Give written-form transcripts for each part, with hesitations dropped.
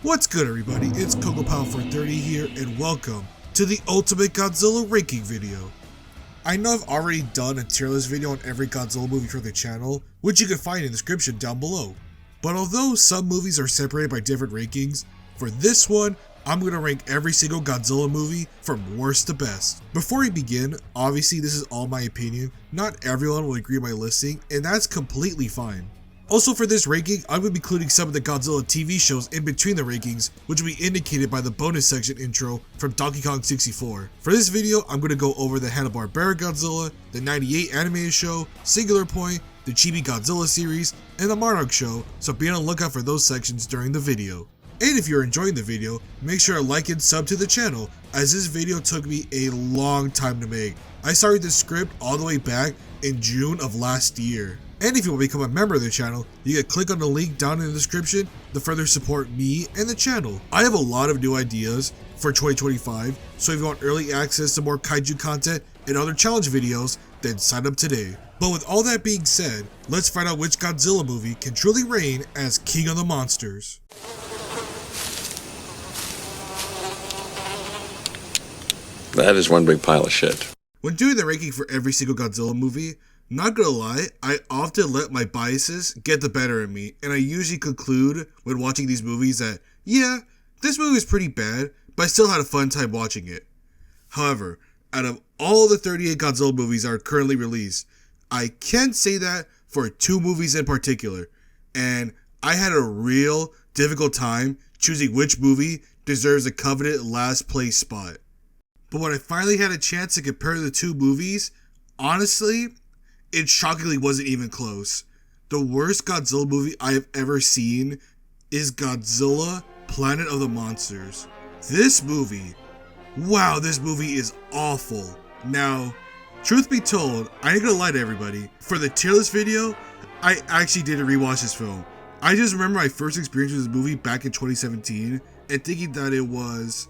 What's good, everybody? It's CocoPound430 here, and welcome to the Ultimate Godzilla Ranking video. I know I've already done a tier list video on every Godzilla movie for the channel, which you can find in the description down below. But although some movies are separated by different rankings, for this one, I'm going to rank every single Godzilla movie from worst to best. Before we begin, obviously this is all my opinion. Not everyone will agree with my listing, and that's completely fine. Also for this ranking, I'm going to be including some of the Godzilla TV shows in between the rankings, which will be indicated by the bonus section intro from Donkey Kong 64. For this video, I'm going to go over the Hanna-Barbera Godzilla, the 98 animated show, Singular Point, the Chibi Godzilla series, and the Monarch show, so be on the lookout for those sections during the video. And if you're enjoying the video, make sure to like and sub to the channel, as this video took me a long time to make. I started the script all the way back in June of last year. And if you want to become a member of the channel, you can click on the link down in the description to further support me and the channel. I have a lot of new ideas for 2025, so if you want early access to more kaiju content and other challenge videos, then sign up today. But with all that being said, let's find out which Godzilla movie can truly reign as King of the Monsters. That is one big pile of shit. When doing the ranking for every single Godzilla movie, not gonna lie, I often let my biases get the better of me, and I usually conclude when watching these movies that, yeah, this movie is pretty bad, but I still had a fun time watching it. However, out of all the 38 Godzilla movies that are currently released, I can say that for two movies in particular, and I had a real difficult time choosing which movie deserves a coveted last place spot. But when I finally had a chance to compare the two movies, honestly, it shockingly wasn't even close. The worst Godzilla movie I have ever seen is Godzilla Planet of the Monsters. This movie, wow, this movie is awful. Now, truth be told, I ain't gonna lie to everybody. For the tier list video, I actually didn't rewatch this film. I just remember my first experience with this movie back in 2017 and thinking that it was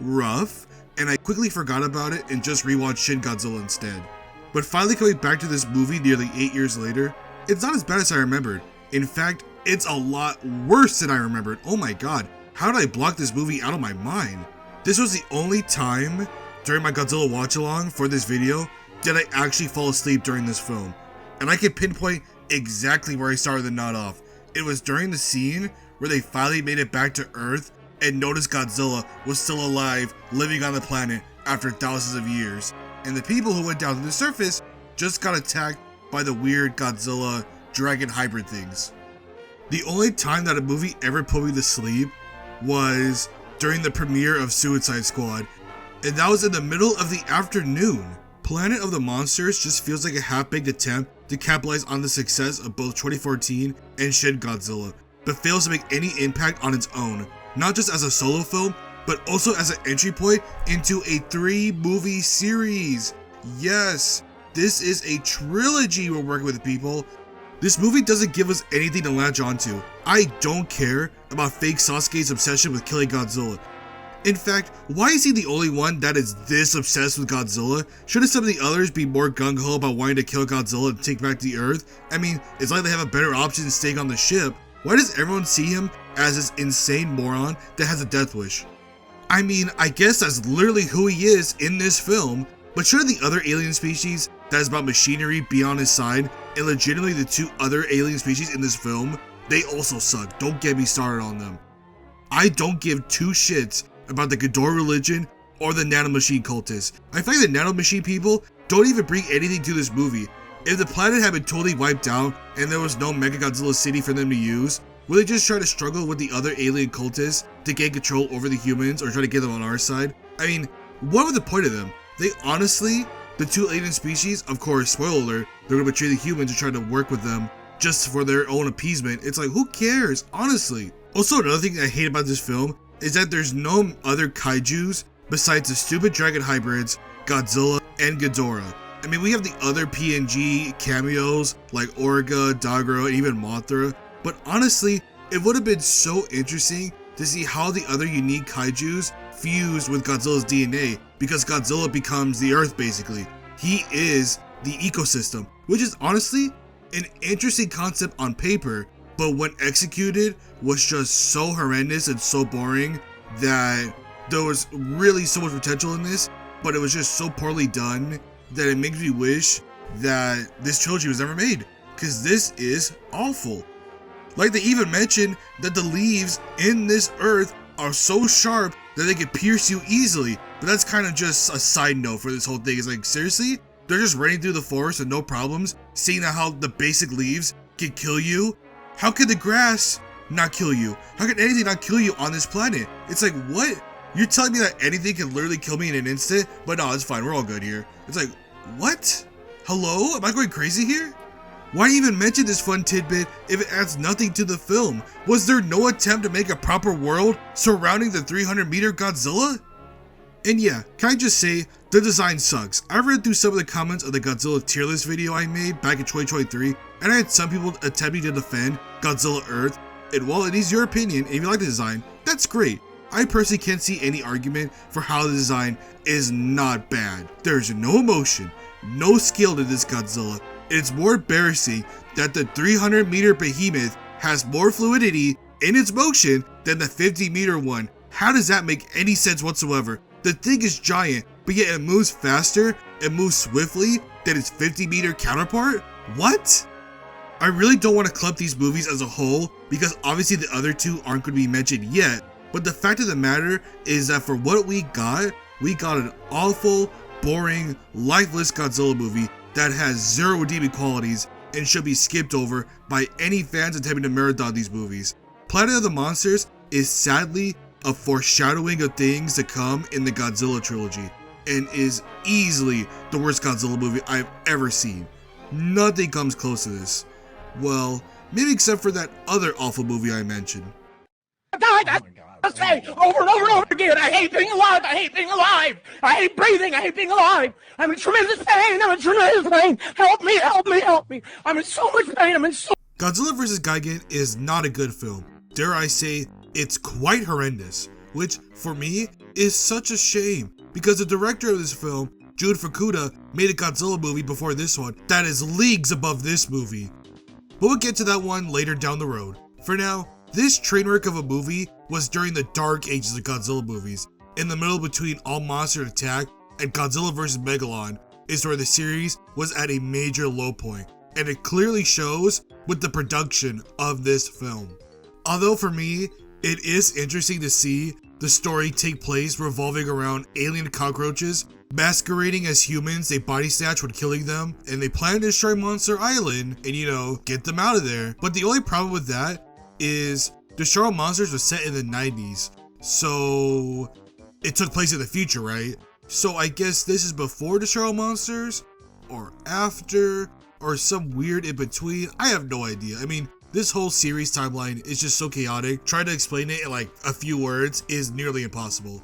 rough, and I quickly forgot about it and just rewatched Shin Godzilla instead. But finally coming back to this movie nearly 8 years later, it's not as bad as I remembered. In fact, it's a lot worse than I remembered. Oh my god, how did I block this movie out of my mind? This was the only time during my Godzilla watch along for this video that I actually fall asleep during this film. And I can pinpoint exactly where I started the nod off. It was during the scene where they finally made it back to Earth and noticed Godzilla was still alive, living on the planet after thousands of years. And the people who went down to the surface just got attacked by the weird Godzilla dragon hybrid things. The only time that a movie ever put me to sleep was during the premiere of Suicide Squad, and that was in the middle of the afternoon. Planet of the Monsters just feels like a half-baked attempt to capitalize on the success of both 2014 and Shin Godzilla, but fails to make any impact on its own, not just as a solo film, but also as an entry point into a 3-movie series. Yes, this is a trilogy we're working with, people. This movie doesn't give us anything to latch onto. I don't care about fake Sasuke's obsession with killing Godzilla. In fact, why is he the only one that is this obsessed with Godzilla? Shouldn't some of the others be more gung-ho about wanting to kill Godzilla and take back the Earth? I mean, it's like they have a better option than staying on the ship. Why does everyone see him as this insane moron that has a death wish? I mean, I guess that's literally who he is in this film, but shouldn't the other alien species that is about machinery be on his side, and legitimately the two other alien species in this film, they also suck, don't get me started on them. I don't give two shits about the Ghidorah religion or the nanomachine cultists. I find the nanomachine people don't even bring anything to this movie. If the planet had been totally wiped out and there was no Mechagodzilla city for them to use, will they just try to struggle with the other alien cultists to gain control over the humans or try to get them on our side? I mean, what was the point of them? They honestly, the two alien species, of course, spoiler alert, they're gonna betray the humans and try to work with them just for their own appeasement. It's like, who cares, honestly? Also, another thing I hate about this film is that there's no other kaijus besides the stupid dragon hybrids, Godzilla, and Ghidorah. I mean, we have the other PNG cameos like Orga, Dagro, and even Mothra, but honestly, it would have been so interesting to see how the other unique kaijus fuse with Godzilla's DNA, because Godzilla becomes the Earth basically. He is the ecosystem, which is honestly an interesting concept on paper, but when executed was just so horrendous and so boring that there was really so much potential in this, but it was just so poorly done that it makes me wish that this trilogy was never made, because this is awful. Like, they even mentioned that the leaves in this earth are so sharp that they can pierce you easily, but that's kind of just a side note for this whole thing. It's like, seriously? They're just running through the forest with no problems, seeing how the basic leaves can kill you? How could the grass not kill you? How can anything not kill you on this planet? It's like, what? You're telling me that anything can literally kill me in an instant? But no, it's fine, we're all good here. It's like, what? Hello? Am I going crazy here? Why even mention this fun tidbit if it adds nothing to the film? Was there no attempt to make a proper world surrounding the 300-meter Godzilla? And yeah, can I just say, the design sucks. I read through some of the comments of the Godzilla tier list video I made back in 2023, and I had some people attempting to defend Godzilla Earth, and while it is your opinion, and if you like the design, that's great. I personally can't see any argument for how the design is not bad. There's no emotion, no skill to this Godzilla. It's more embarrassing that the 300-meter behemoth has more fluidity in its motion than the 50-meter one. How does that make any sense whatsoever? The thing is giant, but yet it moves faster and moves swiftly than its 50-meter counterpart? What? I really don't want to clump these movies as a whole, because obviously the other two aren't going to be mentioned yet, but the fact of the matter is that for what we got an awful, boring, lifeless Godzilla movie that has zero redeeming qualities and should be skipped over by any fans attempting to marathon these movies. Planet of the Monsters is sadly a foreshadowing of things to come in the Godzilla trilogy, and is easily the worst Godzilla movie I've ever seen. Nothing comes close to this. Well, maybe except for that other awful movie I mentioned. I say over and over and over again, I hate being alive, I hate being alive, I hate breathing, I hate being alive. I'm in tremendous pain, I'm in tremendous pain. Help me, help me, help me. I'm in so much pain, I'm in so... Godzilla vs. Gigan is not a good film. Dare I say, it's quite horrendous, which, for me, is such a shame, because the director of this film, Jun Fukuda, made a Godzilla movie before this one that is leagues above this movie. But we'll get to that one later down the road. For now, this trainwreck of a movie was during the dark ages of Godzilla movies. In the middle between All Monster Attack and Godzilla vs. Megalon is where the series was at a major low point, and it clearly shows with the production of this film. Although for me, it is interesting to see the story take place revolving around alien cockroaches masquerading as humans. They body snatch when killing them, and they plan to destroy Monster Island and, get them out of there. But the only problem with that is Destroy All Monsters was set in the 90s, so it took place in the future, right? So I guess this is before Destroy All Monsters, or after, or some weird in between. I have no idea. I mean, this whole series timeline is just so chaotic. Trying to explain it in like a few words is nearly impossible.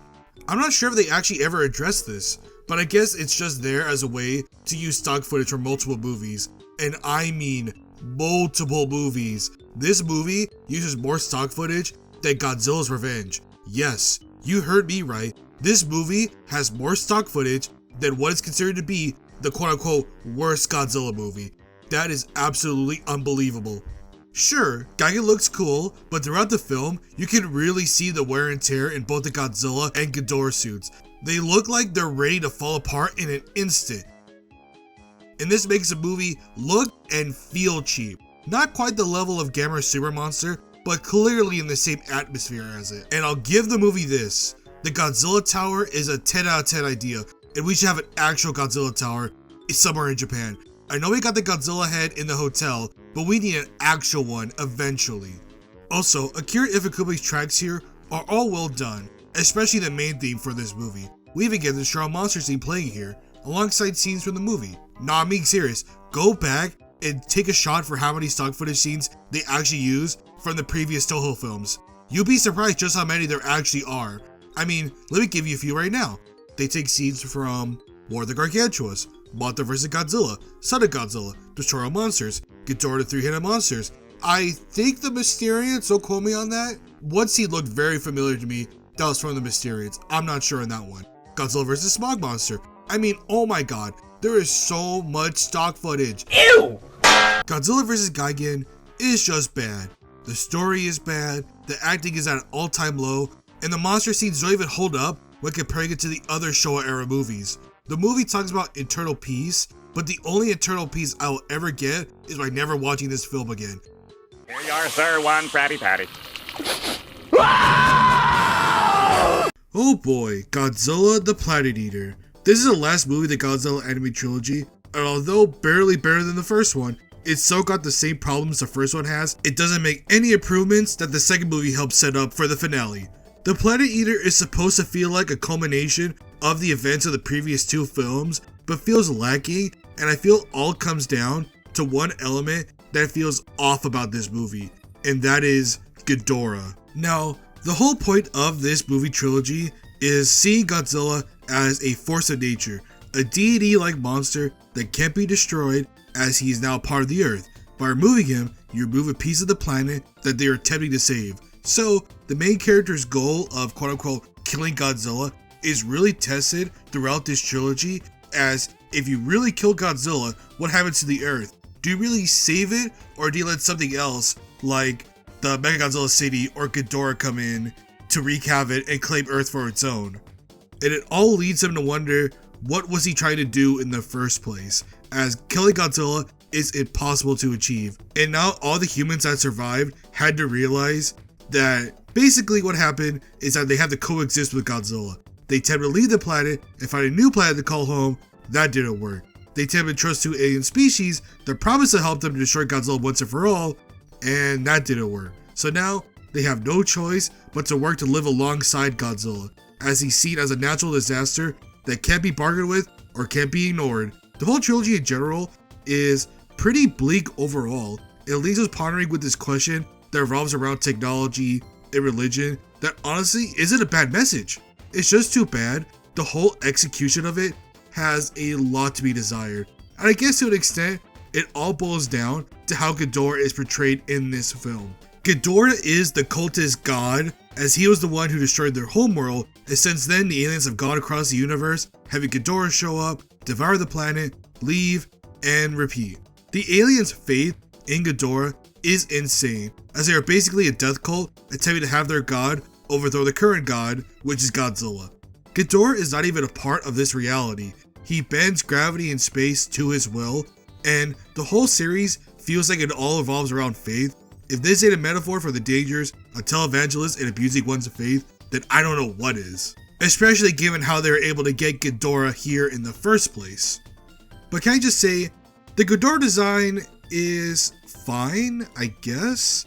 I'm not sure if they actually ever addressed this, but I guess it's just there as a way to use stock footage from multiple movies. And I mean multiple movies. This movie uses more stock footage than Godzilla's Revenge. Yes, you heard me right. This movie has more stock footage than what is considered to be the quote-unquote worst Godzilla movie. That is absolutely unbelievable. Sure, Gigan looks cool, but throughout the film, you can really see the wear and tear in both the Godzilla and Ghidorah suits. They look like they're ready to fall apart in an instant. And this makes the movie look and feel cheap. Not quite the level of Gamera Super Monster, but clearly in the same atmosphere as it. And I'll give the movie this. The Godzilla Tower is a 10 out of 10 idea, and we should have an actual Godzilla Tower somewhere in Japan. I know we got the Godzilla head in the hotel, but we need an actual one eventually. Also, Akira Ifukumi's tracks here are all well done, especially the main theme for this movie. We even get the Destroy All Monsters theme playing here, alongside scenes from the movie. Nah, I'm being serious. Go back and take a shot for how many stock footage scenes they actually use from the previous Toho films. You'll be surprised just how many there actually are. I mean, let me give you a few right now. They take scenes from War of the Gargantuas, Mothra vs. Godzilla, Son of Godzilla, Destroy All Monsters, Ghidorah the Three-Headed Monsters. I think the Mysterians, don't quote me on that. One scene looked very familiar to me that was from the Mysterians. I'm not sure on that one. Godzilla vs. Smog Monster. I mean, oh my god, there is so much stock footage. Ew! Godzilla vs. Gigan is just bad. The story is bad, the acting is at an all-time low, and the monster scenes don't even hold up when comparing it to the other Showa era movies. The movie talks about internal peace, but the only internal peace I will ever get is by never watching this film again. Here you are, sir, one Krabby Patty. Oh boy, Godzilla the Planet Eater. This is the last movie of the Godzilla anime trilogy, and although barely better than the first one, it's still got the same problems the first one has. It doesn't make any improvements that the second movie helped set up for the finale. The Planet Eater is supposed to feel like a culmination of the events of the previous two films, but feels lacking, and I feel all comes down to one element that feels off about this movie, and that is Ghidorah. Now, the whole point of this movie trilogy is seeing Godzilla as a force of nature, a deity-like monster that can't be destroyed as he is now part of the earth. By removing him, you remove a piece of the planet that they are attempting to save. So, the main character's goal of quote-unquote killing Godzilla is really tested throughout this trilogy, as if you really kill Godzilla, what happens to the earth? Do you really save it, or do you let something else, like the Mechagodzilla City or Ghidorah, come in to wreak havoc and claim Earth for its own? And it all leads him to wonder, what was he trying to do in the first place, as killing Godzilla is impossible to achieve. And now all the humans that survived had to realize that basically what happened is that they had to coexist with Godzilla. They attempted to leave the planet and find a new planet to call home. That didn't work. They attempted to trust two alien species that promised to help them destroy Godzilla once and for all, and that didn't work. So now they have no choice but to work to live alongside Godzilla, as he's seen as a natural disaster that can't be bargained with or can't be ignored. The whole trilogy in general is pretty bleak overall. It leaves us pondering with this question that revolves around technology and religion that honestly isn't a bad message. It's just too bad the whole execution of it has a lot to be desired. And I guess to an extent, it all boils down to how Ghidorah is portrayed in this film. Ghidorah is the cultist god, as he was the one who destroyed their homeworld, and since then the aliens have gone across the universe, having Ghidorah show up, devour the planet, leave, and repeat. The aliens' faith in Ghidorah is insane, as they are basically a death cult attempting to have their god overthrow the current god, which is Godzilla. Ghidorah is not even a part of this reality. He bends gravity and space to his will, and the whole series feels like it all revolves around faith. If this ain't a metaphor for the dangers of televangelists and abusing one's faith, then I don't know what is. Especially given how they were able to get Ghidorah here in the first place. But can I just say, the Ghidorah design is fine, I guess?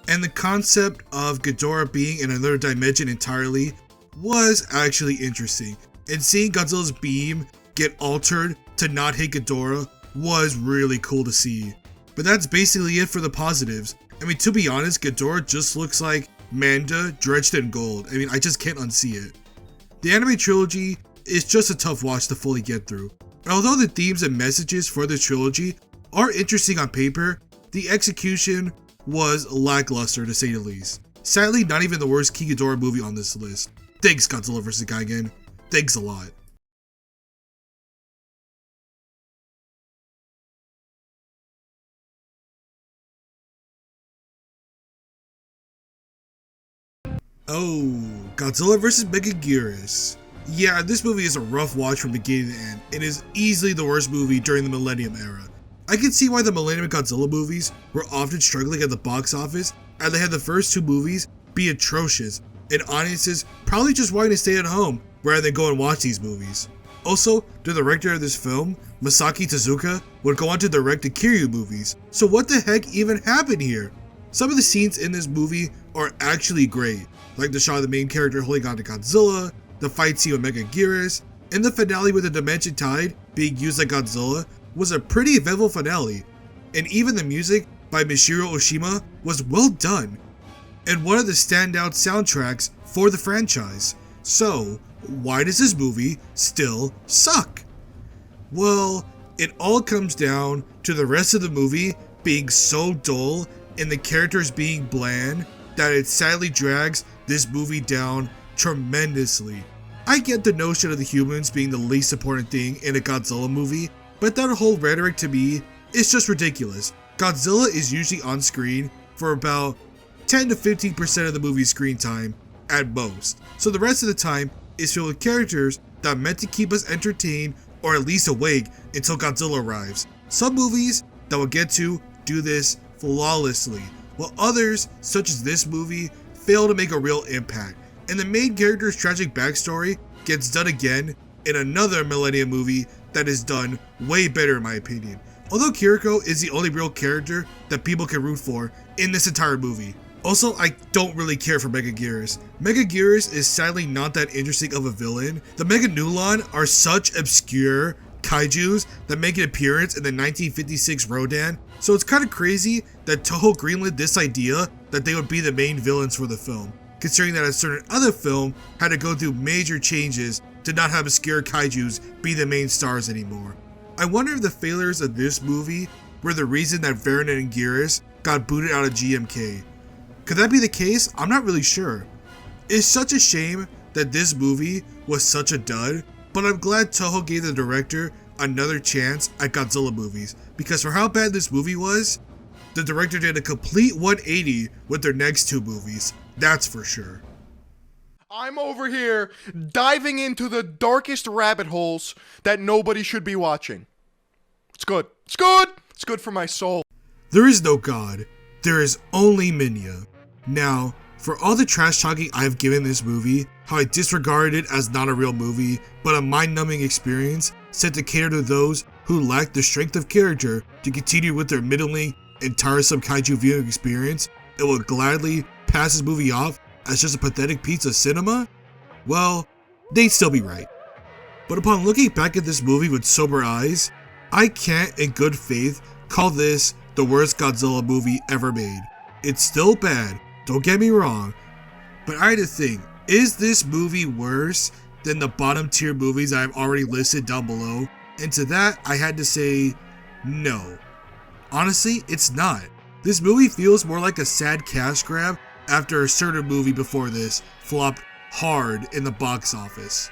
And the concept of Ghidorah being in another dimension entirely was actually interesting. And seeing Godzilla's beam get altered to not hit Ghidorah was really cool to see. But that's basically it for the positives. I mean, to be honest, Ghidorah just looks like Manda drenched in gold. I mean, I just can't unsee it. The anime trilogy is just a tough watch to fully get through. And although the themes and messages for the trilogy are interesting on paper, the execution was lackluster to say the least. Sadly, not even the worst King Ghidorah movie on this list. Thanks, Godzilla vs. Gigan. Thanks a lot. Oh, Godzilla vs. Megaguirus. Yeah, this movie is a rough watch from beginning to end. It is easily the worst movie during the Millennium era. I can see why the Millennium Godzilla movies were often struggling at the box office, and they had the first two movies be atrocious, and audiences probably just wanting to stay at home rather than go and watch these movies. Also, the director of this film, Masaki Tezuka, would go on to direct the Kiryu movies, so what the heck even happened here? Some of the scenes in this movie are actually great, like the shot of the main character holding on to Godzilla, the fight scene with Megaguirus, and the finale with the Dimension Tide being used like Godzilla was a pretty eventful finale, and even the music by Michiru Oshima was well done, and one of the standout soundtracks for the franchise. So, why does this movie still suck? Well, it all comes down to the rest of the movie being so dull and the characters being bland that it sadly drags this movie down tremendously. I get the notion of the humans being the least important thing in a Godzilla movie, but that whole rhetoric to me is just ridiculous. Godzilla is usually on screen for about 10 to 15% of the movie's screen time at most. So the rest of the time is filled with characters that are meant to keep us entertained or at least awake until Godzilla arrives. Some movies that we'll get to do this flawlessly, while others, such as this movie, fail to make a real impact. And the main character's tragic backstory gets done again in another Millennium movie that is done way better in my opinion. Although Kiriko is the only real character that people can root for in this entire movie. Also, I don't really care for Megaguirus. Megaguirus is sadly not that interesting of a villain. The Meganulon are such obscure kaijus that make an appearance in the 1956 Rodan, so it's kind of crazy that Toho greenlit this idea that they would be the main villains for the film, considering that a certain other film had to go through major changes to not have obscure kaijus be the main stars anymore. I wonder if the failures of this movie were the reason that Varen and Gearus got booted out of GMK. Could that be the case? I'm not really sure. It's such a shame that this movie was such a dud, but I'm glad Toho gave the director another chance at Godzilla movies, because for how bad this movie was, the director did a complete 180 with their next two movies, that's for sure. I'm over here diving into the darkest rabbit holes that nobody should be watching. It's good. It's good. It's good for my soul. There is no God. There is only Minya. Now, for all the trash talking I've given this movie, how I disregarded it as not a real movie, but a mind-numbing experience set to cater to those who lack the strength of character to continue with their middling and tiresome kaiju viewing experience, and will gladly pass this movie off as just a pathetic piece of cinema? Well, they'd still be right. But upon looking back at this movie with sober eyes, I can't in good faith call this the worst Godzilla movie ever made. It's still bad, don't get me wrong, but I had to think, is this movie worse than the bottom tier movies I've already listed down below? And to that, I had to say, no. Honestly, it's not. This movie feels more like a sad cash grab after a certain movie before this flopped hard in the box office.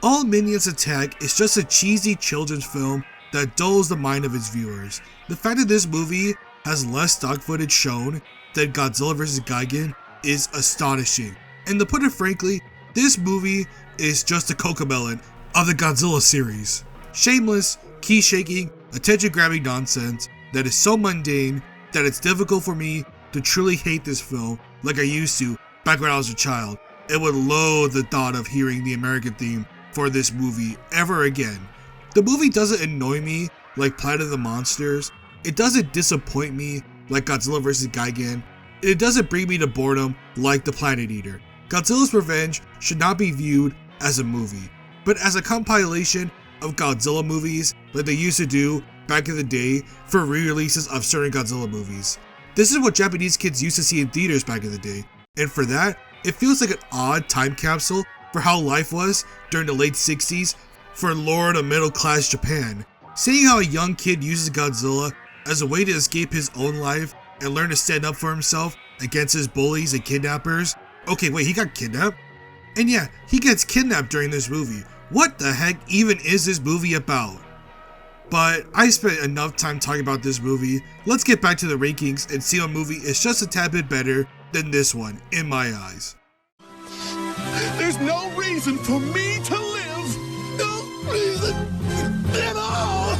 All Minions Attack is just a cheesy children's film that dulls the mind of its viewers. The fact that this movie has less stock footage shown than Godzilla vs. Gigan is astonishing. And to put it frankly, this movie is just a cocomelon of the Godzilla series. Shameless, key-shaking, attention-grabbing nonsense that is so mundane that it's difficult for me to truly hate this film like I used to back when I was a child, and would loathe the thought of hearing the American theme for this movie ever again. The movie doesn't annoy me like Planet of the Monsters, it doesn't disappoint me like Godzilla vs. Gigan, and it doesn't bring me to boredom like The Planet Eater. Godzilla's Revenge should not be viewed as a movie, but as a compilation of Godzilla movies like they used to do back in the day for re-releases of certain Godzilla movies. This is what Japanese kids used to see in theaters back in the day, and for that, it feels like an odd time capsule for how life was during the late 60s for lower to middle class Japan. Seeing how a young kid uses Godzilla as a way to escape his own life and learn to stand up for himself against his bullies and kidnappers. Okay, wait, he got kidnapped? And yeah, he gets kidnapped during this movie. What the heck even is this movie about? But I spent enough time talking about this movie. Let's get back to the rankings and see what movie is just a tad bit better than this one, in my eyes. There's no reason for me to live. No reason at all.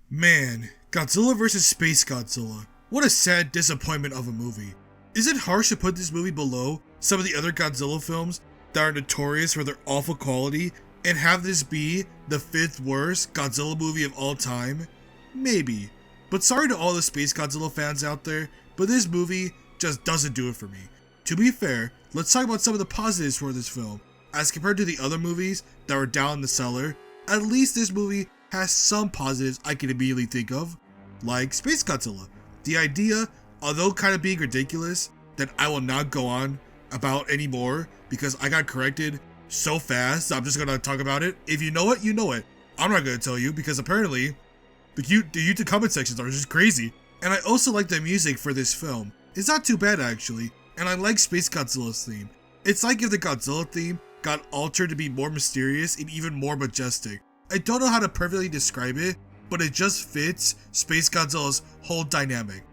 Man, Godzilla vs. Space Godzilla. What a sad disappointment of a movie. Is it harsh to put this movie below some of the other Godzilla films that are notorious for their awful quality and have this be the 5th worst Godzilla movie of all time? Maybe. But sorry to all the Space Godzilla fans out there, but this movie just doesn't do it for me. To be fair, let's talk about some of the positives for this film. As compared to the other movies that were down in the cellar, at least this movie has some positives I can immediately think of, like Space Godzilla. The idea, although kind of being ridiculous, that I will not go on about anymore because I got corrected so fast, I'm just gonna talk about it. If you know it, you know it. I'm not gonna tell you because apparently the YouTube comment sections are just crazy. And I also like the music for this film. It's not too bad actually, and I like Space Godzilla's theme. It's like if the Godzilla theme got altered to be more mysterious and even more majestic. I don't know how to perfectly describe it, but it just fits Space Godzilla's whole dynamic.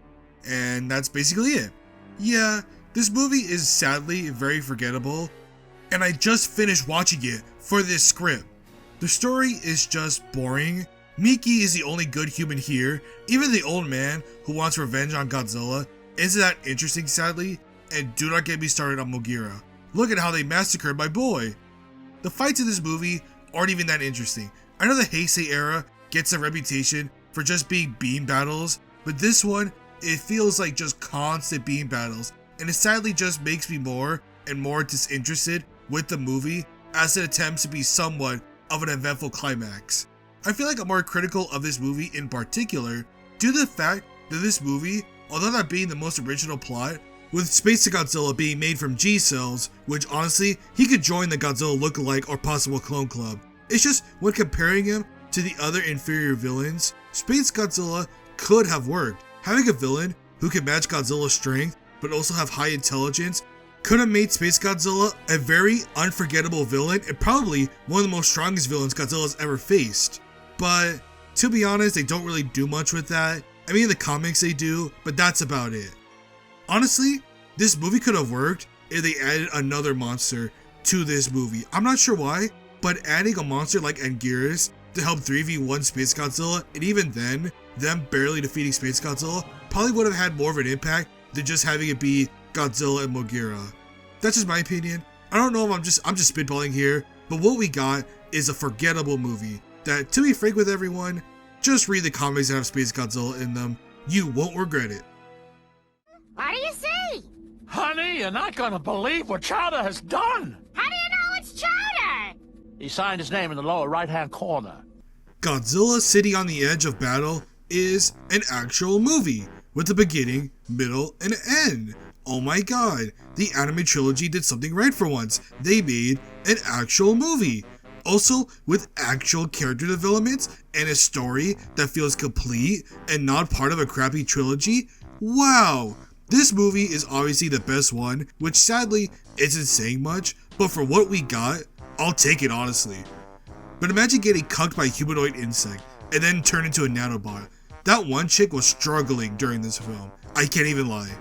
And that's basically it. Yeah, this movie is sadly very forgettable, and I just finished watching it for this script. The story is just boring. Miki is the only good human here. Even the old man who wants revenge on Godzilla isn't that interesting, sadly. And do not get me started on Mogira. Look at how they massacred my boy. The fights in this movie aren't even that interesting. I know the Heisei era gets a reputation for just being beam battles, but this one, it feels like just constant beam battles, and it sadly just makes me more and more disinterested with the movie as it attempts to be somewhat of an eventful climax. I feel like I'm more critical of this movie in particular due to the fact that this movie, although not being the most original plot, with Space Godzilla being made from G cells, which honestly, he could join the Godzilla lookalike or possible clone club. It's just, when comparing him to the other inferior villains, Space Godzilla could have worked. Having a villain who can match Godzilla's strength, but also have high intelligence, could have made Space Godzilla a very unforgettable villain and probably one of the most strongest villains Godzilla's ever faced. But, to be honest, they don't really do much with that. I mean, in the comics they do, but that's about it. Honestly, this movie could have worked if they added another monster to this movie. I'm not sure why, but adding a monster like Anguirus to help 3v1 Space Godzilla, and even then, them barely defeating Space Godzilla, probably would have had more of an impact than just having it be Godzilla and Mogira. That's just my opinion. I don't know if I'm just spitballing here, but what we got is a forgettable movie that, to be frank with everyone, just read the comics that have Space Godzilla in them. You won't regret it. What do you see? Honey, you're not gonna believe what Chowder has done. How do you know it's Chowder? He signed his name in the lower right-hand corner. Godzilla City on the Edge of Battle is an actual movie with a beginning, middle, and end. Oh my god, the anime trilogy did something right for once. They made an actual movie. Also, with actual character developments and a story that feels complete and not part of a crappy trilogy. Wow! This movie is obviously the best one, which sadly isn't saying much, but for what we got, I'll take it honestly. But imagine getting cucked by a humanoid insect and then turned into a nanobot. That one chick was struggling during this film. I can't even lie.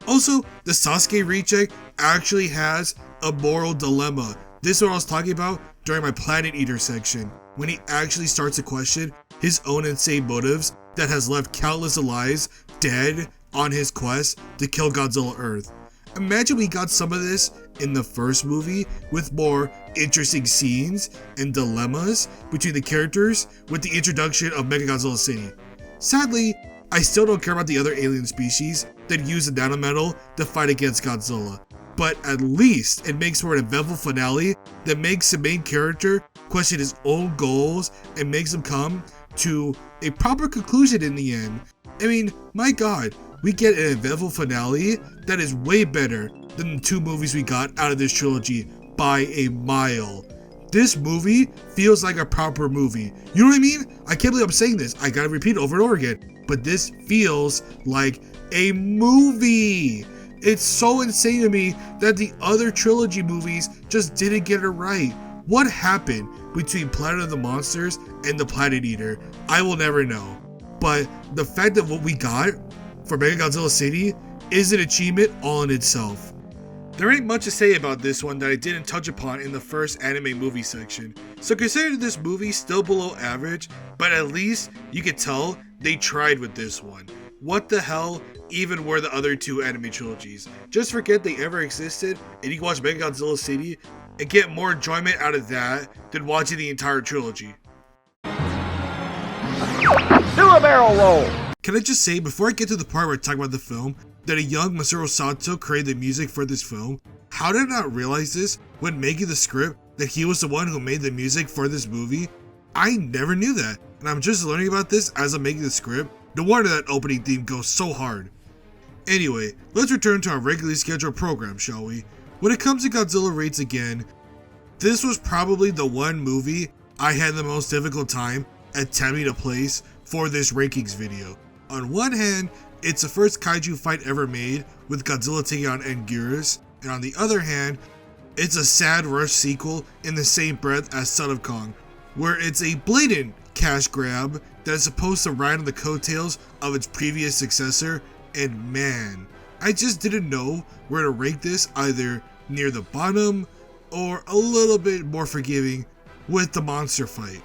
Also, the Sasuke reject actually has a moral dilemma. This is what I was talking about during my Planet Eater section, when he actually starts to question his own insane motives that has left countless lives dead on his quest to kill Godzilla Earth. Imagine we got some of this in the first movie with more interesting scenes and dilemmas between the characters with the introduction of Mechagodzilla City. Sadly, I still don't care about the other alien species that use the nanometal to fight against Godzilla, but at least it makes for an eventful finale that makes the main character question his own goals and makes him come to a proper conclusion in the end. I mean, my god, we get an eventful finale that is way better than the two movies we got out of this trilogy by a mile. This movie feels like a proper movie. You know what I mean? I can't believe I'm saying this. I gotta repeat it over and over again. But this feels like a movie. It's so insane to me that the other trilogy movies just didn't get it right. What happened between Planet of the Monsters and the Planet Eater? I will never know. But the fact that what we got for Mechagodzilla City is an achievement all in itself. There ain't much to say about this one that I didn't touch upon in the first anime movie section, so consider this movie still below average, but at least you can tell they tried with this one. What the hell even were the other two anime trilogies? Just forget they ever existed and you can watch Mechagodzilla City and get more enjoyment out of that than watching the entire trilogy. Do a barrel roll. Can I just say, before I get to the part where I talk about the film, that a young Masaru Sato created the music for this film? How did I not realize this when making the script, that he was the one who made the music for this movie? I never knew that, and I'm just learning about this as I'm making the script. No wonder that opening theme goes so hard. Anyway, let's return to our regularly scheduled program, shall we? When it comes to Godzilla rates again, this was probably the one movie I had the most difficult time attempting to place for this rankings video. On one hand, it's the first kaiju fight ever made with Godzilla taking on Anguirus, and on the other hand, it's a sad rush sequel in the same breath as Son of Kong, where it's a blatant cash grab that is supposed to ride on the coattails of its previous successor, and man, I just didn't know where to rank this, either near the bottom or a little bit more forgiving with the monster fight.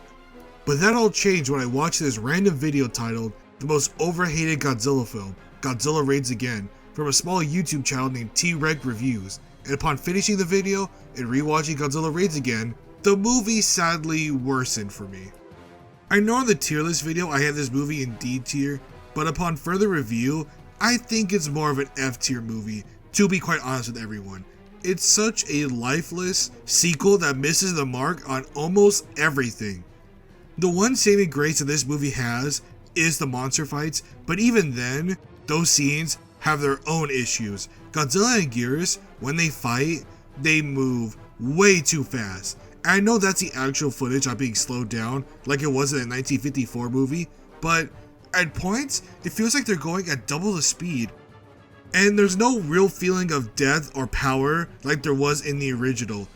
But that all changed when I watched this random video titled The Most Overhated Godzilla Film, Godzilla Raids Again, from a small YouTube channel named T-Reg Reviews, and upon finishing the video and rewatching Godzilla Raids Again, the movie sadly worsened for me. I know on the tier list video I had this movie in D tier, but upon further review, I think it's more of an F tier movie, to be quite honest with everyone. It's such a lifeless sequel that misses the mark on almost everything. The one saving grace that this movie has is the monster fights, but even then, those scenes have their own issues. Godzilla and Gears, when they fight, they move way too fast. And I know that's the actual footage not being slowed down like it was in the 1954 movie, but at points, it feels like they're going at double the speed. And there's no real feeling of depth or power like there was in the original.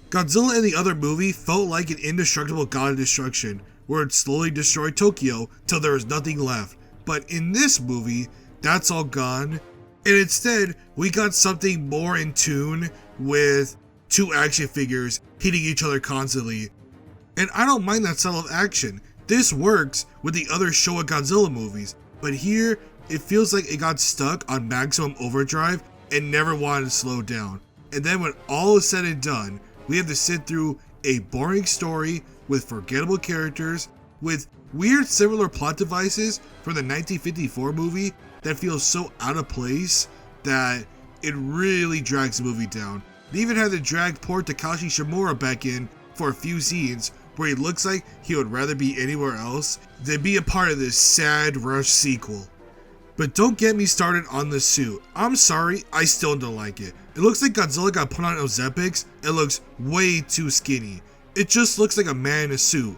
Godzilla in the other movie felt like an indestructible god of destruction, where it slowly destroyed Tokyo till there was nothing left. But in this movie, that's all gone, and instead, we got something more in tune with two action figures hitting each other constantly. And I don't mind that style of action. This works with the other Showa Godzilla movies, but here, it feels like it got stuck on maximum overdrive and never wanted to slow down. And then when all is said and done, we have to sit through a boring story with forgettable characters, with weird similar plot devices from the 1954 movie that feels so out of place that it really drags the movie down. They even had to drag poor Takashi Shimura back in for a few scenes where he looks like he would rather be anywhere else than be a part of this sad rush sequel. But don't get me started on the suit. I'm sorry, I still don't like it. It looks like Godzilla got put on Ozempics. It looks way too skinny. It just looks like a man in a suit.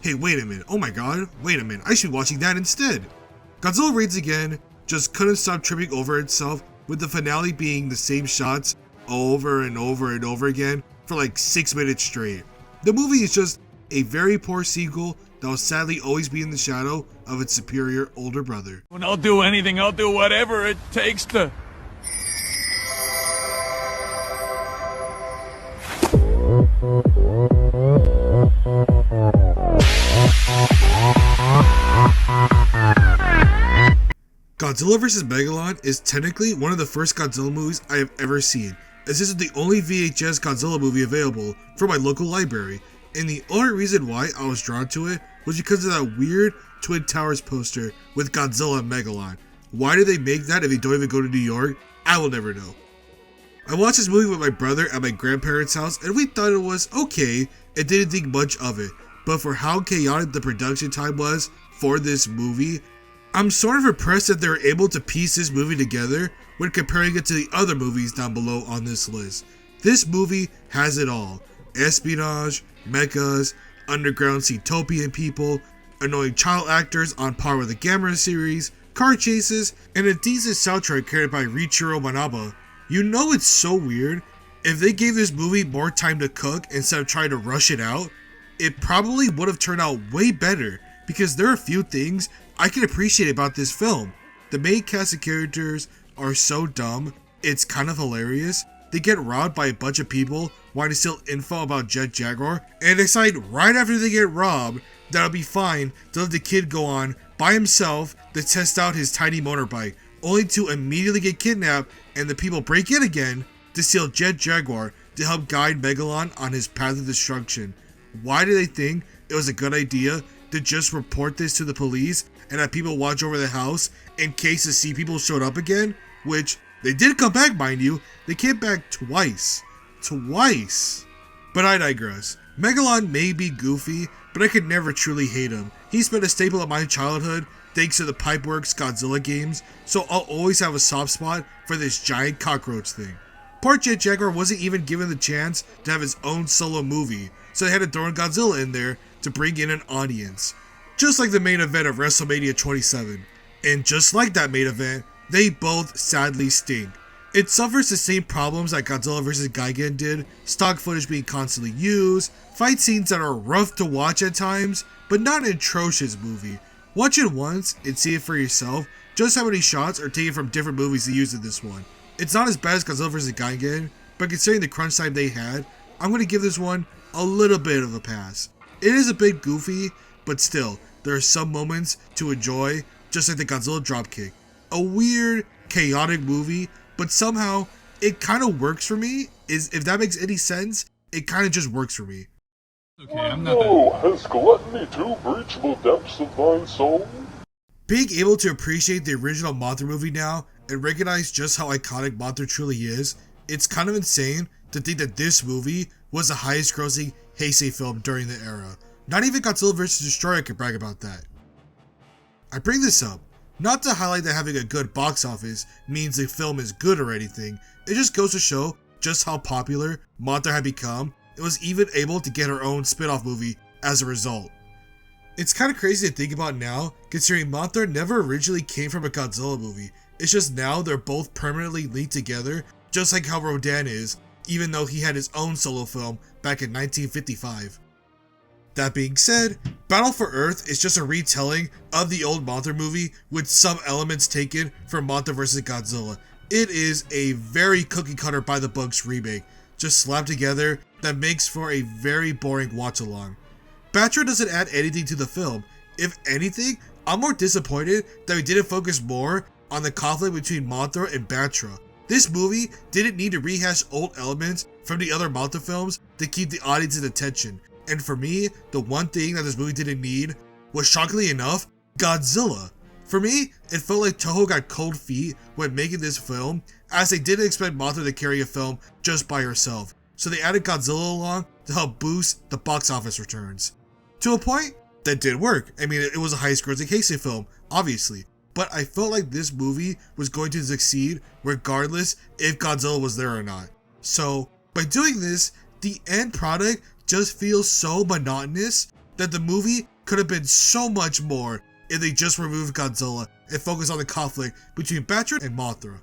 Hey, wait a minute. Oh my god, wait a minute. I should be watching that instead. Godzilla Raids Again just couldn't stop tripping over itself, with the finale being the same shots over and over and over again for like 6 minutes straight. The movie is just a very poor sequel that will sadly always be in the shadow of its superior older brother. When I'll do anything, I'll do whatever it takes to... Godzilla vs. Megalon is technically one of the first Godzilla movies I have ever seen, as this is the only VHS Godzilla movie available from my local library, and the only reason why I was drawn to it was because of that weird Twin Towers poster with Godzilla and Megalon. Why did they make that if they don't even go to New York? I will never know. I watched this movie with my brother at my grandparents' house, and we thought it was okay and didn't think much of it, but for how chaotic the production time was for this movie, I'm sort of impressed that they were able to piece this movie together when comparing it to the other movies down below on this list. This movie has it all: espionage, mechas, underground Seatopian people, annoying child actors on par with the Gamera series, car chases, and a decent soundtrack carried by Riichiro Manaba. You know it's so weird. If they gave this movie more time to cook instead of trying to rush it out, it probably would have turned out way better, because there are a few things I can appreciate about this film. The main cast of characters are so dumb, it's kind of hilarious. They get robbed by a bunch of people wanting to steal info about Jet Jaguar, and decide right after they get robbed that it'll be fine to let the kid go on by himself to test out his tiny motorbike, only to immediately get kidnapped and the people break in again to steal Jet Jaguar to help guide Megalon on his path of destruction. Why did they think it was a good idea to just report this to the police and have people watch over the house in case the sea people showed up again? Which, they did come back, mind you. They came back twice. Twice. But I digress. Megalon may be goofy, but I could never truly hate him. He's been a staple of my childhood thanks to the Pipeworks Godzilla games, so I'll always have a soft spot for this giant cockroach thing. Poor Jet Jaguar wasn't even given the chance to have his own solo movie, so they had to throw in Godzilla in there to bring in an audience. Just like the main event of WrestleMania 27. And just like that main event, they both sadly stink. It suffers the same problems that Godzilla vs. Gigan did, stock footage being constantly used, fight scenes that are rough to watch at times, but not an atrocious movie. Watch it once and see it for yourself just how many shots are taken from different movies they used in this one. It's not as bad as Godzilla vs. Gigan, but considering the crunch time they had, I'm going to give this one a little bit of a pass. It is a bit goofy, but still, there are some moments to enjoy, just like the Godzilla dropkick. A weird, chaotic movie, but somehow it kind of works for me. If that makes any sense, it kind of just works for me. Okay, I'm not that... Has gluttony too breached the depths of thine soul? Being able to appreciate the original Mothra movie now and recognize just how iconic Mothra truly is, it's kind of insane to think that this movie was the highest grossing Heisei film during the era. Not even Godzilla vs. Destroyer can brag about that. I bring this up, not to highlight that having a good box office means the film is good or anything, it just goes to show just how popular Mothra had become and was even able to get her own spin-off movie as a result. It's kind of crazy to think about now, considering Mothra never originally came from a Godzilla movie. It's just now they're both permanently linked together, just like how Rodan is, even though he had his own solo film back in 1955. That being said, Battle for Earth is just a retelling of the old Mothra movie with some elements taken from Mothra vs. Godzilla. It is a very cookie cutter by the books remake, just slapped together, that makes for a very boring watch along. Batra doesn't add anything to the film. If anything, I'm more disappointed that we didn't focus more on the conflict between Mothra and Batra. This movie didn't need to rehash old elements from the other Mothra films to keep the audience's attention. And for me, the one thing that this movie didn't need was, shockingly enough, Godzilla. For me, it felt like Toho got cold feet when making this film, as they didn't expect Mothra to carry a film just by herself. So they added Godzilla along to help boost the box office returns. To a point, that did work. I mean, it was a highest grossing Heisei film, obviously. But I felt like this movie was going to succeed regardless if Godzilla was there or not. So, by doing this, the end product just feels so monotonous that the movie could have been so much more if they just removed Godzilla and focused on the conflict between Batra and Mothra.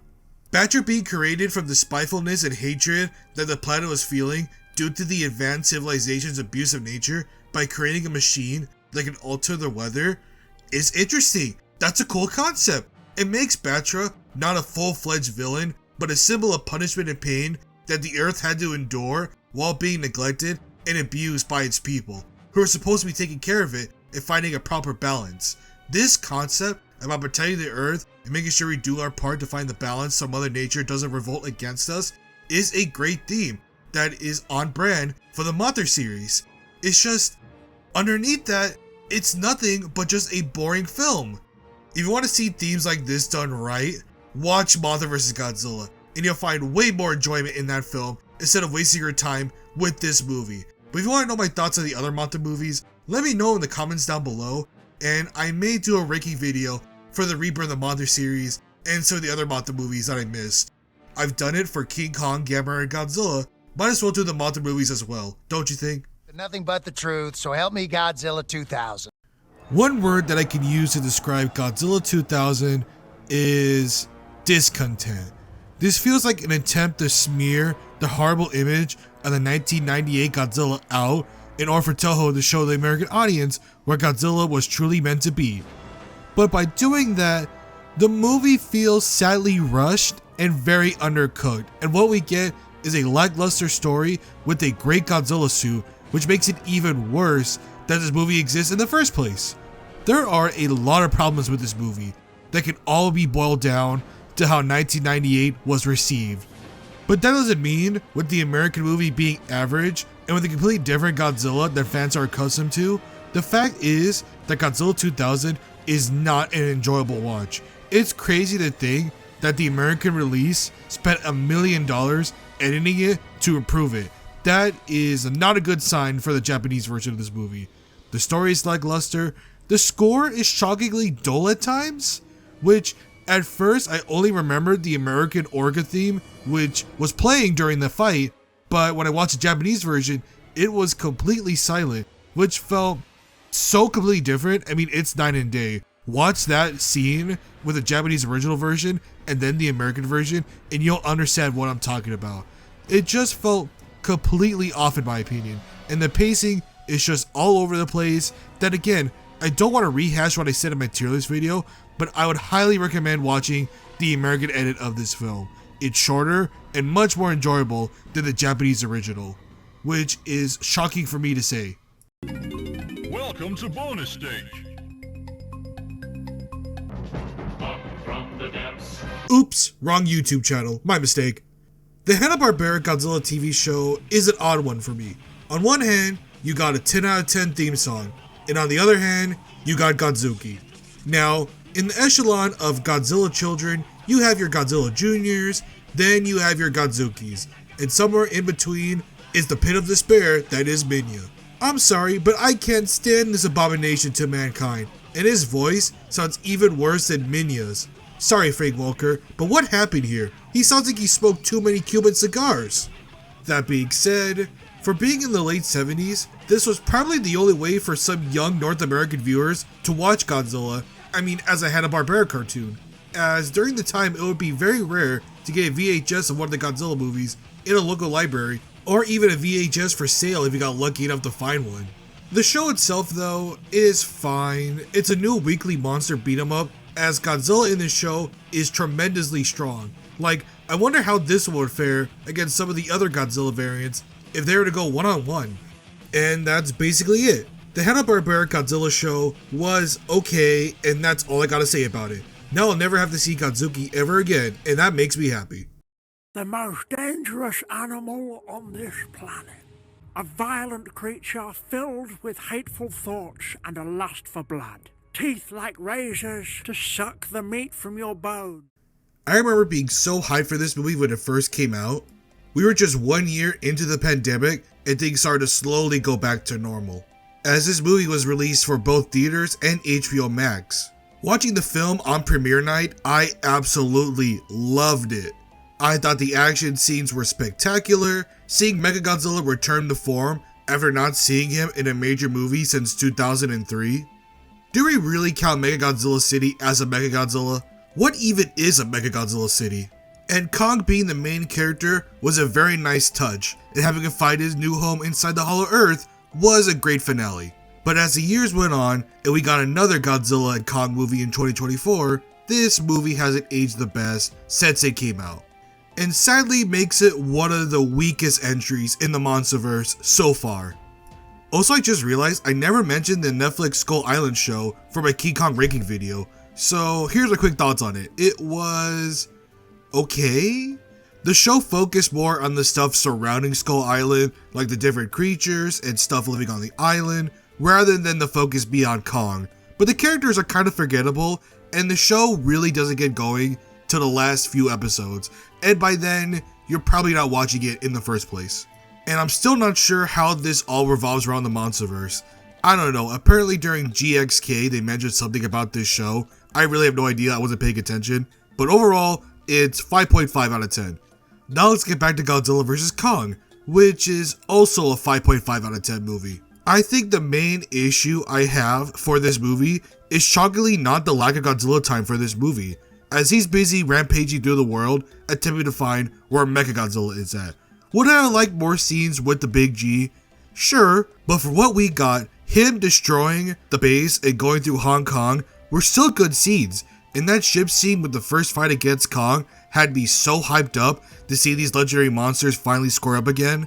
Batra being created from the spitefulness and hatred that the planet was feeling due to the advanced civilization's abusive nature by creating a machine that can alter the weather is interesting. That's a cool concept. It makes Batra not a full-fledged villain, but a symbol of punishment and pain that the Earth had to endure while being neglected and abused by its people, who are supposed to be taking care of it and finding a proper balance. This concept about protecting the Earth and making sure we do our part to find the balance so Mother Nature doesn't revolt against us is a great theme that is on brand for the Mothra series. It's just, underneath that, it's nothing but just a boring film. If you want to see themes like this done right, watch Mothra vs. Godzilla, and you'll find way more enjoyment in that film instead of wasting your time with this movie. But if you want to know my thoughts on the other Mothra movies, let me know in the comments down below, and I may do a ranking video for the Rebirth of the Mothra series and some of the other Mothra movies that I missed. I've done it for King Kong, Gamera, and Godzilla. Might as well do the Mothra movies as well, don't you think? Nothing but the truth, so help me Godzilla 2000. One word that I can use to describe Godzilla 2000 is discontent. This feels like an attempt to smear the horrible image of the 1998 Godzilla out in order for Toho to show the American audience where Godzilla was truly meant to be. But by doing that, the movie feels sadly rushed and very undercooked, and what we get is a lackluster story with a great Godzilla suit, which makes it even worse that this movie exists in the first place. There are a lot of problems with this movie that can all be boiled down to how 1998 was received. But that doesn't mean, with the American movie being average and with a completely different Godzilla that fans are accustomed to, the fact is that Godzilla 2000 is not an enjoyable watch. It's crazy to think that the American release spent $1 million editing it to improve it. That is not a good sign for the Japanese version of this movie. The story is lackluster. The score is shockingly dull at times, which at first I only remembered the American Orga theme, which was playing during the fight, but when I watched the Japanese version, it was completely silent, which felt so completely different. I mean, it's night and day. Watch that scene with the Japanese original version and then the American version, and you'll understand what I'm talking about. It just felt completely off in my opinion, and the pacing is just all over the place. That again, I don't want to rehash what I said in my tier list video, but I would highly recommend watching the American edit of this film. It's shorter and much more enjoyable than the Japanese original, which is shocking for me to say. Welcome to bonus stage. Oops, wrong YouTube channel, my mistake. The Hanna-Barbera Godzilla TV show is an odd one for me. On one hand, you got a 10 out of 10 theme song, and on the other hand, you got Godzuki. Now, in the echelon of Godzilla children, you have your Godzilla Juniors, then you have your Godzukis, and somewhere in between is the pit of despair that is Minya. I'm sorry, but I can't stand this abomination to mankind, and his voice sounds even worse than Minya's. Sorry, Frank Welker, but what happened here? He sounds like he smoked too many Cuban cigars. That being said, for being in the late 70s, this was probably the only way for some young North American viewers to watch Godzilla, as a Hanna-Barbera cartoon, as during the time it would be very rare to get a VHS of one of the Godzilla movies in a local library, or even a VHS for sale if you got lucky enough to find one. The show itself, though, is fine. It's a new weekly monster beat-em-up, as Godzilla in this show is tremendously strong. Like, I wonder how this would fare against some of the other Godzilla variants if they were to go one-on-one. And that's basically it. The Hanna-Barbera Godzilla show was okay, and that's all I gotta say about it. Now I'll never have to see Godzuki ever again, and that makes me happy. The most dangerous animal on this planet. A violent creature filled with hateful thoughts and a lust for blood. Teeth like razors to suck the meat from your bone. I remember being so hyped for this movie when it first came out. We were just 1 year into the pandemic and things started to slowly go back to normal, as this movie was released for both theaters and HBO Max. Watching the film on premiere night, I absolutely loved it. I thought the action scenes were spectacular. Seeing Mechagodzilla return to form after not seeing him in a major movie since 2003. Do we really count Mechagodzilla City as a Mechagodzilla? What even is a Mechagodzilla City? And Kong being the main character was a very nice touch, and having him find his new home inside the Hollow Earth was a great finale. But as the years went on, and we got another Godzilla and Kong movie in 2024, this movie hasn't aged the best since it came out, and sadly makes it one of the weakest entries in the Monsterverse so far. Also, I just realized I never mentioned the Netflix Skull Island show for my King Kong ranking video, so here's my quick thoughts on it. It was okay. The show focused more on the stuff surrounding Skull Island, like the different creatures and stuff living on the island, rather than the focus beyond Kong. But the characters are kind of forgettable, and the show really doesn't get going till the last few episodes, and by then, you're probably not watching it in the first place. And I'm still not sure how this all revolves around the Monsterverse. I don't know, apparently during GXK they mentioned something about this show. I really have no idea, I wasn't paying attention. But overall, it's 5.5 out of 10. Now let's get back to Godzilla vs. Kong, which is also a 5.5 out of 10 movie. I think the main issue I have for this movie is shockingly not the lack of Godzilla time for this movie, as he's busy rampaging through the world attempting to find where Mechagodzilla is at. Would I like more scenes with the Big G? Sure, but for what we got, him destroying the base and going through Hong Kong were still good scenes, and that ship scene with the first fight against Kong had me so hyped up to see these legendary monsters finally square up again.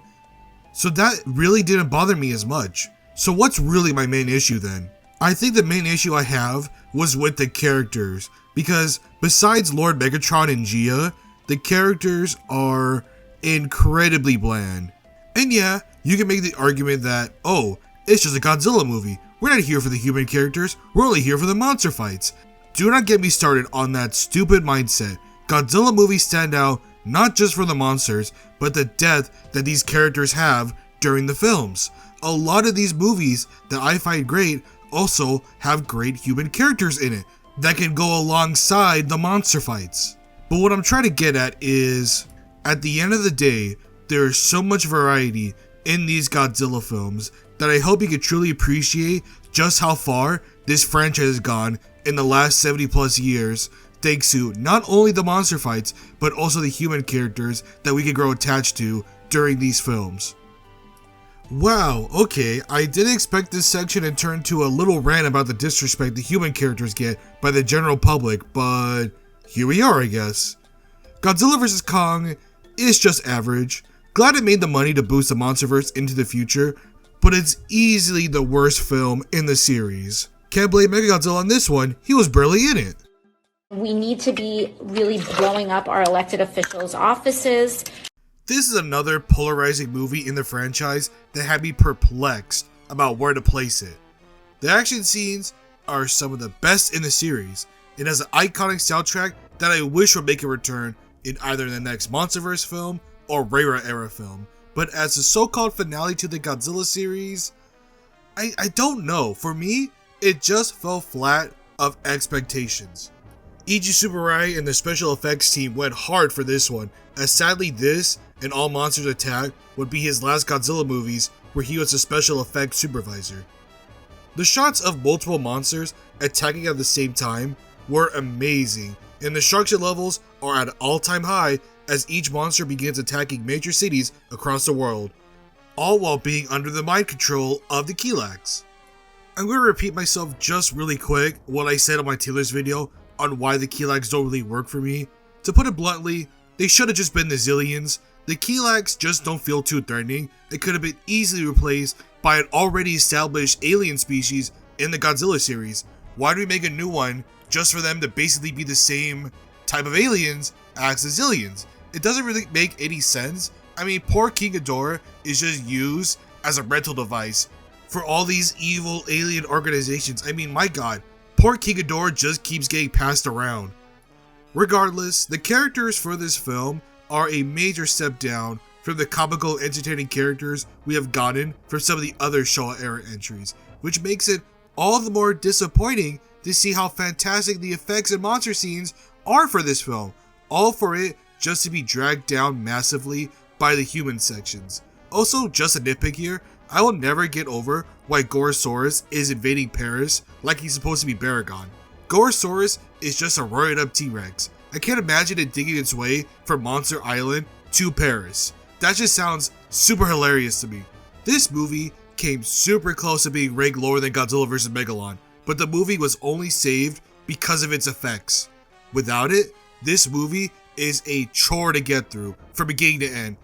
So that really didn't bother me as much. So what's really my main issue then? I think the main issue I have was with the characters, because besides Lord Megatron and Gia, the characters are incredibly bland. And yeah, you can make the argument that, oh, it's just a Godzilla movie. We're not here for the human characters, we're only here for the monster fights. Do not get me started on that stupid mindset. Godzilla movies stand out not just for the monsters, but the depth that these characters have during the films. A lot of these movies that I find great also have great human characters in it that can go alongside the monster fights. But what I'm trying to get at is, at the end of the day, there is so much variety in these Godzilla films that I hope you can truly appreciate just how far this franchise has gone in the last 70 plus years, thanks to not only the monster fights, but also the human characters that we can grow attached to during these films. Wow, okay, I didn't expect this section to turn to a little rant about the disrespect the human characters get by the general public, but here we are, I guess. Godzilla vs. Kong is just average. Glad it made the money to boost the Monsterverse into the future, but it's easily the worst film in the series. Can't blame Mechagodzilla on this one, he was barely in it. We need to be really blowing up our elected officials' offices. This is another polarizing movie in the franchise that had me perplexed about where to place it. The action scenes are some of the best in the series. It has an iconic soundtrack that I wish would make a return in either the next Monsterverse film or Reira era film. But as the so-called finale to the Godzilla series, I don't know. For me, it just fell flat of expectations. Eiji Tsuburaya and the special effects team went hard for this one, as sadly this and All Monsters Attack would be his last Godzilla movies where he was a special effects supervisor. The shots of multiple monsters attacking at the same time were amazing, and the destruction levels are at an all-time high as each monster begins attacking major cities across the world, all while being under the mind control of the Kilax. I'm going to repeat myself just really quick what I said on my Taylor's video on why the Kilax don't really work for me. To put it bluntly, they should have just been the Zillions. The Kilax just don't feel too threatening. It could have been easily replaced by an already established alien species in the Godzilla series. Why do we make a new one just for them to basically be the same type of aliens as the Zillions? It doesn't really make any sense. I mean, poor King Ghidorah is just used as a rental device for all these evil alien organizations. I mean, my god, poor King Ghidorah just keeps getting passed around. Regardless, the characters for this film are a major step down from the comical entertaining characters we have gotten from some of the other Showa era entries, which makes it all the more disappointing to see how fantastic the effects and monster scenes are for this film, all for it just to be dragged down massively by the human sections. Also, just a nitpick here, I will never get over why Gorosaurus is invading Paris like he's supposed to be Baragon. Gorosaurus is just a roided up T-Rex. I can't imagine it digging its way from Monster Island to Paris. That just sounds super hilarious to me. This movie came super close to being ranked lower than Godzilla vs. Megalon, but the movie was only saved because of its effects. Without it, this movie is a chore to get through from beginning to end.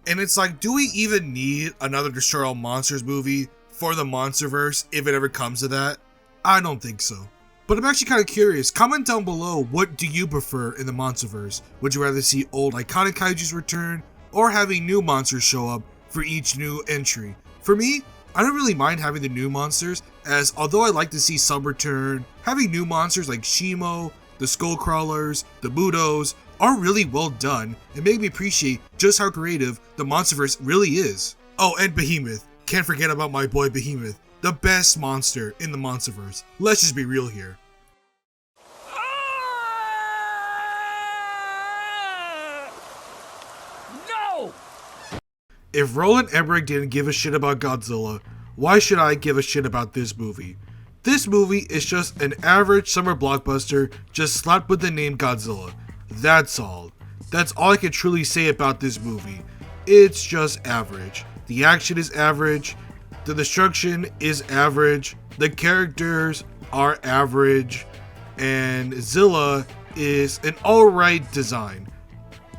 And it's like, do we even need another Destroy All Monsters movie for the Monsterverse if it ever comes to that? I don't think so. But I'm actually kind of curious. Comment down below, what do you prefer in the Monsterverse? Would you rather see old iconic kaijus return, or having new monsters show up for each new entry? For me, I don't really mind having the new monsters, as although I like to see some return, having new monsters like Shimo, the Skullcrawlers, the Mudos are really well done and make me appreciate just how creative the Monsterverse really is. Oh, and Behemoth. Can't forget about my boy Behemoth, the best monster in the Monsterverse. Let's just be real here. No! If Roland Emmerich didn't give a shit about Godzilla, why should I give a shit about this movie? This movie is just an average summer blockbuster just slapped with the name Godzilla. That's all. That's all I can truly say about this movie. It's just average. The action is average. The destruction is average. The characters are average. And Zilla is an alright design.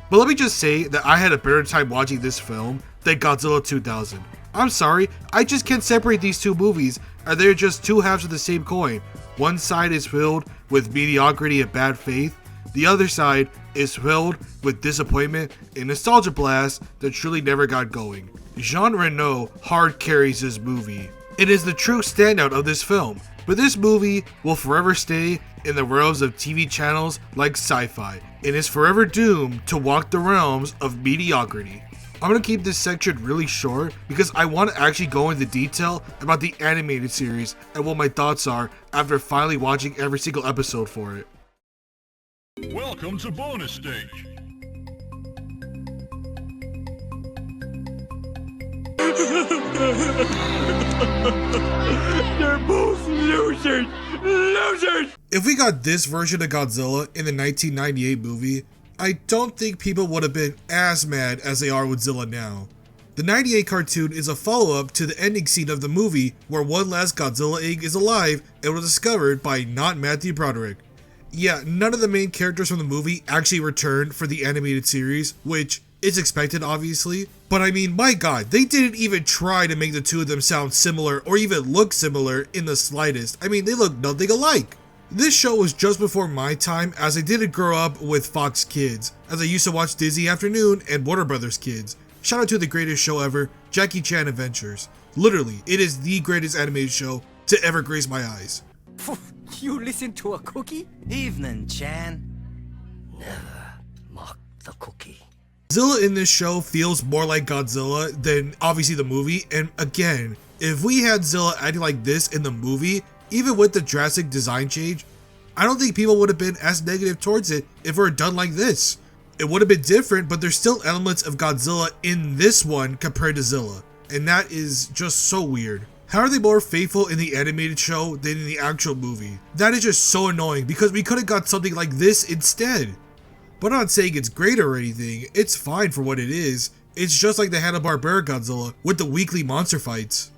But let me just say that I had a better time watching this film than Godzilla 2000. I'm sorry, I just can't separate these two movies, and they're just two halves of the same coin. One side is filled with mediocrity and bad faith, the other side is filled with disappointment and nostalgia blast that truly never got going. Jean Reno hard carries this movie. It is the true standout of this film, but this movie will forever stay in the realms of TV channels like Sci-Fi, and is forever doomed to walk the realms of mediocrity. I'm going to keep this section really short because I want to actually go into detail about the animated series and what my thoughts are after finally watching every single episode for it. Welcome to bonus stage. They're both losers! Losers! If we got this version of Godzilla in the 1998 movie, I don't think people would have been as mad as they are with Zilla now. The 98 cartoon is a follow-up to the ending scene of the movie where one last Godzilla egg is alive and was discovered by not Matthew Broderick. Yeah, none of the main characters from the movie actually returned for the animated series, which is expected obviously, but I mean, my god, they didn't even try to make the two of them sound similar or even look similar in the slightest. I mean, they look nothing alike. This show was just before my time, as I didn't grow up with Fox Kids, as I used to watch Disney Afternoon and Warner Brothers Kids. Shout out to the greatest show ever, Jackie Chan Adventures. Literally, it is the greatest animated show to ever grace my eyes. You listen to a cookie? Evening, Chan. Never mock the cookie. Godzilla in this show feels more like Godzilla than obviously the movie, and again, if we had Zilla acting like this in the movie, even with the drastic design change, I don't think people would have been as negative towards it if it were done like this. It would have been different, but there's still elements of Godzilla in this one compared to Zilla, and that is just so weird. How are they more faithful in the animated show than in the actual movie? That is just so annoying because we could have got something like this instead. But I'm not saying it's great or anything, it's fine for what it is. It's just like the Hanna-Barbera Godzilla with the weekly monster fights.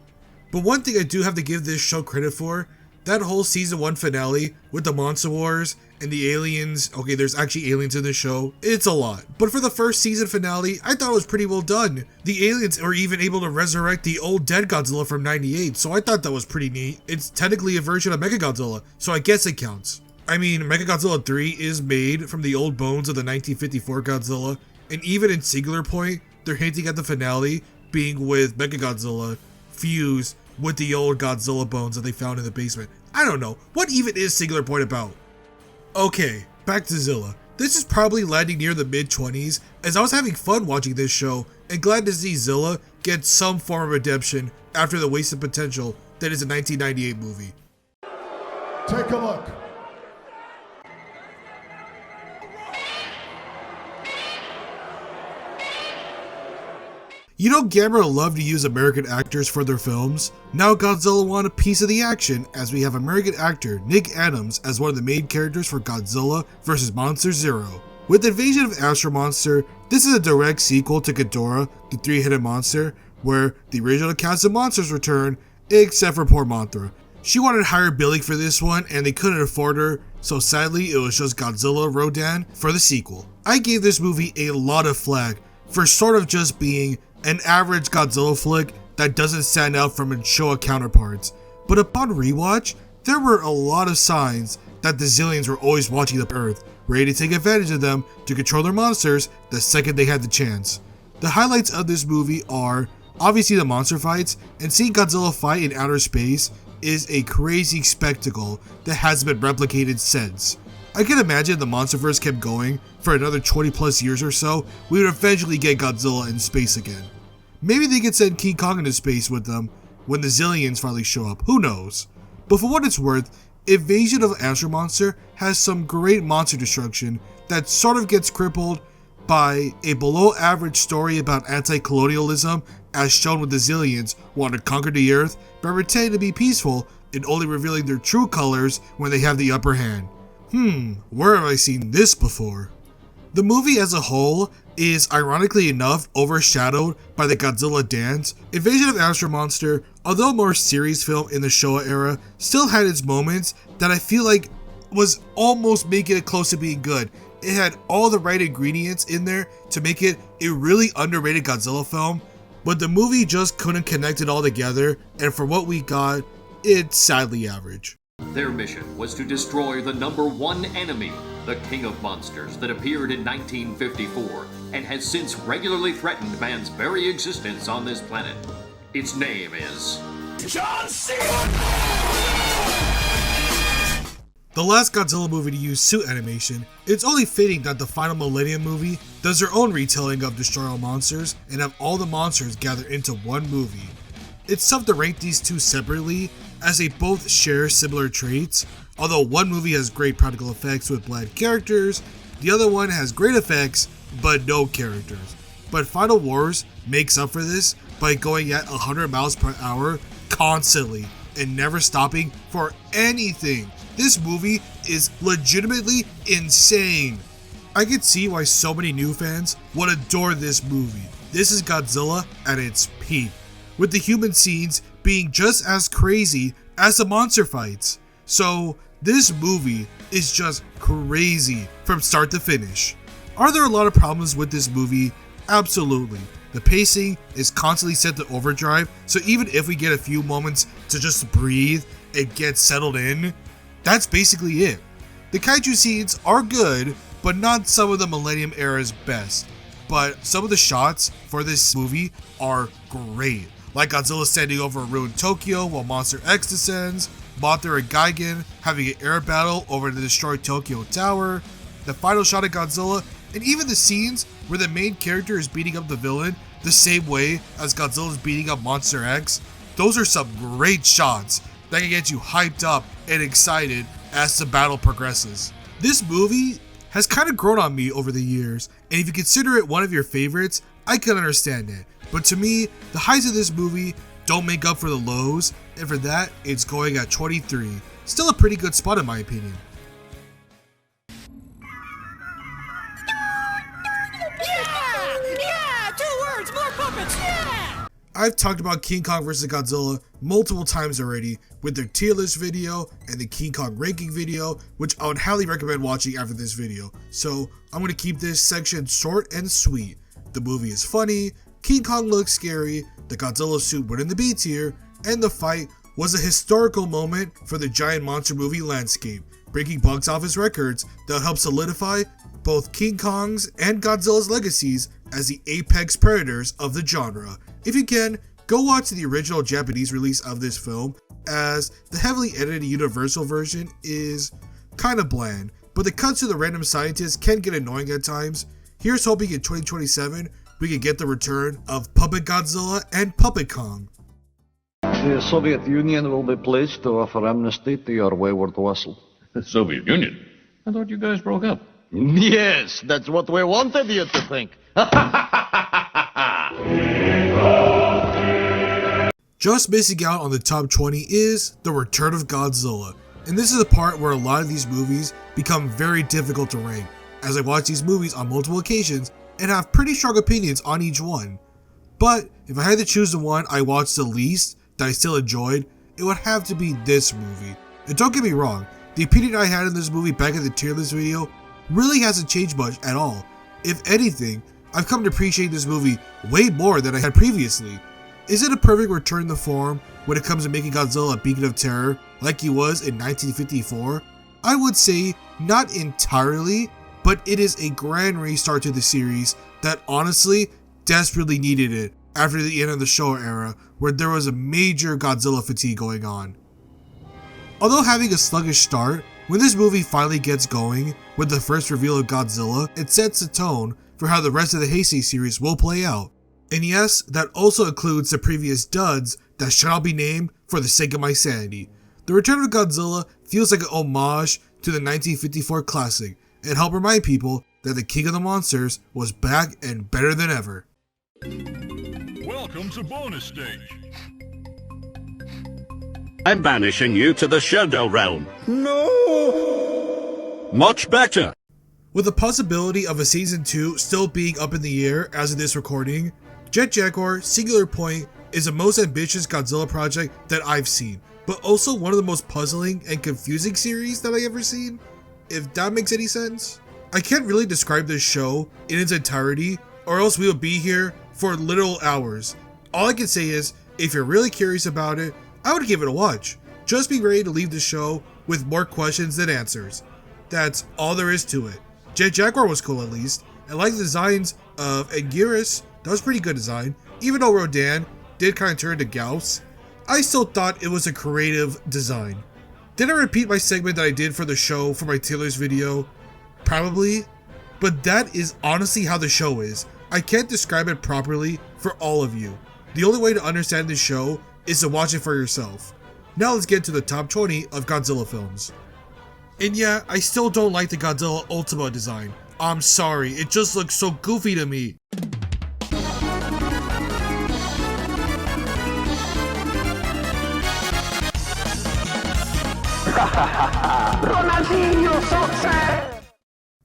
But one thing I do have to give this show credit for, that whole season 1 finale with the monster wars and the aliens, okay, there's actually aliens in the show, it's a lot. But for the first season finale, I thought it was pretty well done. The aliens were even able to resurrect the old dead Godzilla from 98, so I thought that was pretty neat. It's technically a version of Mechagodzilla, so I guess it counts. I mean, Mechagodzilla 3 is made from the old bones of the 1954 Godzilla, and even in Singular Point, they're hinting at the finale being with Mechagodzilla fused with the old Godzilla bones that they found in the basement. I don't know, what even is Singular Point about? Okay, back to Zilla. This is probably landing near the mid-20s, as I was having fun watching this show, and glad to see Zilla get some form of redemption after the wasted potential that is a 1998 movie. Take a look. You know Gamera loved to use American actors for their films? Now Godzilla want a piece of the action, as we have American actor Nick Adams as one of the main characters for Godzilla vs. Monster Zero. With Invasion of Astro Monster, this is a direct sequel to Ghidorah, the three-headed monster, where the original cast of monsters return, except for poor Mothra. She wanted higher billing for this one, and they couldn't afford her, so sadly it was just Godzilla Rodan for the sequel. I gave this movie a lot of flack for sort of just being an average Godzilla flick that doesn't stand out from its Showa counterparts, but upon rewatch, there were a lot of signs that the Zillions were always watching the Earth, ready to take advantage of them to control their monsters the second they had the chance. The highlights of this movie are obviously the monster fights, and seeing Godzilla fight in outer space is a crazy spectacle that hasn't been replicated since. I can imagine the Monsterverse kept going for another 20 plus years or so, we would eventually get Godzilla in space again. Maybe they could send King Kong into space with them when the Zillions finally show up, who knows. But for what it's worth, Invasion of Astro Monster has some great monster destruction that sort of gets crippled by a below average story about anti-colonialism, as shown with the Zillions wanting to conquer the Earth by pretending to be peaceful and only revealing their true colors when they have the upper hand. Where have I seen this before? The movie as a whole is, ironically enough, overshadowed by the Godzilla dance. Invasion of Astro Monster, although a more serious film in the Showa era, still had its moments that I feel like was almost making it close to being good. It had all the right ingredients in there to make it a really underrated Godzilla film, but the movie just couldn't connect it all together, and for what we got, it's sadly average. Their mission was to destroy the #1 enemy, the King of Monsters, that appeared in 1954 and has since regularly threatened man's very existence on this planet. Its name is John Cena! The last Godzilla movie to use suit animation, it's only fitting that the final Millennium movie does their own retelling of Destroy All Monsters and have all the monsters gathered into one movie. It's tough to rank these two separately, as they both share similar traits, although one movie has great practical effects with bland characters, the other one has great effects but no characters. But Final Wars makes up for this by going at 100 miles per hour constantly and never stopping for anything. This movie is legitimately insane. I can see why so many new fans would adore this movie. this is Godzilla at its peak, with the human scenes being just as crazy as the monster fights. So this movie is just crazy from start to finish. Are there a lot of problems with this movie? Absolutely. The pacing is constantly set to overdrive, so even if we get a few moments to just breathe and get settled in, that's basically it. The kaiju scenes are good, but not some of the Millennium Era's best. But some of the shots for this movie are great, like Godzilla standing over a ruined Tokyo while Monster X descends, Mothra and Gigan having an air battle over the destroyed Tokyo Tower, the final shot of Godzilla, and even the scenes where the main character is beating up the villain the same way as Godzilla is beating up Monster X. Those are some great shots that can get you hyped up and excited as the battle progresses. This movie has kind of grown on me over the years, and if you consider it one of your favorites, I can understand it. But to me, the highs of this movie don't make up for the lows, and for that, it's going at 23. Still a pretty good spot in my opinion. Yeah! 2 words, more puppets, yeah! I've talked about King Kong vs. Godzilla multiple times already with their tier list video and the King Kong ranking video, which I would highly recommend watching after this video. So I'm going to keep this section short and sweet. The movie is funny, King Kong looks scary, the Godzilla suit went in the B tier, and the fight was a historical moment for the giant monster movie landscape, breaking box office records that help solidify both King Kong's and Godzilla's legacies as the apex predators of the genre. If you can, go watch the original Japanese release of this film, as the heavily edited Universal version is kind of bland, but the cuts to the random scientists can get annoying at times. Here's hoping in 2027 we can get the return of Puppet Godzilla and Puppet Kong. The Soviet Union will be pleased to offer amnesty to your wayward vassal. The Soviet Union? I thought you guys broke up. Yes, that's what we wanted you to think. Just missing out on the top 20 is The Return of Godzilla, and this is the part where a lot of these movies become very difficult to rank, as I watch these movies on multiple occasions and have pretty strong opinions on each one. But if I had to choose the one I watched the least that I still enjoyed, it would have to be this movie. And don't get me wrong, the opinion I had in this movie back in the tier list video really hasn't changed much at all. If anything, I've come to appreciate this movie way more than I had previously. Is it a perfect return to form when it comes to making Godzilla a beacon of terror like he was in 1954? I would say not entirely, but it is a grand restart to the series that honestly desperately needed it after the end of the Showa era, where there was a major Godzilla fatigue going on. Although having a sluggish start, when this movie finally gets going with the first reveal of Godzilla, it sets the tone for how the rest of the Heisei series will play out. And yes, that also includes the previous duds that shall be named for the sake of my sanity. The Return of Godzilla feels like an homage to the 1954 classic, and help remind people that the King of the Monsters was back and better than ever. Welcome to bonus stage. I'm banishing you to the Shadow Realm. No! Much better. With the possibility of a season 2 still being up in the air as of this recording, Jet Jaguar Singular Point is the most ambitious Godzilla project that I've seen, but also one of the most puzzling and confusing series that I ever seen, if that makes any sense. I can't really describe this show in its entirety, or else we would be here for literal hours. All I can say is, if you're really curious about it, I would give it a watch. Just be ready to leave the show with more questions than answers. That's all there is to it. Jet Jaguar was cool at least. I like the designs of Anguirus. That was pretty good design. Even though Rodan did kind of turn to Gauss, I still thought it was a creative design. Did I repeat my segment that I did for the show for my Taylor's video? Probably. But that is honestly how the show is. I can't describe it properly for all of you. The only way to understand this show is to watch it for yourself. Now let's get to the top 20 of Godzilla films. And yeah, I still don't like the Godzilla Ultima design. I'm sorry, it just looks so goofy to me.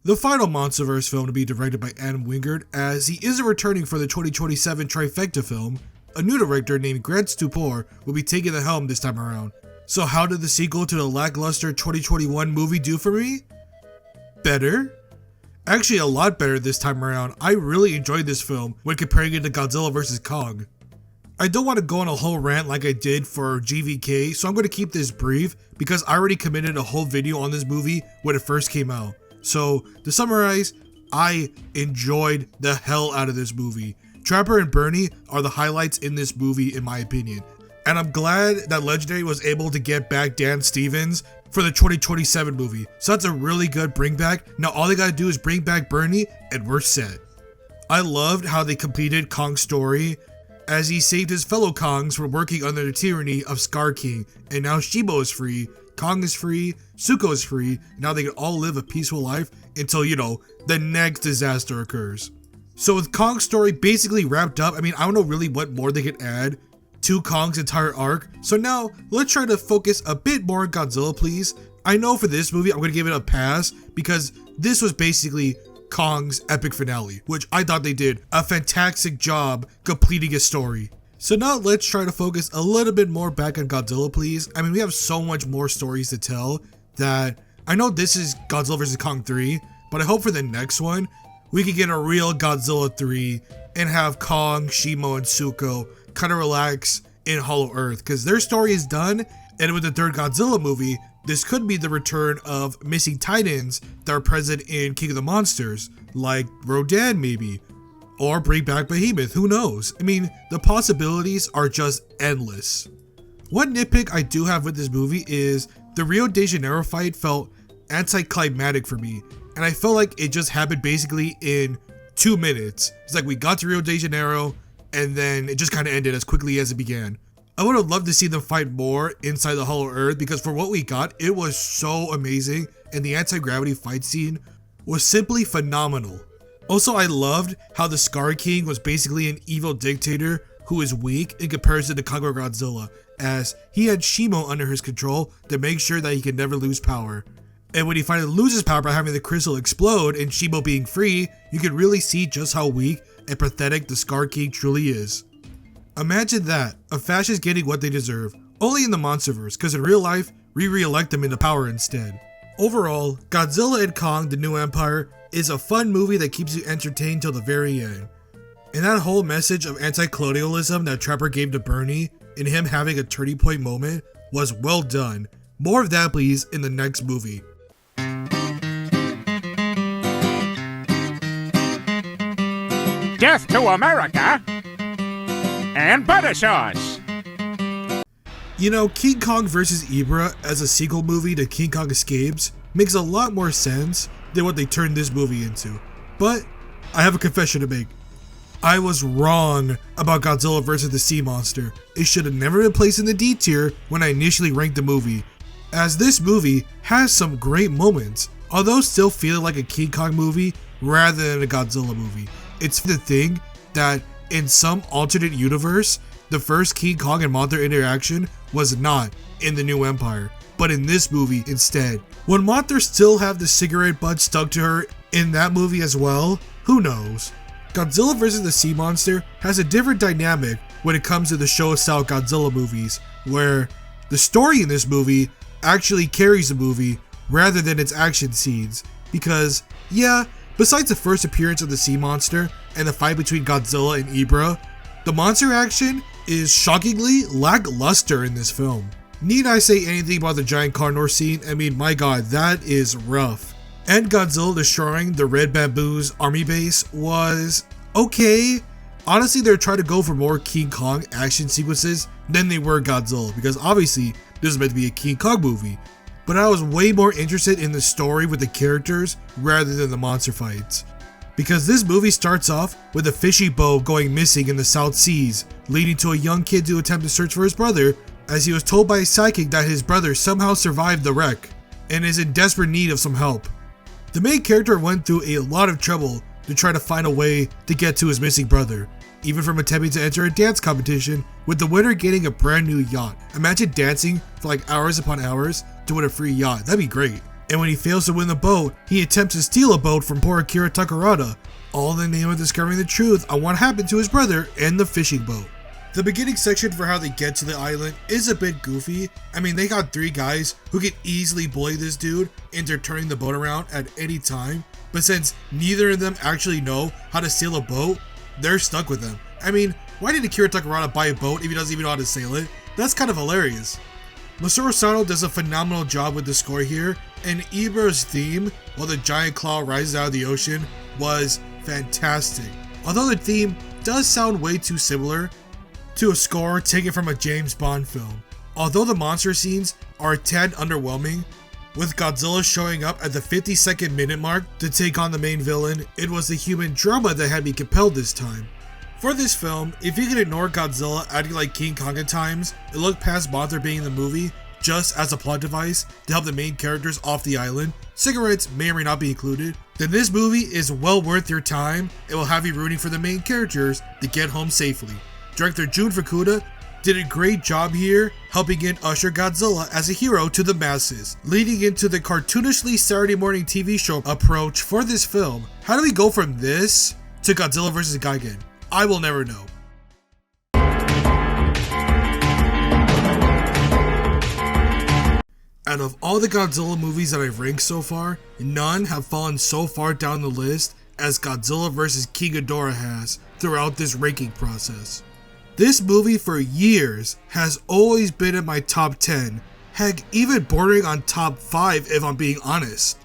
the final Monsterverse film to be directed by Adam Wingard, as he isn't returning for the 2027 trifecta film. A new director named Grant Stupor will be taking the helm this time around. So how did the sequel to the lackluster 2021 movie do for me? Better? Actually a lot better this time around. I really enjoyed this film when comparing it to Godzilla vs. Kong. I don't want to go on a whole rant like I did for GVK, so I'm going to keep this brief because I already committed a whole video on this movie when it first came out. So, to summarize, I enjoyed the hell out of this movie. Trapper and Bernie are the highlights in this movie in my opinion. And I'm glad that Legendary was able to get back Dan Stevens for the 2027 movie. So that's a really good bring back. Now all they gotta do is bring back Bernie and we're set. I loved how they completed Kong's story as he saved his fellow Kongs from working under the tyranny of Scar King. And now Shibo is free, Kong is free, Zuko is free, and now they can all live a peaceful life until, you know, the next disaster occurs. So with Kong's story basically wrapped up, I mean, I don't know really what more they could add to Kong's entire arc. So now, let's try to focus a bit more on Godzilla, please. I know for this movie, I'm going to give it a pass because this was basically Kong's epic finale, which I thought they did a fantastic job completing his story. So now let's try to focus a little bit more back on Godzilla, please. I mean, we have so much more stories to tell that I know this is Godzilla vs. Kong 3, but I hope for the next one, we can get a real Godzilla 3 and have Kong, Shimo, and Zuko kind of relax in Hollow Earth because their story is done, and with the third Godzilla movie, this could be the return of missing titans that are present in King of the Monsters, like Rodan maybe, or bring back Behemoth, who knows? I mean, the possibilities are just endless. One nitpick I do have with this movie is the Rio de Janeiro fight felt anticlimactic for me, and I felt like it just happened basically in 2 minutes. It's like we got to Rio de Janeiro, and then it just kind of ended as quickly as it began. I would have loved to see them fight more inside the Hollow Earth because for what we got, it was so amazing, and the anti-gravity fight scene was simply phenomenal. Also, I loved how the Scar King was basically an evil dictator who is weak in comparison to Kong or Godzilla, as he had Shimo under his control to make sure that he could never lose power. And when he finally loses power by having the crystal explode and Shimo being free, you can really see just how weak and pathetic the Scar King truly is. Imagine that, a fascist getting what they deserve, only in the Monsterverse, because in real life, we re-elect them into power instead. Overall, Godzilla and Kong: The New Empire is a fun movie that keeps you entertained till the very end. And that whole message of anti-colonialism that Trapper gave to Bernie, and him having a turning point moment, was well done. More of that please in the next movie. Death to America and butter sauce. You know, King Kong vs. Ibra as a sequel movie to King Kong Escapes makes a lot more sense than what they turned this movie into. But I have a confession to make. I was wrong about Godzilla vs. the Sea Monster. It should have never been placed in the D tier when I initially ranked the movie, as this movie has some great moments, although still feeling like a King Kong movie rather than a Godzilla movie. It's the thing that in some alternate universe, the first King Kong and Mothra interaction was not in the New Empire, but in this movie instead. Would Mothra still have the cigarette butt stuck to her in that movie as well? Who knows? Godzilla vs. the Sea Monster has a different dynamic when it comes to the Showa-style Godzilla movies, where the story in this movie actually carries the movie rather than its action scenes, because, yeah, besides the first appearance of the sea monster and the fight between Godzilla and Ibra, the monster action is shockingly lackluster in this film. Need I say anything about the giant carnivore scene? I mean, my god, that is rough. And Godzilla destroying the Red Bamboo's army base was okay. Honestly, they're trying to go for more King Kong action sequences than they were Godzilla, because obviously this is meant to be a King Kong movie. But I was way more interested in the story with the characters rather than the monster fights. Because this movie starts off with a fishing boat going missing in the South Seas, leading to a young kid to attempt to search for his brother, as he was told by his sidekick that his brother somehow survived the wreck and is in desperate need of some help. The main character went through a lot of trouble to try to find a way to get to his missing brother, even from attempting to enter a dance competition with the winner getting a brand new yacht. Imagine dancing for like hours upon hours to win a free yacht, that'd be great. And when he fails to win the boat, he attempts to steal a boat from poor Akira Takarada, all in the name of discovering the truth on what happened to his brother and the fishing boat. The beginning section for how they get to the island is a bit goofy. I mean, they got 3 guys who can easily bully this dude into turning the boat around at any time, but since neither of them actually know how to sail a boat, they're stuck with them. I mean, why did Akira Takarada buy a boat if he doesn't even know how to sail it? That's kind of hilarious. Masaru Sano does a phenomenal job with the score here, and Ibra's theme, while the giant claw rises out of the ocean, was fantastic. Although the theme does sound way too similar to a score taken from a James Bond film. Although the monster scenes are a tad underwhelming, with Godzilla showing up at the 52nd minute mark to take on the main villain, it was the human drama that had me compelled this time. For this film, if you can ignore Godzilla acting like King Kong at times and look past Mothra being in the movie just as a plot device to help the main characters off the island, cigarettes may or may not be included, then this movie is well worth your time. It will have you rooting for the main characters to get home safely. Director Jun Fukuda did a great job here, helping in usher Godzilla as a hero to the masses, leading into the cartoonishly Saturday morning TV show approach for this film. How do we go from this to Godzilla vs. Gigan? I will never know. Out of all the Godzilla movies that I've ranked so far, none have fallen so far down the list as Godzilla vs. King Ghidorah has throughout this ranking process. This movie for years has always been in my top 10, heck, even bordering on top 5 if I'm being honest.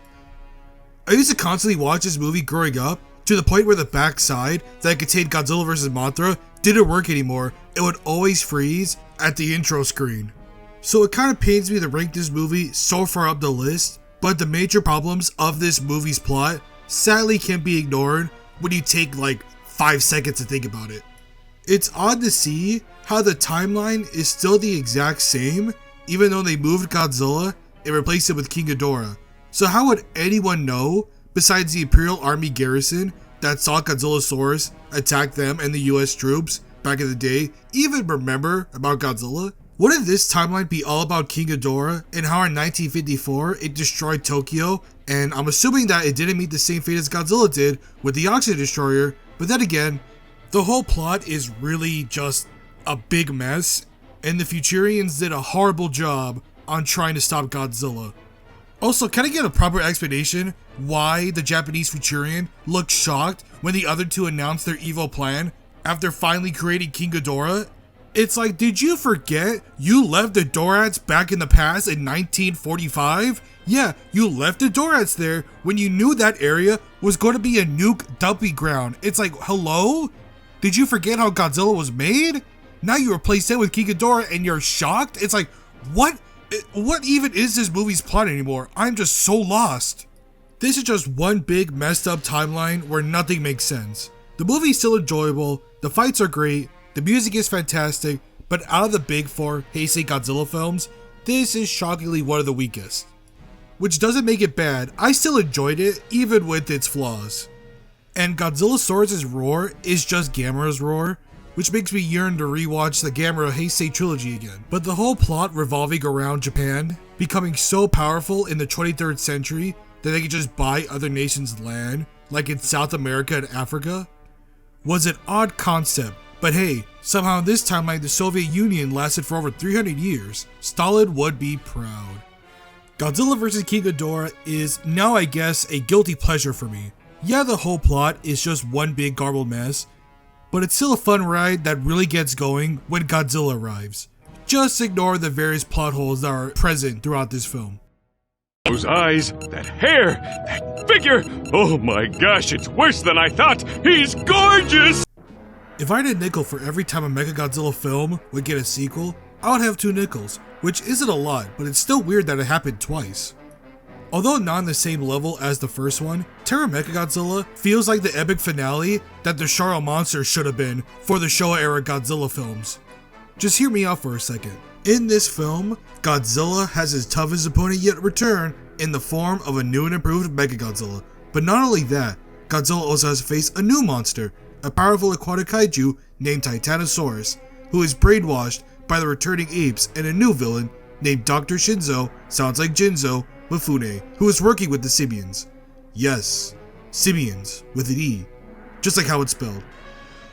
I used to constantly watch this movie growing up, to the point where the backside that contained Godzilla vs. Mothra didn't work anymore. It would always freeze at the intro screen. So it kind of pains me to rank this movie so far up the list, but the major problems of this movie's plot sadly can be ignored when you take like 5 seconds to think about it. It's odd to see how the timeline is still the exact same, even though they moved Godzilla and replaced it with King Ghidorah. So how would anyone know, besides the Imperial Army garrison that saw Godzillasaurus attack them and the US troops back in the day, even remember about Godzilla? Wouldn't this timeline be all about King Ghidorah and how in 1954 it destroyed Tokyo? And I'm assuming that it didn't meet the same fate as Godzilla did with the Oxygen Destroyer, but then again, the whole plot is really just a big mess, and the Futurians did a horrible job on trying to stop Godzilla. Also, can I get a proper explanation why the Japanese Futurian looked shocked when the other two announced their evil plan after finally creating King Ghidorah? It's like, did you forget you left the Dorats back in the past in 1945? Yeah, you left the Dorats there when you knew that area was going to be a nuke dumping ground. It's like, hello? Did you forget how Godzilla was made? Now you replace it with King Ghidorah and you're shocked? It's like, what even is this movie's plot anymore? I'm just so lost. This is just one big messed up timeline where nothing makes sense. The movie's still enjoyable, the fights are great, the music is fantastic, but out of the big 4 Heisei Godzilla films, this is shockingly one of the weakest. Which doesn't make it bad, I still enjoyed it even with its flaws. And Godzillasaurus' roar is just Gamera's roar, which makes me yearn to rewatch the Gamera Heisei trilogy again. But the whole plot revolving around Japan becoming so powerful in the 23rd century that they could just buy other nations' land, like in South America and Africa, was an odd concept. But hey, somehow in this timeline the Soviet Union lasted for over 300 years. Stalin would be proud. Godzilla vs. King Ghidorah is now, I guess, a guilty pleasure for me. Yeah, the whole plot is just one big garbled mess, but it's still a fun ride that really gets going when Godzilla arrives. Just ignore the various plot holes that are present throughout this film. Those eyes, that hair, that figure, oh my gosh, it's worse than I thought! He's gorgeous! If I had a nickel for every time a Mechagodzilla film would get a sequel, I would have 2 nickels, which isn't a lot, but it's still weird that it happened twice. Although not on the same level as the first one, Terra Mechagodzilla feels like the epic finale that the Sharo Monster should have been for the Showa-era Godzilla films. Just hear me out for a second. In this film, Godzilla has his toughest opponent yet return in the form of a new and improved Mechagodzilla. But not only that, Godzilla also has to face a new monster, a powerful aquatic kaiju named Titanosaurus, who is brainwashed by the returning apes, and a new villain named Dr. Shinzo, sounds like Jinzo, Mifune, who is working with the Simians. Yes, Simians, with an E, just like how it's spelled.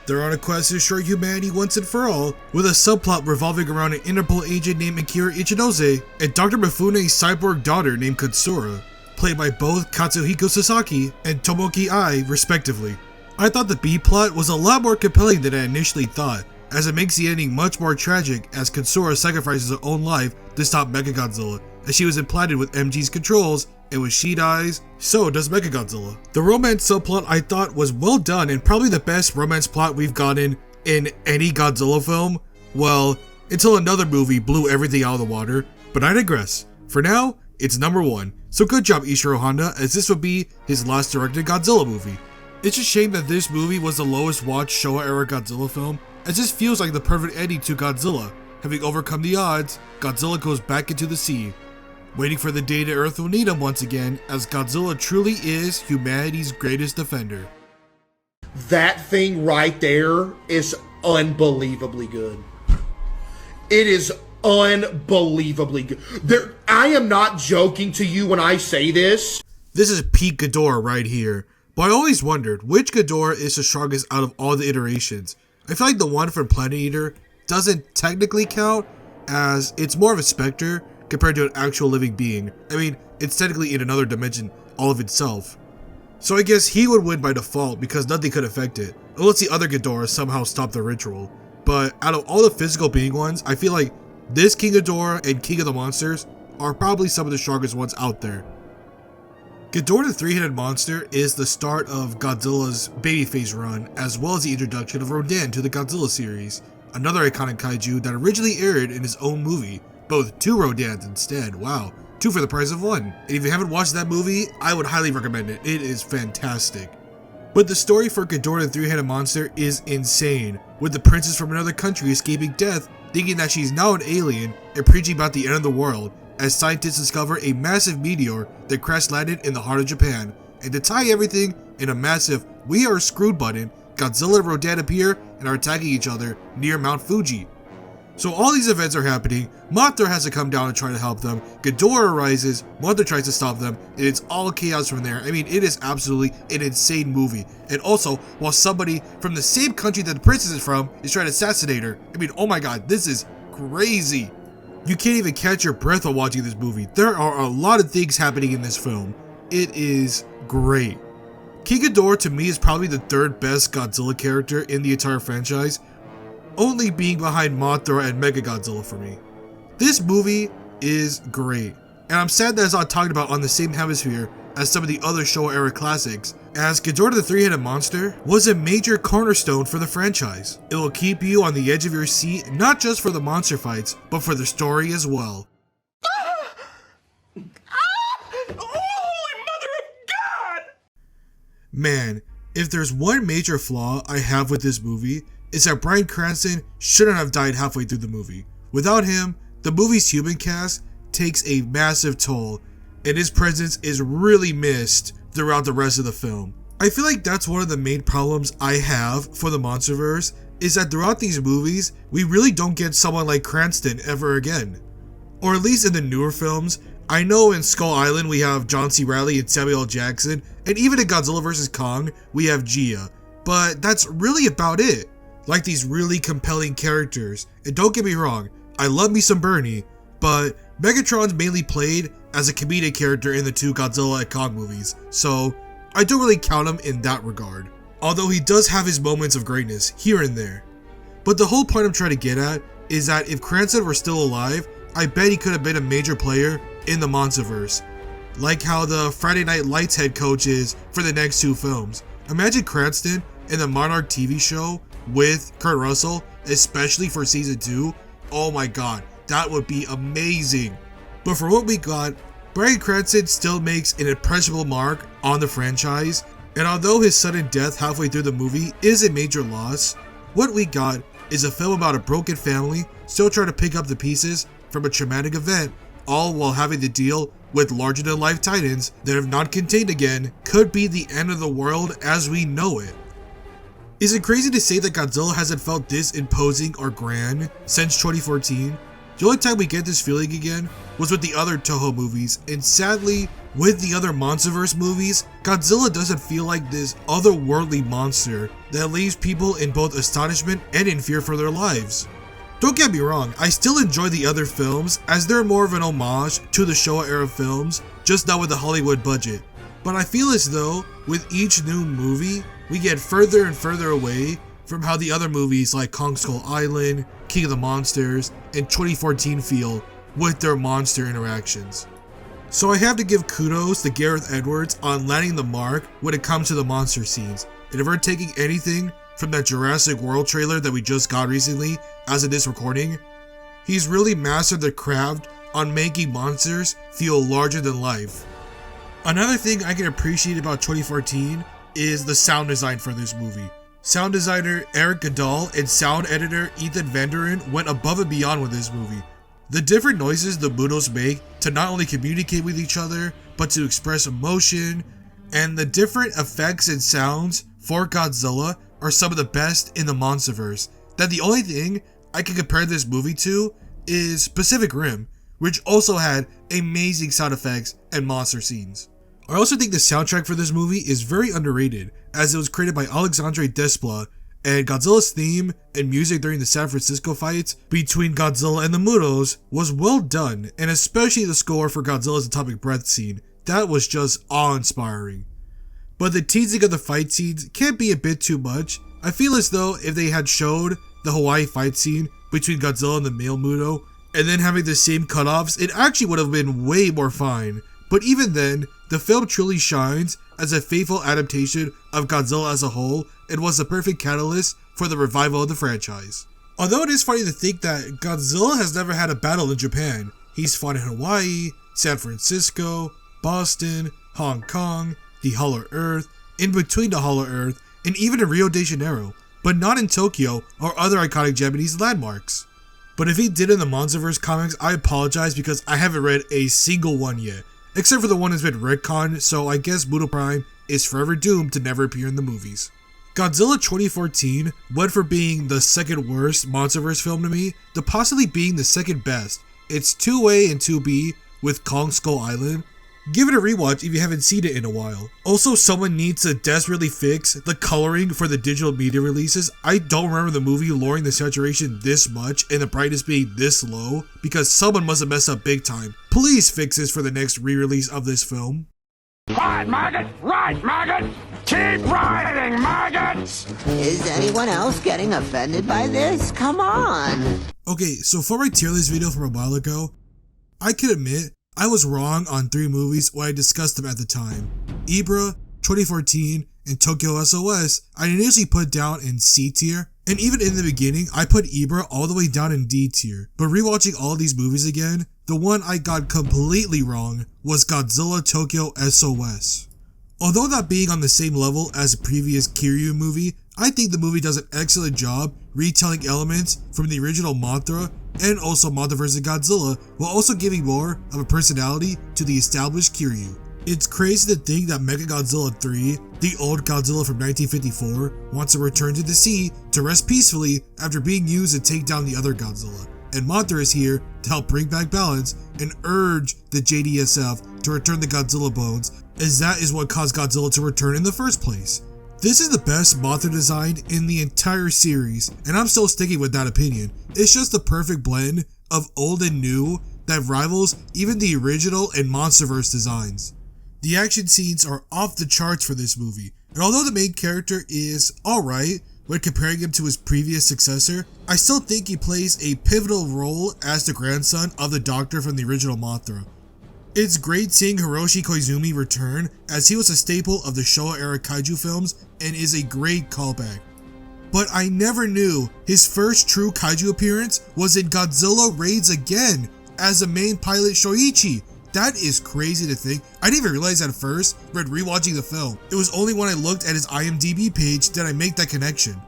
They're on a quest to destroy humanity once and for all, with a subplot revolving around an Interpol agent named Akira Ichinose and Dr. Mifune's cyborg daughter named Katsura, played by both Katsuhiko Sasaki and Tomoki Ai, respectively. I thought the B-plot was a lot more compelling than I initially thought, as it makes the ending much more tragic as Katsura sacrifices her own life to stop Mechagodzilla, as she was implanted with MG's controls, and when she dies, so does Mechagodzilla. The romance subplot I thought was well done and probably the best romance plot we've gotten in any Godzilla film. Well, until another movie blew everything out of the water, but I digress. For now, it's number 1, so good job Ishiro Honda, as this would be his last directed Godzilla movie. It's a shame that this movie was the lowest watched Showa era Godzilla film, as this feels like the perfect ending to Godzilla. Having overcome the odds, Godzilla goes back into the sea, waiting for the day that Earth will need him once again, as Godzilla truly is humanity's greatest defender. That thing right there is unbelievably good. It is unbelievably good. I am not joking to you when I say this. This is peak Ghidorah right here. But I always wondered, which Ghidorah is the strongest out of all the iterations? I feel like the one from Planet Eater doesn't technically count, as it's more of a specter compared to an actual living being. I mean, it's technically in another dimension all of itself. So I guess he would win by default because nothing could affect it, unless the other Ghidorah somehow stopped the ritual. But out of all the physical being ones, I feel like this King Ghidorah and King of the Monsters are probably some of the strongest ones out there. Ghidorah the Three-Headed Monster is the start of Godzilla's babyface run, as well as the introduction of Rodan to the Godzilla series, another iconic kaiju that originally aired in his own movie, but with 2 Rodans instead. Wow, 2 for the price of 1. And if you haven't watched that movie, I would highly recommend it. It is fantastic. But the story for Ghidorah the Three-Headed Monster is insane, with the princess from another country escaping death, thinking that she's now an alien, and preaching about the end of the world, as scientists discover a massive meteor that crash landed in the heart of Japan. And to tie everything in a massive "we are screwed" button, Godzilla and Rodan appear and are attacking each other near Mount Fuji. So all these events are happening, Mothra has to come down and try to help them, Ghidorah arises, Mothra tries to stop them, and it's all chaos from there. I mean, it is absolutely an insane movie. And also, while somebody from the same country that the princess is from is trying to assassinate her. I mean, oh my god, this is crazy. You can't even catch your breath while watching this movie. There are a lot of things happening in this film. It is great. King Ghidorah to me is probably the 3rd best Godzilla character in the entire franchise, only being behind Mothra and Mechagodzilla for me. This movie is great, and I'm sad that it's not talked about on the same hemisphere as some of the other Showa era classics, as Ghidorah the Three-Headed Monster was a major cornerstone for the franchise. It will keep you on the edge of your seat, not just for the monster fights, but for the story as well. Holy mother of God! Man, if there's one major flaw I have with this movie, is that Bryan Cranston shouldn't have died halfway through the movie. Without him, the movie's human cast takes a massive toll, and his presence is really missed throughout the rest of the film. I feel like that's one of the main problems I have for the Monsterverse, is that throughout these movies, we really don't get someone like Cranston ever again. Or at least in the newer films. I know in Skull Island we have John C. Reilly and Samuel L. Jackson, and even in Godzilla vs. Kong we have Gia, but that's really about it. Like these really compelling characters, and don't get me wrong, I love me some Bernie, but Megatron's mainly played as a comedic character in the 2 Godzilla and Kong movies, so I don't really count him in that regard. Although he does have his moments of greatness here and there. But the whole point I'm trying to get at is that if Cranston were still alive, I bet he could have been a major player in the Monsterverse. Like how the Friday Night Lights head coach is for the next 2 films. Imagine Cranston in the Monarch TV show with Kurt Russell, especially for season 2. Oh my god, that would be amazing. But for what we got, Bryan Cranston still makes an impressionable mark on the franchise, and although his sudden death halfway through the movie is a major loss, what we got is a film about a broken family still trying to pick up the pieces from a traumatic event, all while having to deal with larger-than-life titans that, if not contained again, could be the end of the world as we know it. Is it crazy to say that Godzilla hasn't felt this imposing or grand since 2014? The only time we get this feeling again was with the other Toho movies, and sadly, with the other Monsterverse movies, Godzilla doesn't feel like this otherworldly monster that leaves people in both astonishment and in fear for their lives. Don't get me wrong, I still enjoy the other films as they're more of an homage to the Showa era films, just not with the Hollywood budget. But I feel as though, with each new movie, we get further and further away from how the other movies like Kong Skull Island, King of the Monsters, and 2014 feel with their monster interactions. So I have to give kudos to Gareth Edwards on landing the mark when it comes to the monster scenes. And if we're taking anything from that Jurassic World trailer that we just got recently as of this recording, he's really mastered the craft on making monsters feel larger than life. Another thing I can appreciate about 2014 is the sound design for this movie. Sound designer Eric Goodall and sound editor Ethan Vanderin went above and beyond with this movie. The different noises the Mutos make to not only communicate with each other, but to express emotion, and the different effects and sounds for Godzilla are some of the best in the Monsterverse. That the only thing I can compare this movie to is Pacific Rim, which also had amazing sound effects and monster scenes. I also think the soundtrack for this movie is very underrated, as it was created by Alexandre Desplat, and Godzilla's theme and music during the San Francisco fights between Godzilla and the Mutos was well done, and especially the score for Godzilla's atomic breath scene, that was just awe-inspiring. But the teasing of the fight scenes can be a bit too much. I feel as though if they had showed the Hawaii fight scene between Godzilla and the male Muto, and then having the same cutoffs, it actually would have been way more fine. But even then, the film truly shines as a faithful adaptation of Godzilla as a whole, and was the perfect catalyst for the revival of the franchise. Although it is funny to think that Godzilla has never had a battle in Japan. He's fought in Hawaii, San Francisco, Boston, Hong Kong, the Hollow Earth, in between the Hollow Earth, and even in Rio de Janeiro, but not in Tokyo or other iconic Japanese landmarks. But if he did in the Monsterverse comics, I apologize because I haven't read a single one yet, except for the one that's been retconned, so I guess Muto Prime is forever doomed to never appear in the movies. Godzilla 2014 went from being the second worst Monsterverse film to me to possibly being the second best. It's 2A and 2B with Kong Skull Island. Give it a rewatch if you haven't seen it in a while. Also, someone needs to desperately fix the coloring for the digital media releases. I don't remember the movie lowering the saturation this much and the brightness being this low, because someone must have messed up big time. Please fix this for the next re-release of this film. Right, maggot! Right, maggot! Keep riding, maggots! Is anyone else getting offended by this? Come on! Okay, so for my tier list video from a while ago, I can admit I was wrong on 3 movies when I discussed them at the time. Ibra, 2014, and Tokyo SOS I initially put down in C tier, and even in the beginning I put Ibra all the way down in D tier. But rewatching all these movies again, the one I got completely wrong was Godzilla Tokyo SOS. Although not being on the same level as the previous Kiryu movie, I think the movie does an excellent job retelling elements from the original Mothra and also Mothra vs. Godzilla, while also giving more of a personality to the established Kiryu. It's crazy to think that Mechagodzilla 3, the old Godzilla from 1954, wants to return to the sea to rest peacefully after being used to take down the other Godzilla, and Mothra is here to help bring back balance and urge the JDSF to return the Godzilla bones, as that is what caused Godzilla to return in the first place. This is the best Mothra design in the entire series, and I'm still sticking with that opinion. It's just the perfect blend of old and new that rivals even the original and Monsterverse designs. The action scenes are off the charts for this movie, and although the main character is alright when comparing him to his previous successor, I still think he plays a pivotal role as the grandson of the Doctor from the original Mothra. It's great seeing Hiroshi Koizumi return, as he was a staple of the Showa era kaiju films and is a great callback. But I never knew his first true kaiju appearance was in Godzilla Raids Again as the main pilot Shoichi. That is crazy to think. I didn't even realize at first when rewatching the film. It was only when I looked at his IMDb page did I make that connection.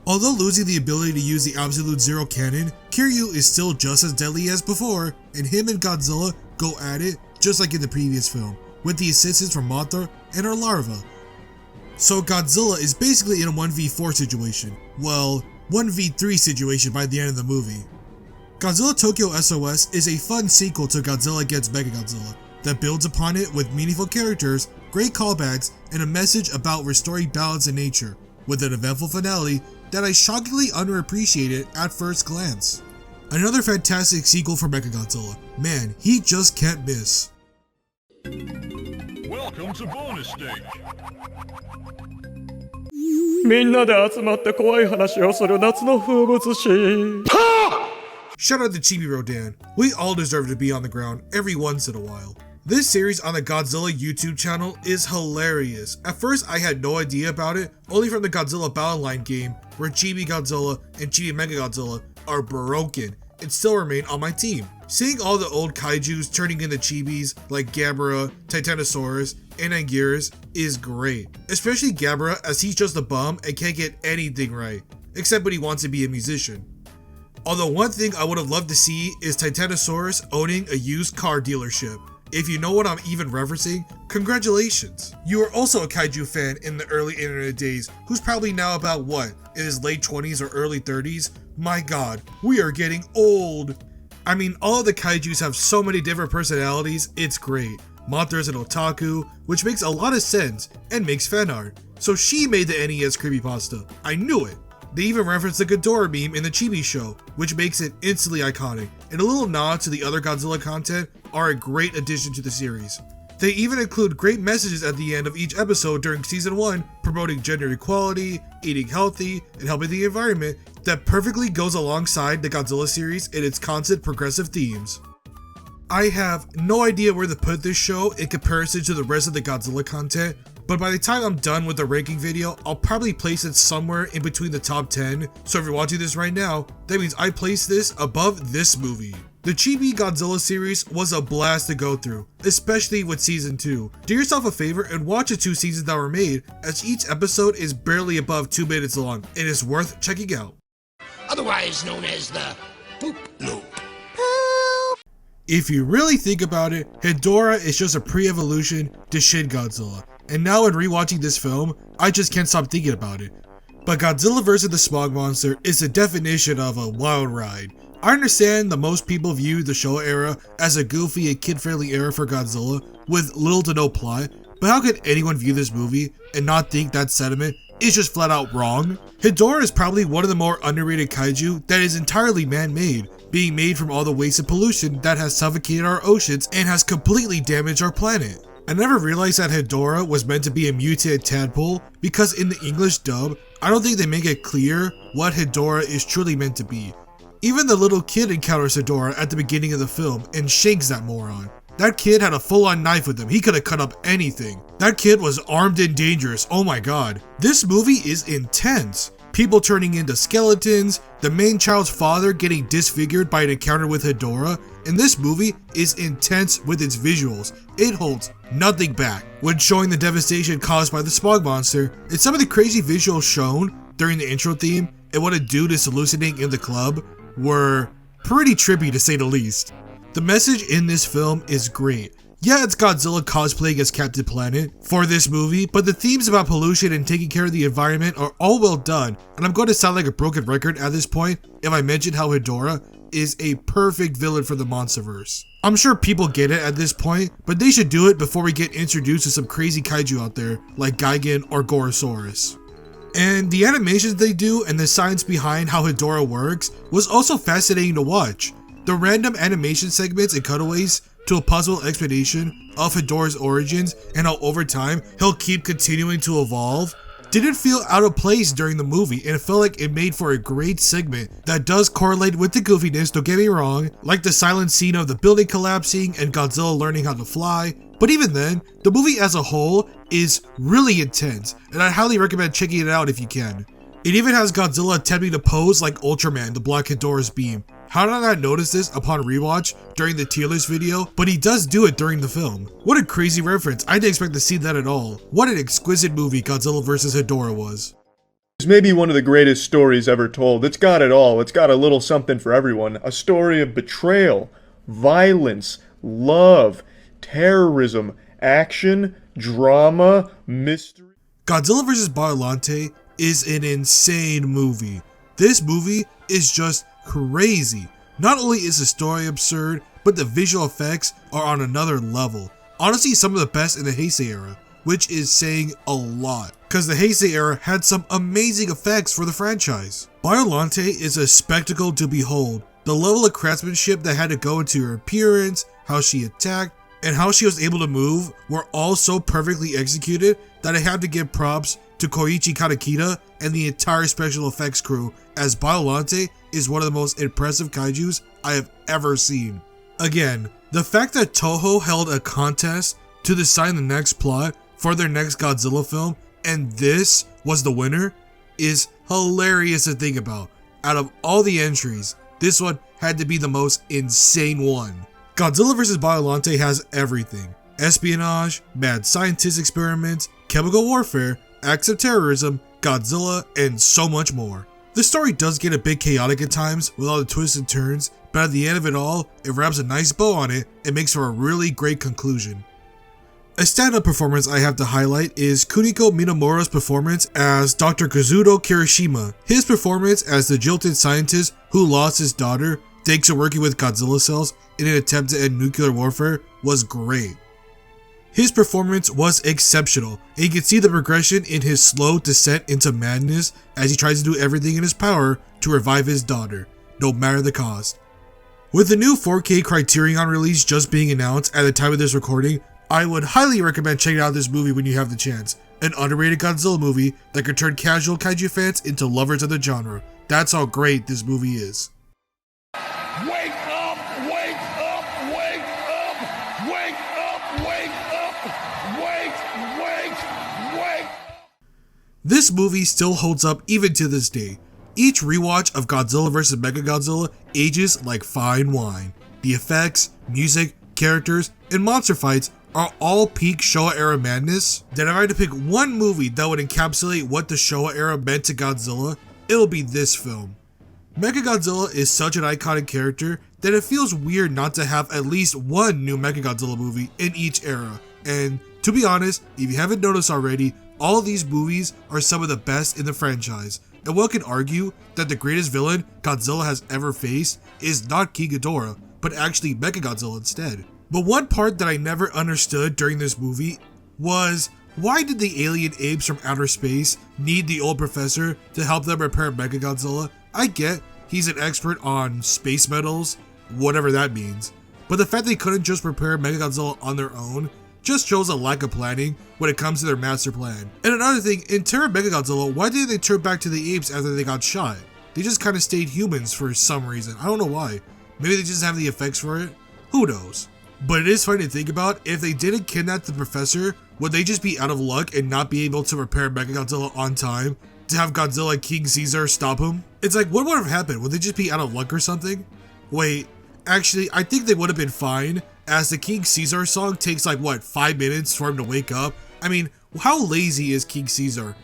Although losing the ability to use the Absolute Zero cannon, Kiryu is still just as deadly as before, and him and Godzilla go at it just like in the previous film, with the assistance from Mothra and her larva. So Godzilla is basically in a 1v4 situation. Well, 1v3 situation by the end of the movie. Godzilla Tokyo SOS is a fun sequel to Godzilla Against Mechagodzilla that builds upon it with meaningful characters, great callbacks, and a message about restoring balance in nature, with an eventful finale that I shockingly underappreciated at first glance. Another fantastic sequel for Mechagodzilla. Man, he just can't miss. Welcome to bonus stage. みんなで集まって怖い話をする夏の風物詩。Shout out to Chibi Rodan. We all deserve to be on the ground every once in a while. This series on the Godzilla YouTube channel is hilarious. At first I had no idea about it, only from the Godzilla Battle Line game, where Chibi Godzilla and Chibi Mechagodzilla are broken and still remain on my team. Seeing all the old kaijus turning into chibis like Gamera, Titanosaurus, and Anguirus is great. Especially Gamera, as he's just a bum and can't get anything right, except when he wants to be a musician. Although one thing I would have loved to see is Titanosaurus owning a used car dealership. If you know what I'm even referencing, congratulations! You were also a kaiju fan in the early internet days, who's probably now about what, in his late 20s or early 30s? My god, we are getting old! I mean, all of the kaijus have so many different personalities, it's great. Mothra's an otaku, which makes a lot of sense, and makes fan art. So she made the NES creepypasta. I knew it! They even reference the Ghidorah meme in the Chibi show, which makes it instantly iconic, and a little nod to the other Godzilla content are a great addition to the series. They even include great messages at the end of each episode during season 1, promoting gender equality, eating healthy, and helping the environment that perfectly goes alongside the Godzilla series and its constant progressive themes. I have no idea where to put this show in comparison to the rest of the Godzilla content, but by the time I'm done with the ranking video, I'll probably place it somewhere in between the top 10, so if you're watching this right now, that means I place this above this movie. The Chibi Godzilla series was a blast to go through, especially with season 2. Do yourself a favor and watch the 2 seasons that were made, as each episode is barely above 2 minutes long and is worth checking out. Otherwise known as the poop loop. If you really think about it, Hedorah is just a pre-evolution to Shin Godzilla, and now in rewatching this film, I just can't stop thinking about it. But Godzilla vs. the Smog Monster is the definition of a wild ride. I understand that most people view the Showa era as a goofy and kid-friendly era for Godzilla with little to no plot, but how could anyone view this movie and not think that sentiment is just flat out wrong? Hedorah is probably one of the more underrated kaiju that is entirely man-made, being made from all the waste and pollution that has suffocated our oceans and has completely damaged our planet. I never realized that Hedorah was meant to be a mutated tadpole because in the English dub, I don't think they make it clear what Hedorah is truly meant to be. Even the little kid encounters Hedorah at the beginning of the film and shanks that moron. That kid had a full-on knife with him, he could have cut up anything. That kid was armed and dangerous, oh my god. This movie is intense. People turning into skeletons, the main child's father getting disfigured by an encounter with Hedorah, and this movie is intense with its visuals. It holds nothing back when showing the devastation caused by the Smog Monster, and some of the crazy visuals shown during the intro theme and what a dude is hallucinating in the club were pretty trippy to say the least. The message in this film is great. Yeah, it's Godzilla cosplaying as Captain Planet for this movie, but the themes about pollution and taking care of the environment are all well done, and I'm going to sound like a broken record at this point if I mention how Hedorah is a perfect villain for the Monsterverse. I'm sure people get it at this point, but they should do it before we get introduced to some crazy kaiju out there like Gigan or Gorosaurus. And the animations they do and the science behind how Hedorah works was also fascinating to watch. The random animation segments and cutaways to a puzzle explanation of Hedorah's origins and how over time he'll keep continuing to evolve didn't feel out of place during the movie, and it felt like it made for a great segment that does correlate with the goofiness, don't get me wrong, like the silent scene of the building collapsing and Godzilla learning how to fly. But even then, the movie as a whole is really intense, and I highly recommend checking it out if you can. It even has Godzilla attempting to pose like Ultraman to block Hedorah's beam. How did I not notice this upon rewatch during the tier list video, but he does do it during the film. What a crazy reference, I didn't expect to see that at all. What an exquisite movie Godzilla vs. Hedorah was. It's maybe one of the greatest stories ever told. It's got it all. It's got a little something for everyone. A story of betrayal, violence, love, terrorism, action, drama, mystery. Godzilla vs. Badalamenti is an insane movie. This movie is just crazy. Not only is the story absurd, but the visual effects are on another level. Honestly, some of the best in the Heisei era, which is saying a lot, because the Heisei era had some amazing effects for the franchise. Biollante is a spectacle to behold. The level of craftsmanship that had to go into her appearance, how she attacked, and how she was able to move were all so perfectly executed that I have to give props to Koichi Katakita and the entire special effects crew, as Biollante is one of the most impressive kaijus I have ever seen. Again, the fact that Toho held a contest to decide the next plot for their next Godzilla film, and this was the winner, is hilarious to think about. Out of all the entries, this one had to be the most insane one. Godzilla vs. Biollante has everything: espionage, mad scientist experiments, chemical warfare, acts of terrorism, Godzilla, and so much more. The story does get a bit chaotic at times with all the twists and turns, but at the end of it all, it wraps a nice bow on it and makes for a really great conclusion. A stand-up performance I have to highlight is Kuniko Minamura's performance as Dr. Kazuto Kirishima. His performance as the jilted scientist who lost his daughter thanks to working with Godzilla cells in an attempt to end nuclear warfare was great. His performance was exceptional, and you can see the progression in his slow descent into madness as he tries to do everything in his power to revive his daughter, no matter the cost. With the new 4K Criterion release just being announced at the time of this recording, I would highly recommend checking out this movie when you have the chance. An underrated Godzilla movie that could turn casual kaiju fans into lovers of the genre. That's how great this movie is. Wake up! Wake up! Wake up! Wake up! Wake up! Wake! This movie still holds up even to this day. Each rewatch of Godzilla vs. Mechagodzilla ages like fine wine. The effects, music, characters, and monster fights are all peak Showa era madness. Then if I had to pick one movie that would encapsulate what the Showa era meant to Godzilla, it'll be this film. Mechagodzilla is such an iconic character that it feels weird not to have at least one new Mechagodzilla movie in each era. And to be honest, if you haven't noticed already, all of these movies are some of the best in the franchise. And one can argue that the greatest villain Godzilla has ever faced is not King Ghidorah, but actually Mechagodzilla instead. But one part that I never understood during this movie was, why did the alien apes from outer space need the old professor to help them repair Mechagodzilla? I get he's an expert on space metals, whatever that means, but the fact they couldn't just repair Mechagodzilla on their own just shows a lack of planning when it comes to their master plan. And another thing, in Terra Mechagodzilla, why didn't they turn back to the apes after they got shot? They just kind of stayed humans for some reason. I don't know why. Maybe they just have the effects for it? Who knows? But it is funny to think about, if they didn't kidnap the professor, would they just be out of luck and not be able to repair Mechagodzilla on time to have Godzilla King Caesar stop him? It's like, what would have happened? Would they just be out of luck or something? Wait, actually, I think they would have been fine, as the King Caesar song takes like, what, 5 minutes for him to wake up? I mean, how lazy is King Caesar?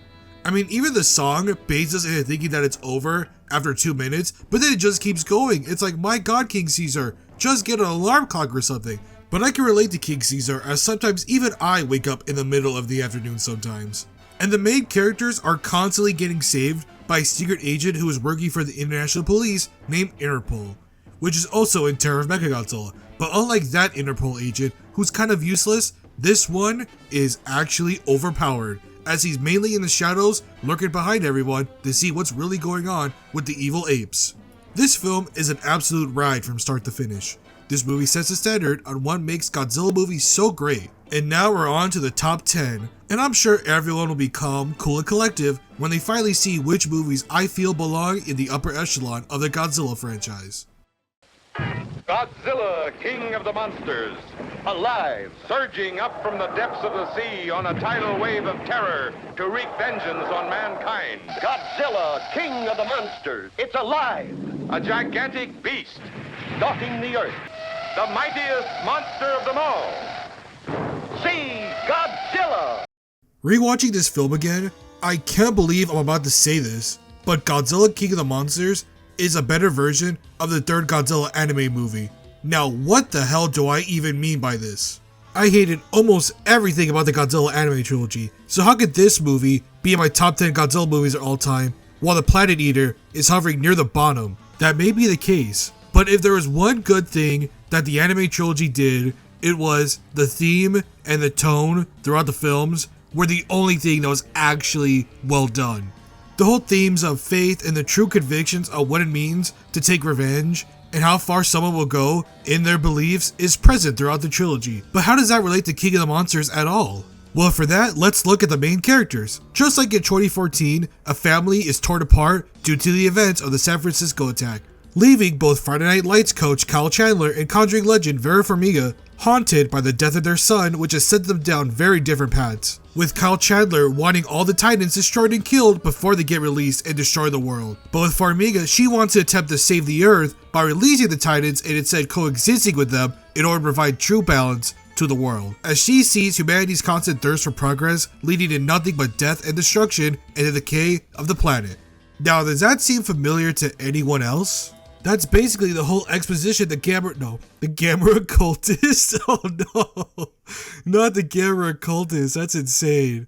I mean, even the song baits us into thinking that it's over after 2 minutes, but then it just keeps going. It's like, my god, King Caesar, just get an alarm clock or something. But I can relate to King Caesar, as sometimes even I wake up in the middle of the afternoon sometimes. And the main characters are constantly getting saved by a secret agent who is working for the international police named Interpol, which is also in Terror of Mechagodzilla. But unlike that Interpol agent, who's kind of useless, this one is actually overpowered, as he's mainly in the shadows, lurking behind everyone to see what's really going on with the evil apes. This film is an absolute ride from start to finish. This movie sets a standard on what makes Godzilla movies so great. And now we're on to the top 10, and I'm sure everyone will be calm, cool, and collective when they finally see which movies I feel belong in the upper echelon of the Godzilla franchise. Godzilla, King of the Monsters, alive, surging up from the depths of the sea on a tidal wave of terror to wreak vengeance on mankind. Godzilla, King of the Monsters, it's alive, a gigantic beast, stalking the earth, the mightiest monster of them all. See Godzilla! Rewatching this film again, I can't believe I'm about to say this, but Godzilla King of the Monsters is a better version of the third Godzilla anime movie. Now what the hell do I even mean by this? I hated almost everything about the Godzilla anime trilogy, so how could this movie be in my top 10 Godzilla movies of all time, while the Planet Eater is hovering near the bottom? That may be the case, But if there was one good thing that the anime trilogy did, it was the theme and the tone throughout the films were the only thing that was actually well done. The whole themes of faith and the true convictions of what it means to take revenge and how far someone will go in their beliefs is present throughout the trilogy. But how does that relate to King of the Monsters at all? Well, for that, let's look at the main characters. Just like in 2014, a family is torn apart due to the events of the San Francisco attack, leaving both Friday Night Lights coach Kyle Chandler and Conjuring legend Vera Farmiga haunted by the death of their son, which has sent them down very different paths, with Kyle Chandler wanting all the Titans destroyed and killed before they get released and destroy the world. But with Farmiga, she wants to attempt to save the Earth by releasing the Titans and instead coexisting with them in order to provide true balance to the world, as she sees humanity's constant thirst for progress leading to nothing but death and destruction and the decay of the planet. Now, does that seem familiar to anyone else? That's basically the whole exposition the Gamera cultist? Oh no, not the Gamera cultist, that's insane.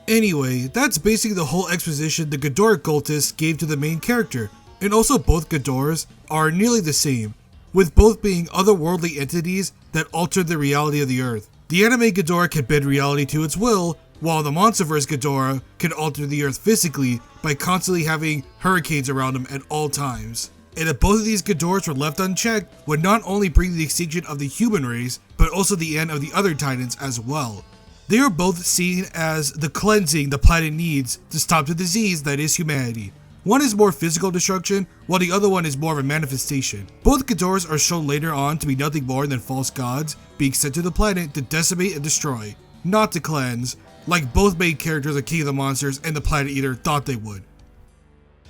Anyway, that's basically the whole exposition the Ghidorah cultist gave to the main character, and also both Ghidorahs are nearly the same, with both being otherworldly entities that alter the reality of the Earth. The anime Ghidorah can bend reality to its will, while the Monsterverse Ghidorah can alter the Earth physically by constantly having hurricanes around them at all times. And if both of these Ghidorahs were left unchecked, would not only bring the extinction of the human race, but also the end of the other Titans as well. They are both seen as the cleansing the planet needs to stop the disease that is humanity. One is more physical destruction, while the other one is more of a manifestation. Both Ghidorahs are shown later on to be nothing more than false gods being sent to the planet to decimate and destroy, not to cleanse, like both main characters of King of the Monsters and the Planet Eater thought they would.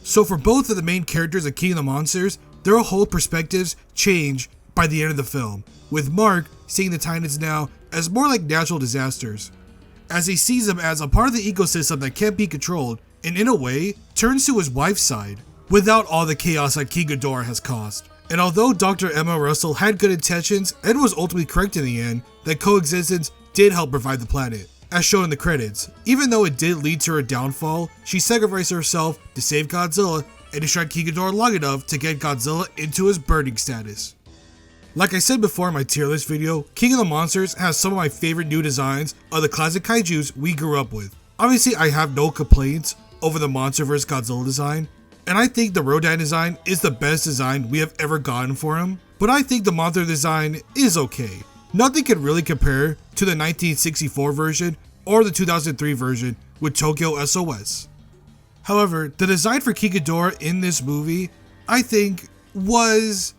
So for both of the main characters of King of the Monsters, their whole perspectives change by the end of the film, with Mark seeing the Titans now as more like natural disasters, as he sees them as a part of the ecosystem that can't be controlled, and in a way, turns to his wife's side, without all the chaos that King Ghidorah has caused. And although Dr. Emma Russell had good intentions and was ultimately correct in the end, that coexistence did help revive the planet, as shown in the credits. Even though it did lead to her downfall, she sacrificed herself to save Godzilla and distract King Ghidorah long enough to get Godzilla into his burning status. Like I said before in my tier list video, King of the Monsters has some of my favorite new designs of the classic kaijus we grew up with. Obviously, I have no complaints over the Monsterverse Godzilla design, and I think the Rodan design is the best design we have ever gotten for him, but I think the Mothra design is okay. Nothing can really compare to the 1964 version or the 2003 version with Tokyo SOS. However, the design for King Ghidorah in this movie, I think, was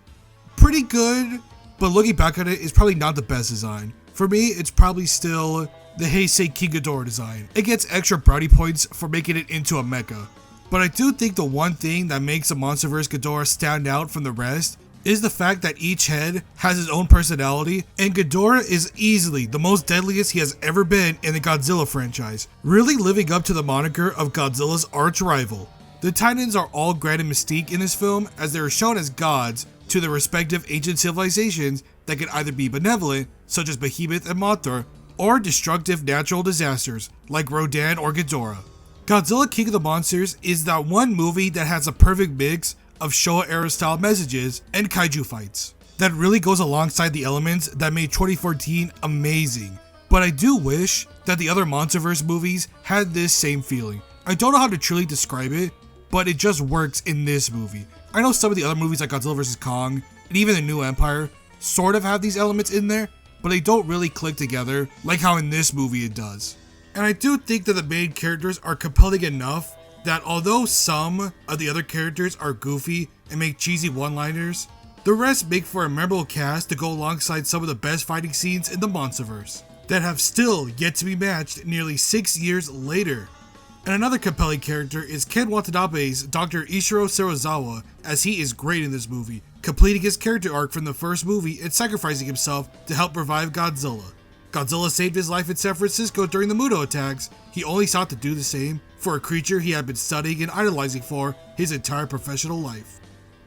pretty good, but looking back at it, it's probably not the best design. For me, it's probably still the Heisei King Ghidorah design. It gets extra brownie points for making it into a mecha. But I do think the one thing that makes the Monsterverse Ghidorah stand out from the rest is the fact that each head has its own personality, and Ghidorah is easily the most deadliest he has ever been in the Godzilla franchise, really living up to the moniker of Godzilla's arch rival. The Titans are all granted mystique in this film, as they are shown as gods to their respective ancient civilizations that can either be benevolent, such as Behemoth and Mothra, or destructive natural disasters, like Rodan or Ghidorah. Godzilla King of the Monsters is that one movie that has a perfect mix of Showa era style messages and kaiju fights that really goes alongside the elements that made 2014 amazing. But I do wish that the other Monsterverse movies had this same feeling. I don't know how to truly describe it, but it just works in this movie. I know some of the other movies like Godzilla vs. Kong and even The New Empire sort of have these elements in there, but they don't really click together like how in this movie it does. And I do think that the main characters are compelling enough that although some of the other characters are goofy and make cheesy one-liners, the rest make for a memorable cast to go alongside some of the best fighting scenes in the Monsterverse that have still yet to be matched nearly 6 years later. And another compelling character is Ken Watanabe's Dr. Ishiro Serizawa, as he is great in this movie, completing his character arc from the first movie and sacrificing himself to help revive Godzilla. Godzilla saved his life in San Francisco during the Muto attacks. He only sought to do the same for a creature he had been studying and idolizing for his entire professional life.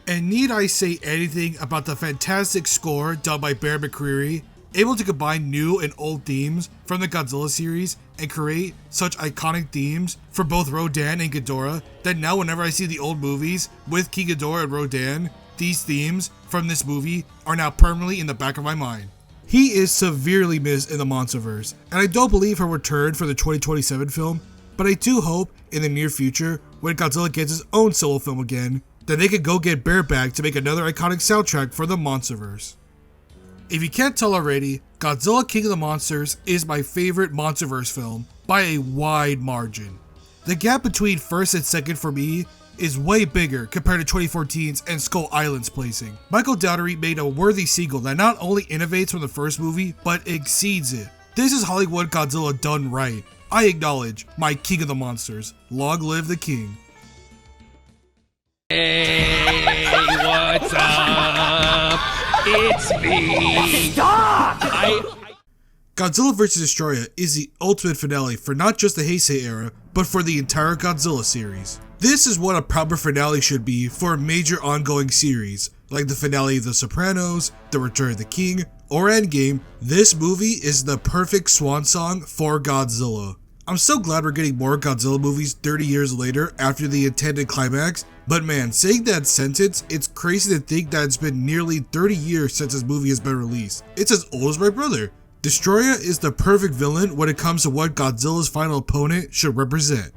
And need I say anything about the fantastic score done by Bear McCreary, able to combine new and old themes from the Godzilla series and create such iconic themes for both Rodan and Ghidorah that now whenever I see the old movies with King Ghidorah and Rodan, These themes from this movie are now permanently in the back of my mind. He is severely missed in the Monsterverse, and I don't believe he'll return for the 2027 film, but I do hope in the near future, when Godzilla gets his own solo film again, that they could go get Bareback to make another iconic soundtrack for the Monsterverse. If you can't tell already, Godzilla King of the Monsters is my favorite Monsterverse film by a wide margin. The gap between first and second for me is way bigger compared to 2014's and Skull Island's placing. Michael Dougherty made a worthy sequel that not only innovates from the first movie, but exceeds it. This is Hollywood Godzilla done right. I acknowledge my King of the Monsters. Long live the king. Hey, what's up? It's me. Stop! Godzilla vs. Destroyer is the ultimate finale for not just the Heisei era, but for the entire Godzilla series. This is what a proper finale should be for a major ongoing series, like the finale of The Sopranos, The Return of the King, or Endgame. This movie is the perfect swan song for Godzilla. I'm so glad we're getting more Godzilla movies 30 years later after the intended climax, but man, saying that sentence, it's crazy to think that it's been nearly 30 years since this movie has been released. It's as old as my brother. Destroyer is the perfect villain when it comes to what Godzilla's final opponent should represent.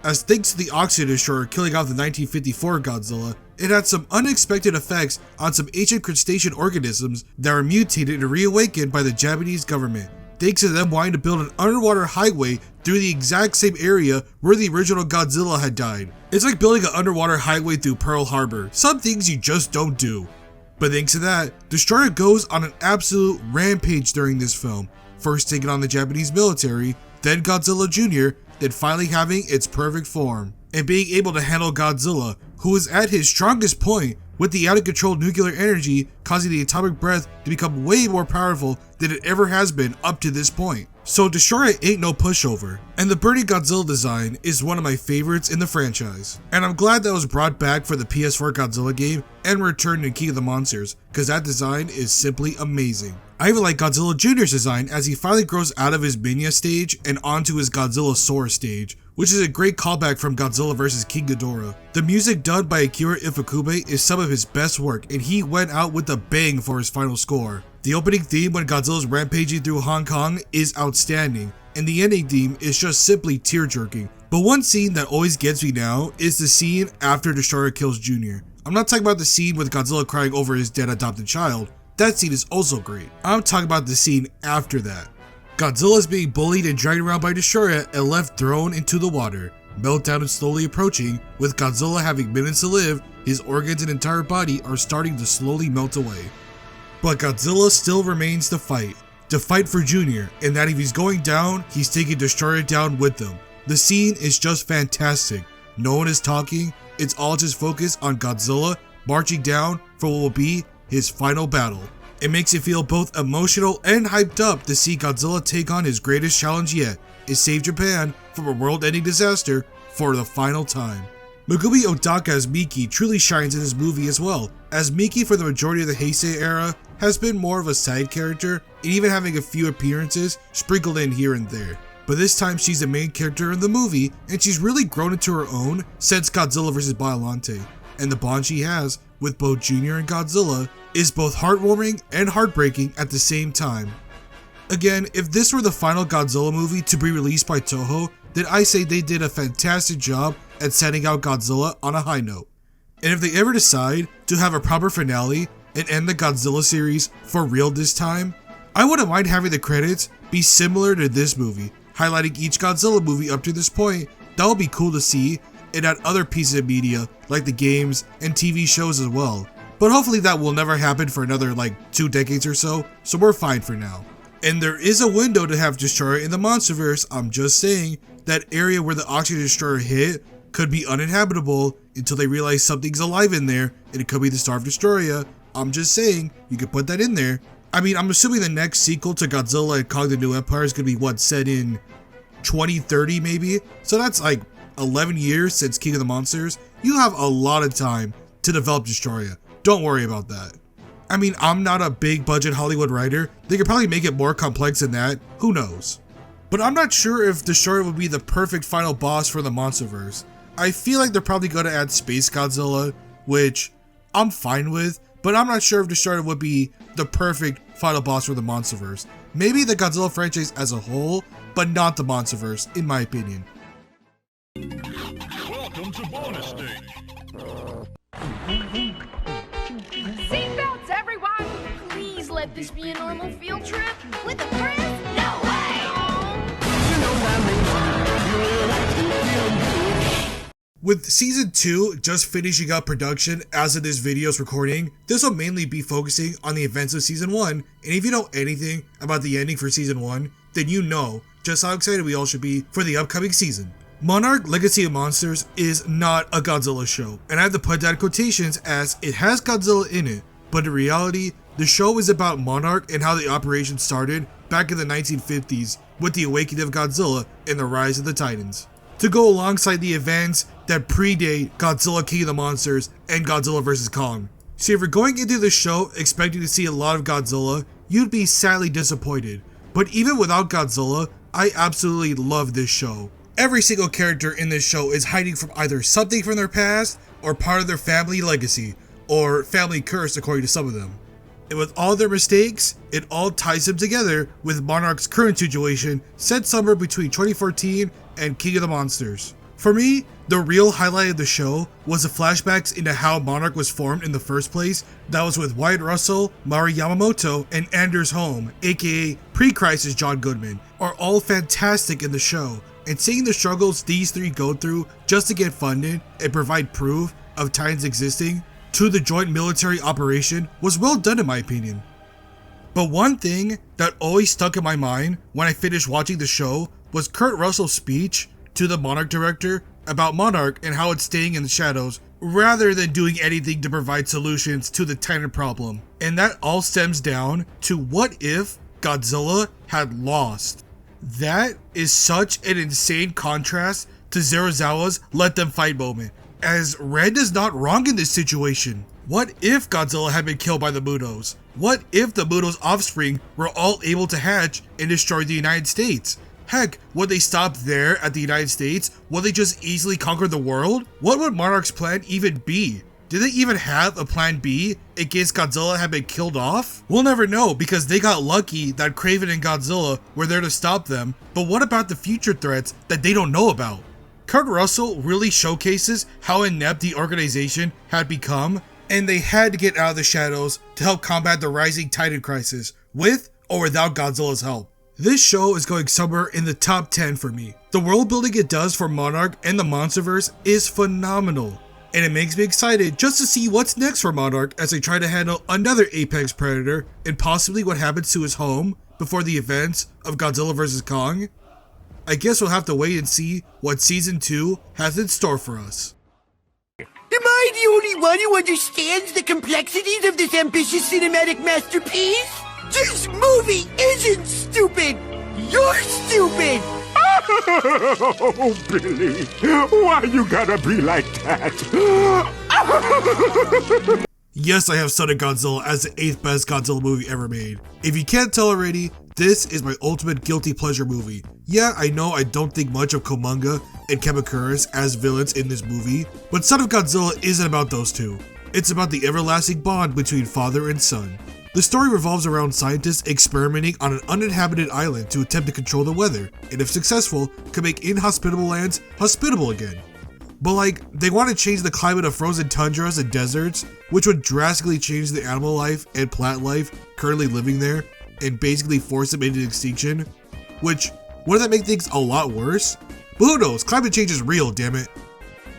As thanks to the Oxygen Destroyer killing off the 1954 Godzilla, it had some unexpected effects on some ancient crustacean organisms that were mutated and reawakened by the Japanese government, thanks to them wanting to build an underwater highway through the exact same area where the original Godzilla had died. It's like building an underwater highway through Pearl Harbor, some things you just don't do. But thanks to that, Destroyer goes on an absolute rampage during this film, first taking on the Japanese military, then Godzilla Jr., then finally having its perfect form, and being able to handle Godzilla, who is at his strongest point with the out-of-control nuclear energy causing the atomic breath to become way more powerful than it ever has been up to this point. So Destroyer ain't no pushover, and the burning Godzilla design is one of my favorites in the franchise, and I'm glad that was brought back for the PS4 Godzilla game and returned in King of the Monsters, cause that design is simply amazing. I even like Godzilla Jr.'s design as he finally grows out of his Minya stage and onto his Godzilla Soar stage, which is a great callback from Godzilla vs. King Ghidorah. The music done by Akira Ifukube is some of his best work, and he went out with a bang for his final score. The opening theme when Godzilla's rampaging through Hong Kong is outstanding, and the ending theme is just simply tear-jerking. But one scene that always gets me now is the scene after Destroyer kills Jr. I'm not talking about the scene with Godzilla crying over his dead adopted child. That scene is also great. I'm talking about the scene after that. Godzilla is being bullied and dragged around by Destroyer and left thrown into the water. Meltdown is slowly approaching, with Godzilla having minutes to live, his organs and entire body are starting to slowly melt away. But Godzilla still remains to fight for Junior, and that if he's going down, he's taking Destroyer down with them. The scene is just fantastic. No one is talking, it's all just focused on Godzilla marching down for what will be his final battle. It makes you feel both emotional and hyped up to see Godzilla take on his greatest challenge yet, is save Japan from a world-ending disaster for the final time. Megumi Odaka as Miki truly shines in this movie as well, as Miki for the majority of the Heisei era has been more of a side character and even having a few appearances sprinkled in here and there. But this time she's the main character in the movie, and she's really grown into her own since Godzilla vs. Biollante, and the bond she has with both Junior and Godzilla is both heartwarming and heartbreaking at the same time. Again, if this were the final Godzilla movie to be released by Toho, then I say they did a fantastic job at setting out Godzilla on a high note. And if they ever decide to have a proper finale and end the Godzilla series for real this time, I wouldn't mind having the credits be similar to this movie, highlighting each Godzilla movie up to this point. That would be cool to see, and add other pieces of media like the games and TV shows as well. But hopefully that will never happen for another 2 decades or so we're fine for now. And there is a window to have Destroyer in the Monsterverse. I'm just saying that area where the Oxygen Destroyer hit could be uninhabitable until they realize something's alive in there, and it could be the Star of Destroyer. I'm just saying, you could put that in there. I mean, I'm assuming the next sequel to Godzilla and Kong the New Empire is going to be set in 2030 maybe? So that's 11 years since King of the Monsters. You have a lot of time to develop Destroyer. Don't worry about that. I mean, I'm not a big budget Hollywood writer. They could probably make it more complex than that. Who knows? But I'm not sure if Destroyer would be the perfect final boss for the Monsterverse. I feel like they're probably going to add Space Godzilla, which I'm fine with, but I'm not sure if Destroyer would be the perfect final boss for the Monsterverse. Maybe the Godzilla franchise as a whole, but not the Monsterverse, in my opinion. Welcome to bonus stage. Seatbelts, everyone! Please let this be a normal field trip. With a friend? No way! With Season 2 just finishing up production as of this video's recording, this will mainly be focusing on the events of Season 1, and if you know anything about the ending for Season 1, then you know just how excited we all should be for the upcoming season. Monarch Legacy of Monsters is not a Godzilla show, and I have to put that in quotations as it has Godzilla in it, but in reality, the show is about Monarch and how the operation started back in the 1950s with the awakening of Godzilla and the rise of the Titans, to go alongside the events that predate Godzilla King of the Monsters and Godzilla vs. Kong. So if you're going into the show expecting to see a lot of Godzilla, you'd be sadly disappointed. But even without Godzilla, I absolutely love this show. Every single character in this show is hiding from either something from their past or part of their family legacy, or family curse according to some of them. And with all their mistakes, it all ties them together with Monarch's current situation set somewhere between 2014 and King of the Monsters. For me, the real highlight of the show was the flashbacks into how Monarch was formed in the first place. That was with Wyatt Russell, Mari Yamamoto, and Anders Holm, aka pre-crisis John Goodman, are all fantastic in the show, and seeing the struggles these three go through just to get funded and provide proof of Titans existing to the joint military operation was well done in my opinion. But one thing that always stuck in my mind when I finished watching the show was Kurt Russell's speech to the Monarch director about Monarch and how it's staying in the shadows rather than doing anything to provide solutions to the Titan problem. And that all stems down to what if Godzilla had lost. That is such an insane contrast to Zerozawa's let them fight moment, as Red is not wrong in this situation. What if Godzilla had been killed by the Mutos? What if the Mutos' offspring were all able to hatch and destroy the United States? Heck, would they stop there at the United States? Would they just easily conquer the world? What would Monarch's plan even be? Did they even have a plan B in case Godzilla had been killed off? We'll never know because they got lucky that Kraven and Godzilla were there to stop them, but what about the future threats that they don't know about? Kurt Russell really showcases how inept the organization had become, and they had to get out of the shadows to help combat the rising Titan crisis, with or without Godzilla's help. This show is going somewhere in the top 10 for me. The world building it does for Monarch and the Monsterverse is phenomenal, and it makes me excited just to see what's next for Monarch as they try to handle another apex predator and possibly what happens to his home before the events of Godzilla vs. Kong. I guess we'll have to wait and see what Season 2 has in store for us. Am I the only one who understands the complexities of this ambitious cinematic masterpiece? This movie isn't stupid! You're stupid! Oh, Billy, why you gotta be like that? Yes, I have Son of Godzilla as the 8th best Godzilla movie ever made. If you can't tell already, this is my ultimate guilty pleasure movie. Yeah, I know I don't think much of Komunga and Kamakuras as villains in this movie, but Son of Godzilla isn't about those two. It's about the everlasting bond between father and son. The story revolves around scientists experimenting on an uninhabited island to attempt to control the weather, and if successful, can make inhospitable lands hospitable again. But they want to change the climate of frozen tundras and deserts, which would drastically change the animal life and plant life currently living there, and basically force them into extinction. Which, wouldn't that make things a lot worse? But who knows, climate change is real, damn it.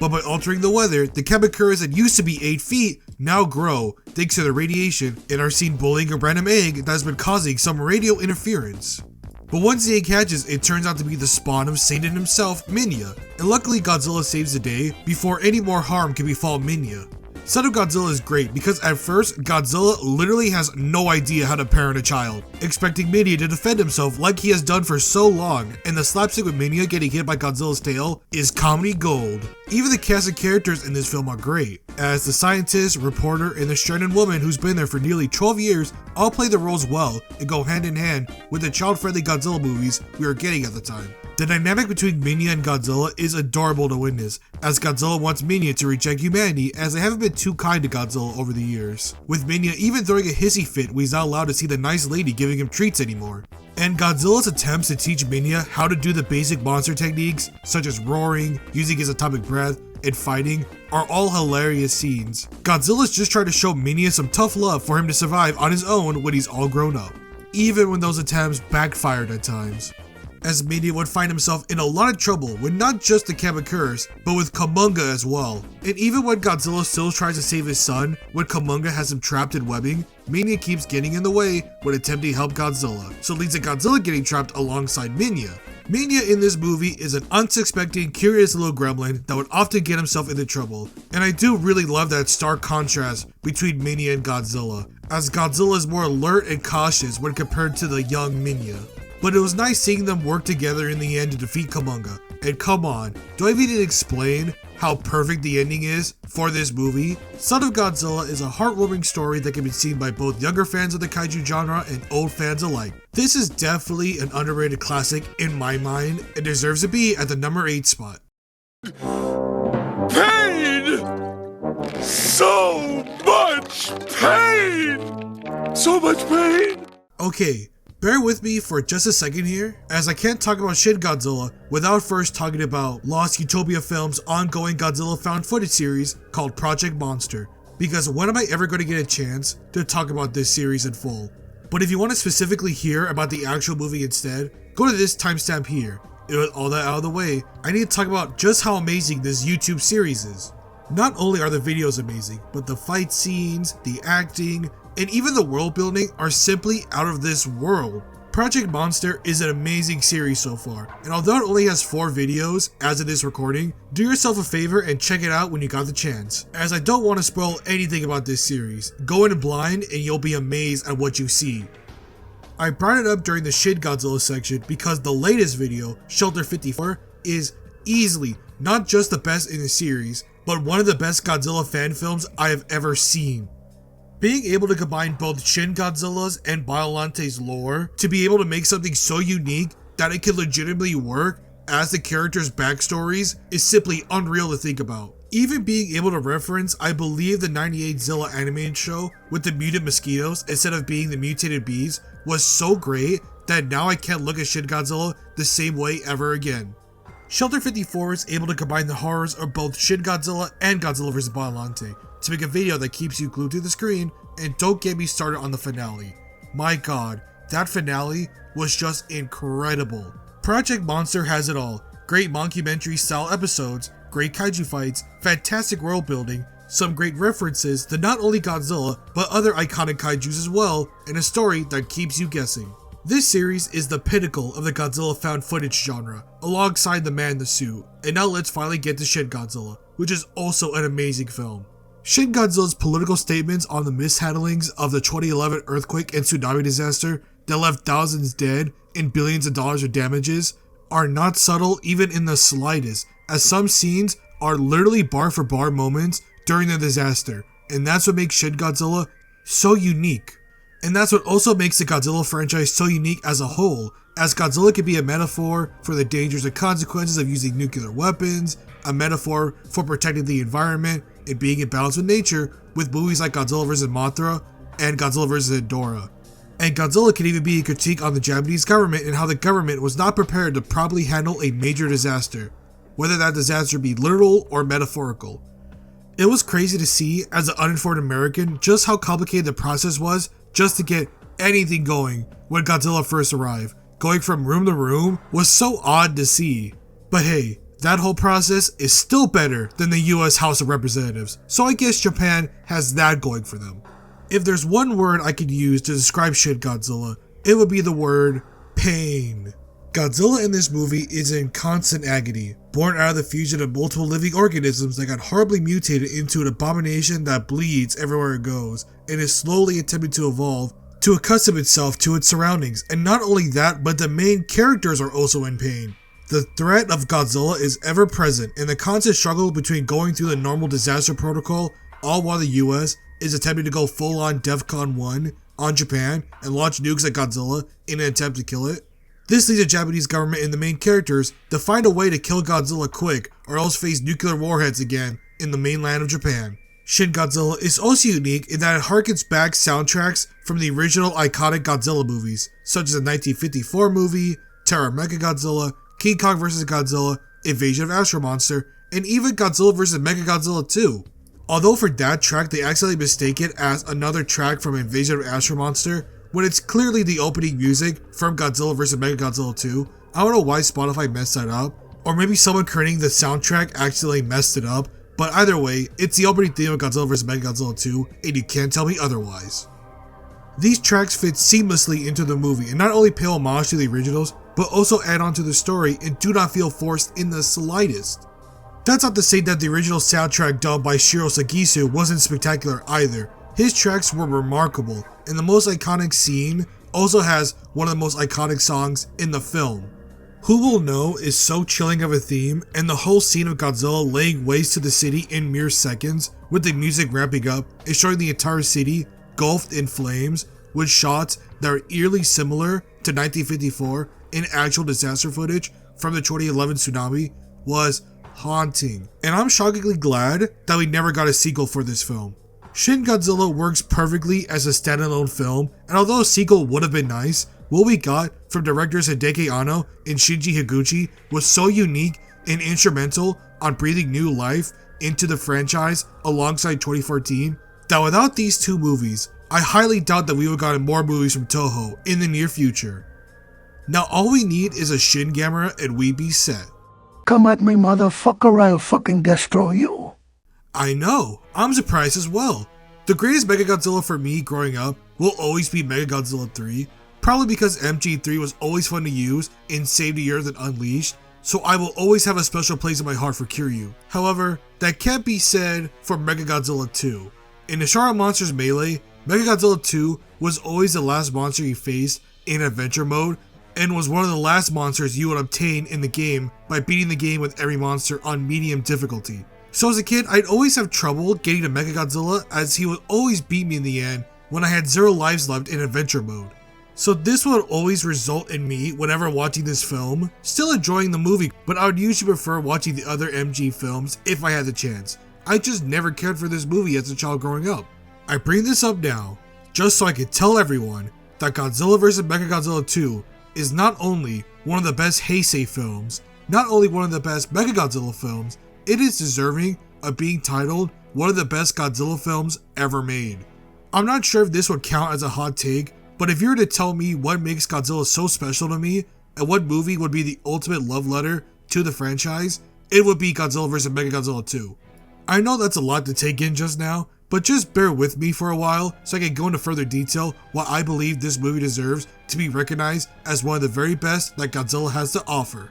But by altering the weather, the Kamakuras that used to be 8 feet now grow thanks to the radiation and are seen bullying a random egg that has been causing some radio interference. But once the egg hatches, it turns out to be the spawn of Satan himself, Minya, and luckily Godzilla saves the day before any more harm can befall Minya. Son of Godzilla is great because at first, Godzilla literally has no idea how to parent a child, expecting Minya to defend himself like he has done for so long, and the slapstick with Minya getting hit by Godzilla's tail is comedy gold. Even the cast of characters in this film are great, as the scientist, reporter, and the stranded woman who's been there for nearly 12 years all play their roles well and go hand in hand with the child-friendly Godzilla movies we were getting at the time. The dynamic between Minya and Godzilla is adorable to witness, as Godzilla wants Minya to reject humanity as they haven't been too kind to Godzilla over the years, with Minya even throwing a hissy fit when he's not allowed to see the nice lady giving him treats anymore. And Godzilla's attempts to teach Minya how to do the basic monster techniques, such as roaring, using his atomic breath, and fighting, are all hilarious scenes. Godzilla's just trying to show Minya some tough love for him to survive on his own when he's all grown up, even when those attempts backfired at times, as Minya would find himself in a lot of trouble when not just the camp occurs, but with Kumonga as well. And even when Godzilla still tries to save his son, when Kumonga has him trapped in webbing, Minya keeps getting in the way when attempting to help Godzilla, so it leads to Godzilla getting trapped alongside Minya. Minya in this movie is an unsuspecting, curious little gremlin that would often get himself into trouble, and I do really love that stark contrast between Minya and Godzilla, as Godzilla is more alert and cautious when compared to the young Minya. But it was nice seeing them work together in the end to defeat Kumonga. And come on, do I even need to explain how perfect the ending is for this movie? Son of Godzilla is a heartwarming story that can be seen by both younger fans of the kaiju genre and old fans alike. This is definitely an underrated classic in my mind and deserves to be at the number 8 spot. Pain! So much pain! So much pain! Okay, bear with me for just a second here, as I can't talk about Shin Godzilla without first talking about Lost Utopia Films' ongoing Godzilla found footage series called Project Monster, because when am I ever going to get a chance to talk about this series in full? But if you want to specifically hear about the actual movie instead, go to this timestamp here. And with all that out of the way, I need to talk about just how amazing this YouTube series is. Not only are the videos amazing, but the fight scenes, the acting, and even the world building are simply out of this world. Project Monster is an amazing series so far, and although it only has 4 videos as of this recording, do yourself a favor and check it out when you got the chance, as I don't want to spoil anything about this series. Go in blind and you'll be amazed at what you see. I brought it up during the Shin Godzilla section because the latest video, Shelter 54, is easily not just the best in the series, but one of the best Godzilla fan films I have ever seen. Being able to combine both Shin Godzilla's and Biolante's lore to be able to make something so unique that it can legitimately work as the characters' backstories is simply unreal to think about. Even being able to reference, I believe, the 98 Zilla animated show with the mutant mosquitoes instead of being the mutated bees was so great that now I can't look at Shin Godzilla the same way ever again. Shelter 54 is able to combine the horrors of both Shin Godzilla and Godzilla vs. Biollante to make a video that keeps you glued to the screen, and don't get me started on the finale. My god, that finale was just incredible. Project Monster has it all. Great mockumentary style episodes, great kaiju fights, fantastic world building, some great references to not only Godzilla, but other iconic kaijus as well, and a story that keeps you guessing. This series is the pinnacle of the Godzilla found footage genre, alongside The Man in the Suit. And now let's finally get to Shin Godzilla, which is also an amazing film. Shin Godzilla's political statements on the mishandlings of the 2011 earthquake and tsunami disaster that left thousands dead and billions of dollars of damages are not subtle even in the slightest, as some scenes are literally bar for bar moments during the disaster, and that's what makes Shin Godzilla so unique. And that's what also makes the Godzilla franchise so unique as a whole, as Godzilla can be a metaphor for the dangers and consequences of using nuclear weapons, a metaphor for protecting the environment and being in balance with nature, with movies like Godzilla vs. Mothra and Godzilla vs. Ghidorah. And Godzilla can even be a critique on the Japanese government and how the government was not prepared to properly handle a major disaster, whether that disaster be literal or metaphorical. It was crazy to see, as an uninformed American, just how complicated the process was just to get anything going when Godzilla first arrived. Going from room to room was so odd to see. But hey, that whole process is still better than the US House of Representatives, so I guess Japan has that going for them. If there's one word I could use to describe Shin Godzilla, it would be the word pain. Godzilla in this movie is in constant agony, born out of the fusion of multiple living organisms that got horribly mutated into an abomination that bleeds everywhere it goes, and is slowly attempting to evolve to accustom itself to its surroundings. And not only that, but the main characters are also in pain. The threat of Godzilla is ever present, and the constant struggle between going through the normal disaster protocol, all while the US is attempting to go full on DEFCON 1 on Japan and launch nukes at Godzilla in an attempt to kill it. This leads the Japanese government and the main characters to find a way to kill Godzilla quick or else face nuclear warheads again in the mainland of Japan. Shin Godzilla is also unique in that it harkens back soundtracks from the original iconic Godzilla movies, such as the 1954 movie, Terror Mechagodzilla, King Kong vs. Godzilla, Invasion of Astro Monster, and even Godzilla vs. Mechagodzilla 2. Although for that track they accidentally mistake it as another track from Invasion of Astro Monster, when it's clearly the opening music from Godzilla vs. Mechagodzilla 2, I don't know why Spotify messed that up, or maybe someone creating the soundtrack accidentally messed it up, but either way, it's the opening theme of Godzilla vs. Mechagodzilla 2, and you can't tell me otherwise. These tracks fit seamlessly into the movie and not only pay homage to the originals, but also add on to the story and do not feel forced in the slightest. That's not to say that the original soundtrack dubbed by Shiro Sagisu wasn't spectacular either. His tracks were remarkable, and the most iconic scene also has one of the most iconic songs in the film. Who Will Know is so chilling of a theme, and the whole scene of Godzilla laying waste to the city in mere seconds, with the music ramping up and showing the entire city engulfed in flames, with shots that are eerily similar to 1954 in actual disaster footage from the 2011 tsunami, was haunting. And I'm shockingly glad that we never got a sequel for this film. Shin Godzilla works perfectly as a standalone film, and although a sequel would have been nice, what we got from directors Hideki Anno and Shinji Higuchi was so unique and instrumental on breathing new life into the franchise alongside 2014 that without these two movies, I highly doubt that we would have gotten more movies from Toho in the near future. Now all we need is a Shin camera and we be set. Come at me, motherfucker, I'll fucking destroy you. I know, I'm surprised as well. The greatest Mechagodzilla for me growing up will always be Mechagodzilla 3, probably because MG3 was always fun to use in Save the Earth and Unleashed, so I will always have a special place in my heart for Kiryu. However, that can't be said for Mechagodzilla 2. In the Shadow Monsters Melee, Mechagodzilla 2 was always the last monster you faced in adventure mode, and was one of the last monsters you would obtain in the game by beating the game with every monster on medium difficulty. So as a kid, I'd always have trouble getting to Mechagodzilla as he would always beat me in the end when I had 0 lives left in adventure mode. So this would always result in me, whenever watching this film, still enjoying the movie, but I would usually prefer watching the other MG films if I had the chance. I just never cared for this movie as a child growing up. I bring this up now, just so I can tell everyone that Godzilla vs. Mechagodzilla 2 is not only one of the best Heisei films, not only one of the best Mechagodzilla films, it is deserving of being titled one of the best Godzilla films ever made. I'm not sure if this would count as a hot take, but if you were to tell me what makes Godzilla so special to me, and what movie would be the ultimate love letter to the franchise, it would be Godzilla vs. Mechagodzilla 2. I know that's a lot to take in just now, but just bear with me for a while so I can go into further detail why I believe this movie deserves to be recognized as one of the very best that Godzilla has to offer.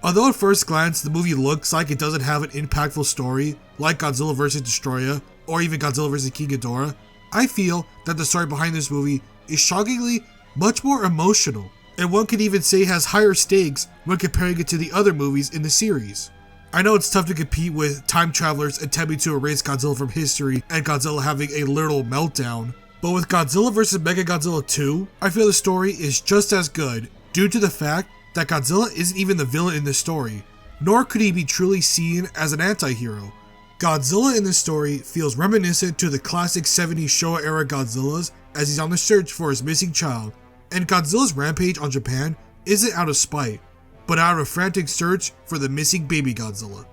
Although at first glance the movie looks like it doesn't have an impactful story like Godzilla vs. Destroyer or even Godzilla vs. King Ghidorah, I feel that the story behind this movie is shockingly much more emotional, and one could even say has higher stakes when comparing it to the other movies in the series. I know it's tough to compete with time travelers attempting to erase Godzilla from history and Godzilla having a literal meltdown, but with Godzilla vs. Mechagodzilla 2, I feel the story is just as good due to the fact that Godzilla isn't even the villain in this story, nor could he be truly seen as an anti-hero. Godzilla in this story feels reminiscent to the classic 70s Showa era Godzillas as he's on the search for his missing child, and Godzilla's rampage on Japan isn't out of spite, but out of a frantic search for the missing baby Godzilla.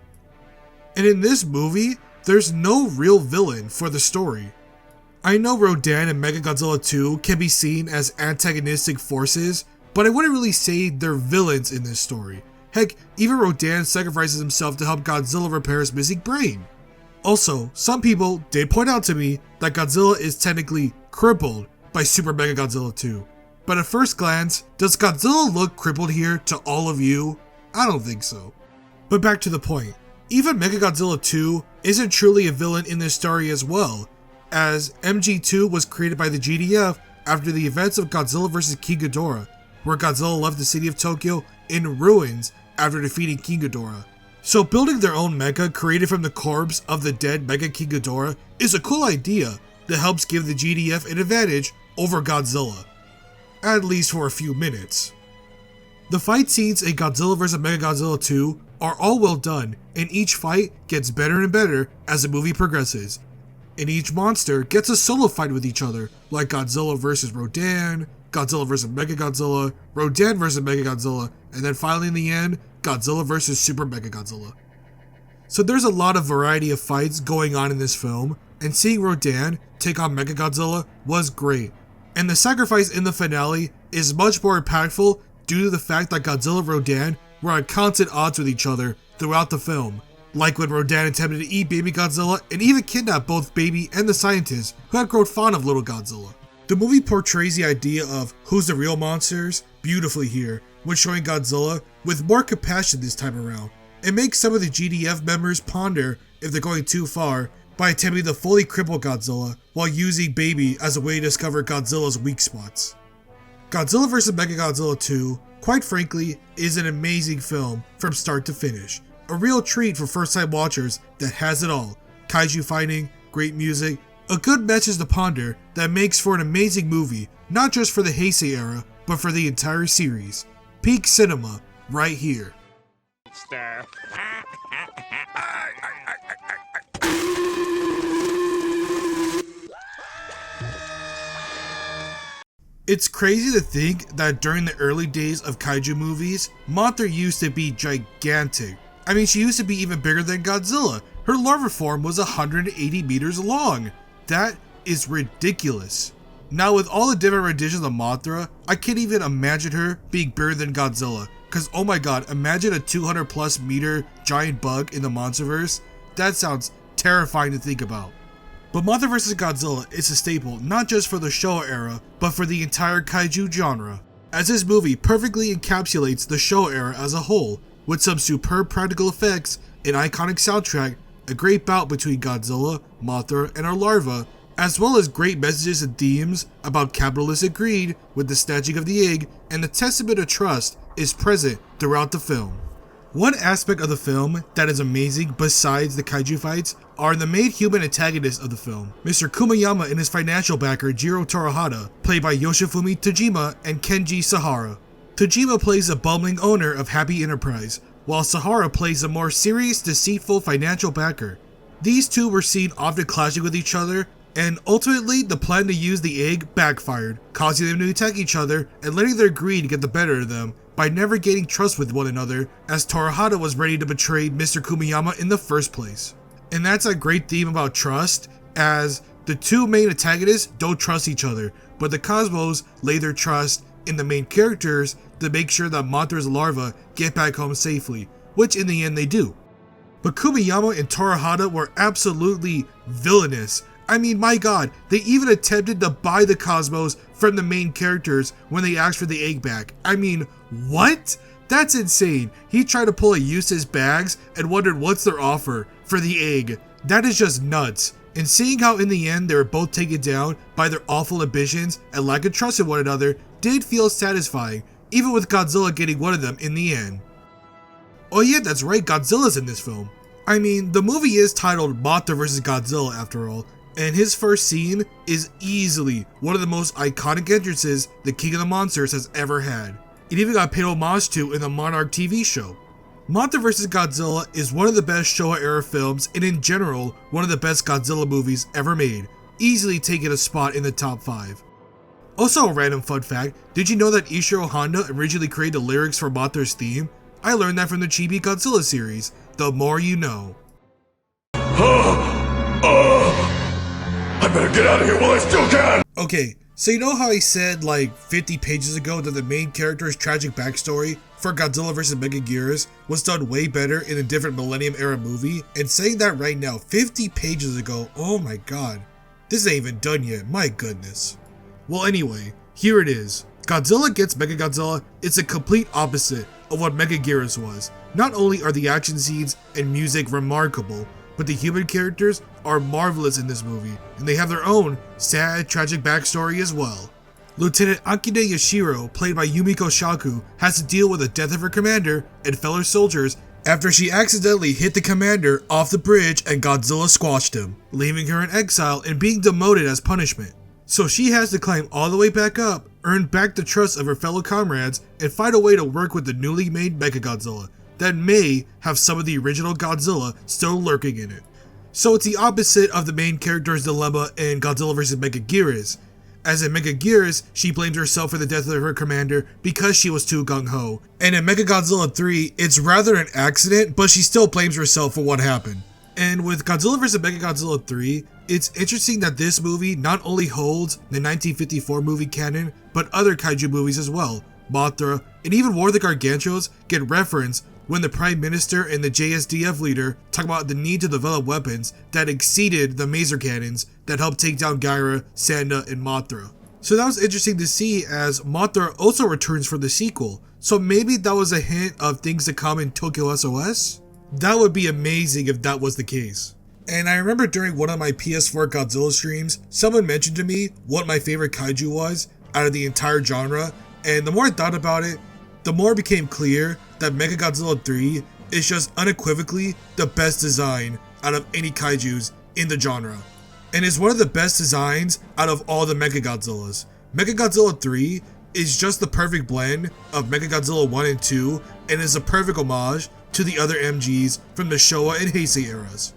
And in this movie, there's no real villain for the story. I know Rodan and Mechagodzilla 2 can be seen as antagonistic forces, but I wouldn't really say they're villains in this story. Heck, even Rodan sacrifices himself to help Godzilla repair his missing brain. Also, some people did point out to me that Godzilla is technically crippled by Super Mechagodzilla 2. But at first glance, does Godzilla look crippled here to all of you? I don't think so. But back to the point, even Mechagodzilla 2 isn't truly a villain in this story as well, as MG2 was created by the GDF after the events of Godzilla vs. King Ghidorah, where Godzilla left the city of Tokyo in ruins after defeating King Ghidorah. So building their own mecha created from the corpse of the dead Mega King Ghidorah is a cool idea that helps give the GDF an advantage over Godzilla. At least for a few minutes. The fight scenes in Godzilla vs. Mechagodzilla 2 are all well done, and each fight gets better and better as the movie progresses. And each monster gets a solo fight with each other, like Godzilla vs. Rodan, Godzilla vs. Mechagodzilla, Rodan vs. Mechagodzilla, and then finally in the end, Godzilla vs. Super Mechagodzilla. So there's a lot of variety of fights going on in this film, and seeing Rodan take on Mechagodzilla was great. And the sacrifice in the finale is much more impactful due to the fact that Godzilla and Rodan were at constant odds with each other throughout the film. Like when Rodan attempted to eat baby Godzilla and even kidnap both baby and the scientists who had grown fond of little Godzilla. The movie portrays the idea of who's the real monsters beautifully here, when showing Godzilla with more compassion this time around. It makes some of the GDF members ponder if they're going too far by attempting to fully cripple Godzilla while using baby as a way to discover Godzilla's weak spots. Godzilla vs. Mechagodzilla 2, quite frankly, is an amazing film from start to finish. A real treat for first-time watchers that has it all. Kaiju fighting, great music, a good message to ponder that makes for an amazing movie, not just for the Heisei era, but for the entire series. Peak cinema, right here. It's crazy to think that during the early days of kaiju movies, Mothra used to be gigantic. I mean, she used to be even bigger than Godzilla. Her larva form was 180 meters long. That is ridiculous. Now with all the different renditions of Mothra, I can't even imagine her being bigger than Godzilla. Cause oh my god, imagine a 200 plus meter giant bug in the Monsterverse. That sounds terrifying to think about. But Mothra vs. Godzilla is a staple not just for the Showa era, but for the entire kaiju genre, as this movie perfectly encapsulates the Showa era as a whole, with some superb practical effects, an iconic soundtrack, a great bout between Godzilla, Mothra, and her larva, as well as great messages and themes about capitalistic greed with the snatching of the egg, and the testament of trust is present throughout the film. One aspect of the film that is amazing besides the kaiju fights are the main human antagonists of the film, Mr. Kumayama and his financial backer Jiro Torihata, played by Yoshifumi Tajima and Kenji Sahara. Tajima plays the bumbling owner of Happy Enterprise, while Sahara plays the more serious, deceitful financial backer. These two were seen often clashing with each other, and ultimately the plan to use the egg backfired, causing them to attack each other and letting their greed get the better of them by never gaining trust with one another, as Torihata was ready to betray Mr. Kumayama in the first place. And that's a great theme about trust, as the two main antagonists don't trust each other, but the Cosmos lay their trust in the main characters to make sure that Mothra's larvae get back home safely, which in the end they do. But Kumayama and Torihata were absolutely villainous. I mean, my god, they even attempted to buy the Cosmos from the main characters when they asked for the egg back. I mean, what? That's insane. He tried to pull a Eustace bags and wondered what's their offer for the egg. That is just nuts. And seeing how in the end they were both taken down by their awful ambitions and lack of trust in one another did feel satisfying, even with Godzilla getting one of them in the end. Oh yeah, that's right, Godzilla's in this film. I mean, the movie is titled Mothra vs. Godzilla after all, and his first scene is easily one of the most iconic entrances the King of the Monsters has ever had. It even got paid homage to in the Monarch TV show. Mothra vs. Godzilla is one of the best Showa era films, and in general, one of the best Godzilla movies ever made, easily taking a spot in the top 5. Also a random fun fact, did you know that Ishiro Honda originally created the lyrics for Mothra's theme? I learned that from the Chibi Godzilla series, The More You Know. I better get out of here while I still can! Okay, so you know how I said like 50 pages ago that the main character's tragic backstory for Godzilla vs. Megaguirus was done way better in a different Millennium era movie? And saying that right now, 50 pages ago, oh my god. This ain't even done yet, my goodness. Well anyway, here it is. Godzilla gets Mechagodzilla, it's a complete opposite of what Megaguirus was. Not only are the action scenes and music remarkable, but the human characters are marvelous in this movie, and they have their own sad, tragic backstory as well. Lieutenant Akine Yashiro, played by Yumiko Shaku, has to deal with the death of her commander and fellow soldiers after she accidentally hit the commander off the bridge and Godzilla squashed him, leaving her in exile and being demoted as punishment. So she has to climb all the way back up earn back the trust of her fellow comrades, and find a way to work with the newly made Mechagodzilla that may have some of the original Godzilla still lurking in it. So it's the opposite of the main character's dilemma in Godzilla vs. Mechagodzilla. As in Mechagodzilla, she blamed herself for the death of her commander because she was too gung-ho. And in Mechagodzilla 3, it's rather an accident, but she still blames herself for what happened. And with Godzilla vs. Mechagodzilla 3, it's interesting that this movie not only holds the 1954 movie canon, but other kaiju movies as well. Mothra, and even War of the Gargantuas get referenced when the Prime Minister and the JSDF leader talk about the need to develop weapons that exceeded the maser cannons that helped take down Gyra, Sanda, and Mothra. So that was interesting to see, as Mothra also returns for the sequel. So maybe that was a hint of things to come in Tokyo SOS? That would be amazing if that was the case. And I remember during one of my PS4 Godzilla streams, someone mentioned to me what my favorite kaiju was out of the entire genre, and the more I thought about it, the more it became clear that Mechagodzilla 3 is just unequivocally the best design out of any kaijus in the genre. And is one of the best designs out of all the Mechagodzillas. Mechagodzilla 3 is just the perfect blend of Mechagodzilla 1 and 2, and is a perfect homage to the other MGs from the Showa and Heisei eras.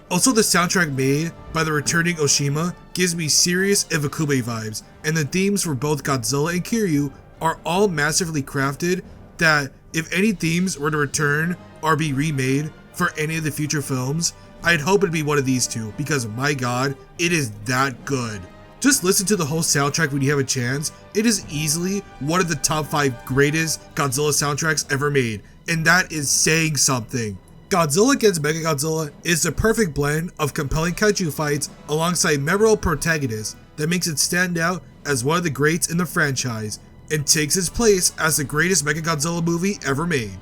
Also, the soundtrack made by the returning Oshima gives me serious Iwakube vibes, and the themes for both Godzilla and Kiryu are all massively crafted that if any themes were to return or be remade for any of the future films, I'd hope it'd be one of these two, because my god, it is that good. Just listen to the whole soundtrack when you have a chance. It is easily one of the top 5 greatest Godzilla soundtracks ever made, and that is saying something. Godzilla against Mechagodzilla is the perfect blend of compelling kaiju fights alongside memorable protagonists that makes it stand out as one of the greats in the franchise, and takes its place as the greatest Mechagodzilla movie ever made.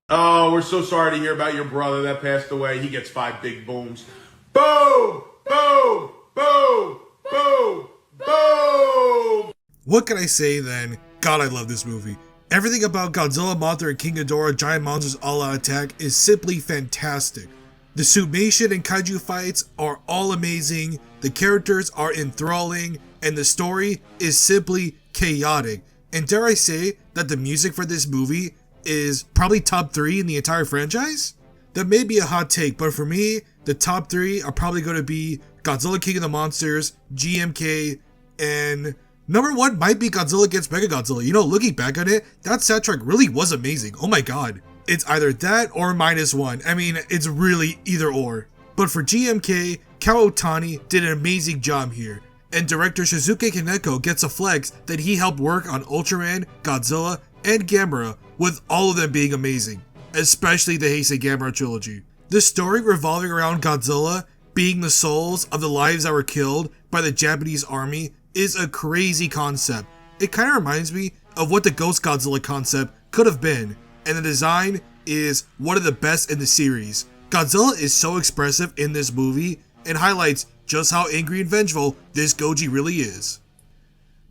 Oh, we're so sorry to hear about your brother that passed away. He gets 5 big booms. Boom! Boom! Boom! Boom! Boom! What can I say then? God, I love this movie. Everything about Godzilla, Mothra, and King Ghidorah Giant Monsters All-Out Attack is simply fantastic. The suitmation and kaiju fights are all amazing, the characters are enthralling, and the story is simply chaotic. And dare I say that the music for this movie is probably top 3 in the entire franchise? That may be a hot take, but for me, the top 3 are probably going to be Godzilla King of the Monsters, GMK, and number 1 might be Godzilla against Mechagodzilla. You know, looking back on it, that soundtrack really was amazing. Oh my god. It's either that or -1. I mean, it's really either or. But for GMK, Kao Otani did an amazing job here. And director Shizuke Kaneko gets a flex that he helped work on Ultraman, Godzilla, and Gamera, with all of them being amazing. Especially the Heisei Gamera trilogy. The story revolving around Godzilla being the souls of the lives that were killed by the Japanese army is a crazy concept. It kind of reminds me of what the Ghost Godzilla concept could have been, and the design is one of the best in the series. Godzilla is so expressive in this movie and highlights just how angry and vengeful this Goji really is.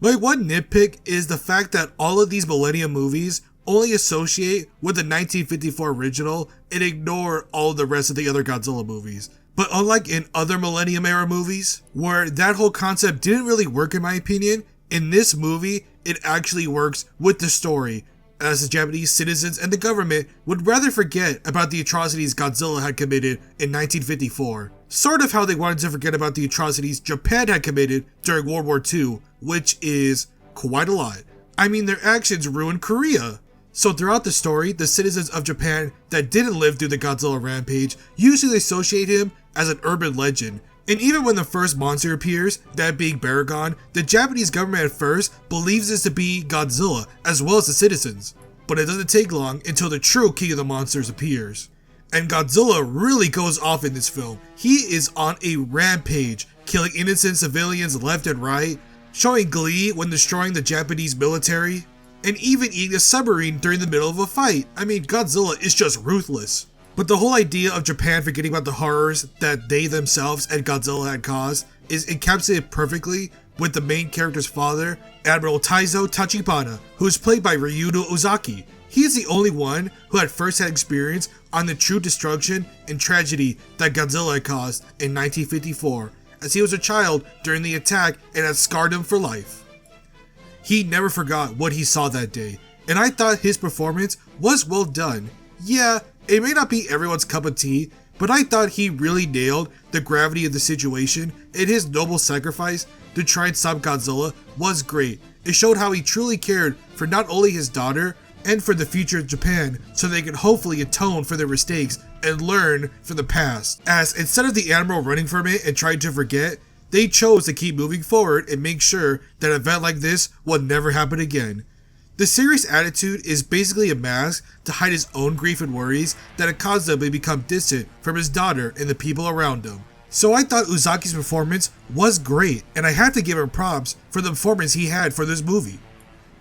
My one nitpick is the fact that all of these Millennium movies only associate with the 1954 original and ignore all of the rest of the other Godzilla movies. But unlike in other Millennium era movies, where that whole concept didn't really work in my opinion, in this movie, it actually works with the story, as the Japanese citizens and the government would rather forget about the atrocities Godzilla had committed in 1954. Sort of how they wanted to forget about the atrocities Japan had committed during World War II, which is quite a lot. I mean, their actions ruined Korea. So throughout the story, the citizens of Japan that didn't live through the Godzilla rampage usually associate him as an urban legend. And even when the first monster appears, that being Baragon, the Japanese government at first believes this to be Godzilla, as well as the citizens. But it doesn't take long until the true King of the Monsters appears. And Godzilla really goes off in this film. He is on a rampage, killing innocent civilians left and right, showing glee when destroying the Japanese military, and even eating a submarine during the middle of a fight. I mean, Godzilla is just ruthless. But the whole idea of Japan forgetting about the horrors that they themselves and Godzilla had caused is encapsulated perfectly with the main character's father, Admiral Taizo Tachibana, who is played by Ryuno Ozaki. He is the only one who had first-hand experience on the true destruction and tragedy that Godzilla had caused in 1954, as he was a child during the attack and had scarred him for life. He never forgot what he saw that day, and I thought his performance was well done. Yeah, it may not be everyone's cup of tea, but I thought he really nailed the gravity of the situation, and his noble sacrifice to try and stop Godzilla was great. It showed how he truly cared for not only his daughter, and for the future of Japan, so they can hopefully atone for their mistakes and learn from the past. As instead of the Admiral running from it and trying to forget, they chose to keep moving forward and make sure that an event like this would never happen again. The serious attitude is basically a mask to hide his own grief and worries that it caused him to become distant from his daughter and the people around him. So I thought Uzaki's performance was great, and I had to give him props for the performance he had for this movie.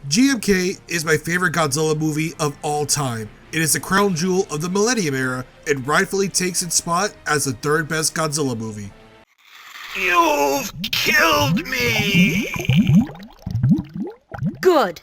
GMK is my favorite Godzilla movie of all time. It is the crown jewel of the Millennium Era and rightfully takes its spot as the third best Godzilla movie. You've killed me! Good.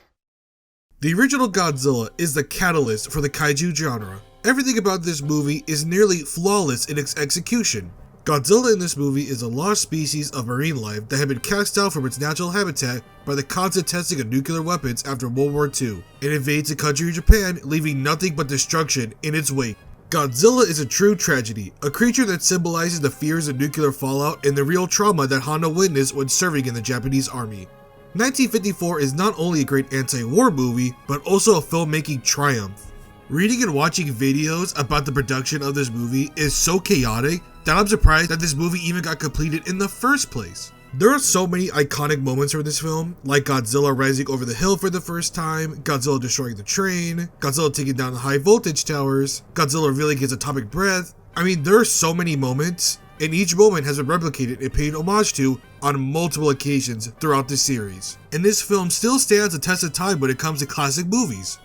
The original Godzilla is the catalyst for the kaiju genre. Everything about this movie is nearly flawless in its execution. Godzilla in this movie is a lost species of marine life that had been cast out from its natural habitat by the constant testing of nuclear weapons after World War II. It invades the country of Japan, leaving nothing but destruction in its wake. Godzilla is a true tragedy, a creature that symbolizes the fears of nuclear fallout and the real trauma that Honda witnessed when serving in the Japanese army. 1954 is not only a great anti-war movie, but also a filmmaking triumph. Reading and watching videos about the production of this movie is so chaotic that I'm surprised that this movie even got completed in the first place. There are so many iconic moments from this film, like Godzilla rising over the hill for the first time, Godzilla destroying the train, Godzilla taking down the high voltage towers, Godzilla revealing his atomic breath. I mean, there are so many moments, and each moment has been replicated and paid homage to on multiple occasions throughout the series. And this film still stands the test of time when it comes to classic movies.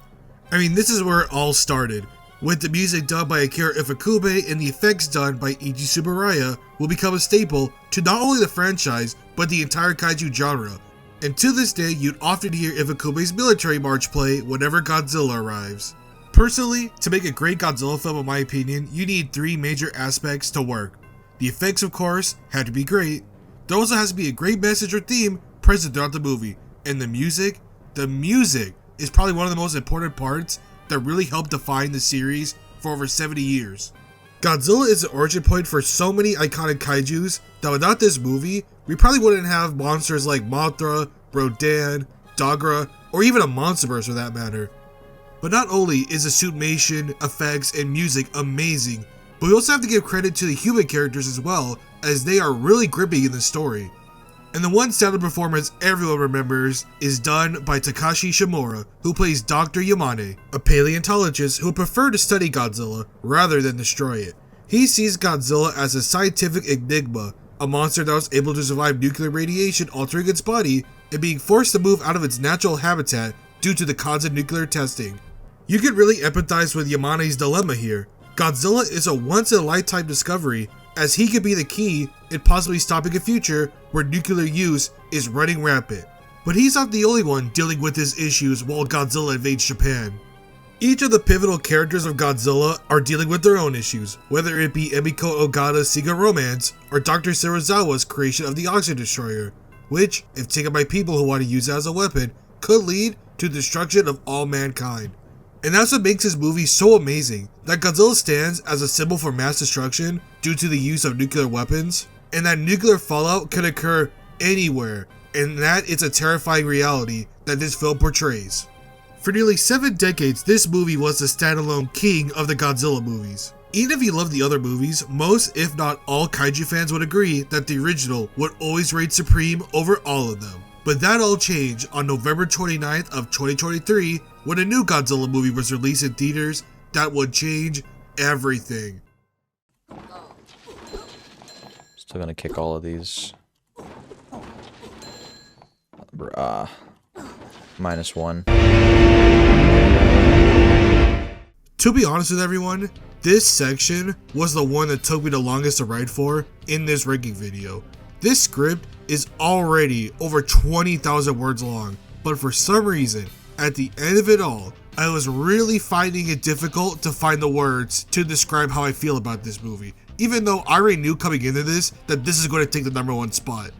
I mean, this is where it all started, with the music done by Akira Ifukube and the effects done by Eiji Tsuburaya will become a staple to not only the franchise, but the entire kaiju genre. And to this day, you'd often hear Ifukube's military march play whenever Godzilla arrives. Personally, to make a great Godzilla film in my opinion, you need three major aspects to work. The effects, of course, have to be great. There also has to be a great message or theme present throughout the movie. And the music is probably one of the most important parts that really helped define the series for over 70 years. Godzilla is the origin point for so many iconic kaijus that without this movie, we probably wouldn't have monsters like Mothra, Rodan, Dagra, or even a Monsterverse for that matter. But not only is the suitmation, effects, and music amazing, but we also have to give credit to the human characters as well, as they are really gripping in the story. And the one standout performance everyone remembers is done by Takashi Shimura, who plays Dr. Yamane, a paleontologist who would prefer to study Godzilla rather than destroy it. He sees Godzilla as a scientific enigma, a monster that was able to survive nuclear radiation altering its body and being forced to move out of its natural habitat due to the constant nuclear testing. You can really empathize with Yamane's dilemma here. Godzilla is a once-in-a-lifetime discovery, as he could be the key in possibly stopping a future where nuclear use is running rampant. But he's not the only one dealing with his issues while Godzilla invades Japan. Each of the pivotal characters of Godzilla are dealing with their own issues, whether it be Emiko Ogata's Secret Romance or Dr. Serizawa's creation of the Oxygen Destroyer, which, if taken by people who want to use it as a weapon, could lead to the destruction of all mankind. And that's what makes this movie so amazing, that Godzilla stands as a symbol for mass destruction due to the use of nuclear weapons, and that nuclear fallout can occur anywhere, and that it's a terrifying reality that this film portrays. For nearly 7 decades, this movie was the standalone king of the Godzilla movies. Even if you love the other movies, most if not all kaiju fans would agree that the original would always reign supreme over all of them. But that all changed on November 29th of 2023 when a new Godzilla movie was released in theaters that would change everything. Still gonna kick all of these. -1. To be honest with everyone, this section was the one that took me the longest to write for in this ranking video. This script is already over 20,000 words long, but for some reason, at the end of it all, I was really finding it difficult to find the words to describe how I feel about this movie, even though I already knew coming into this that this is going to take the #1 spot.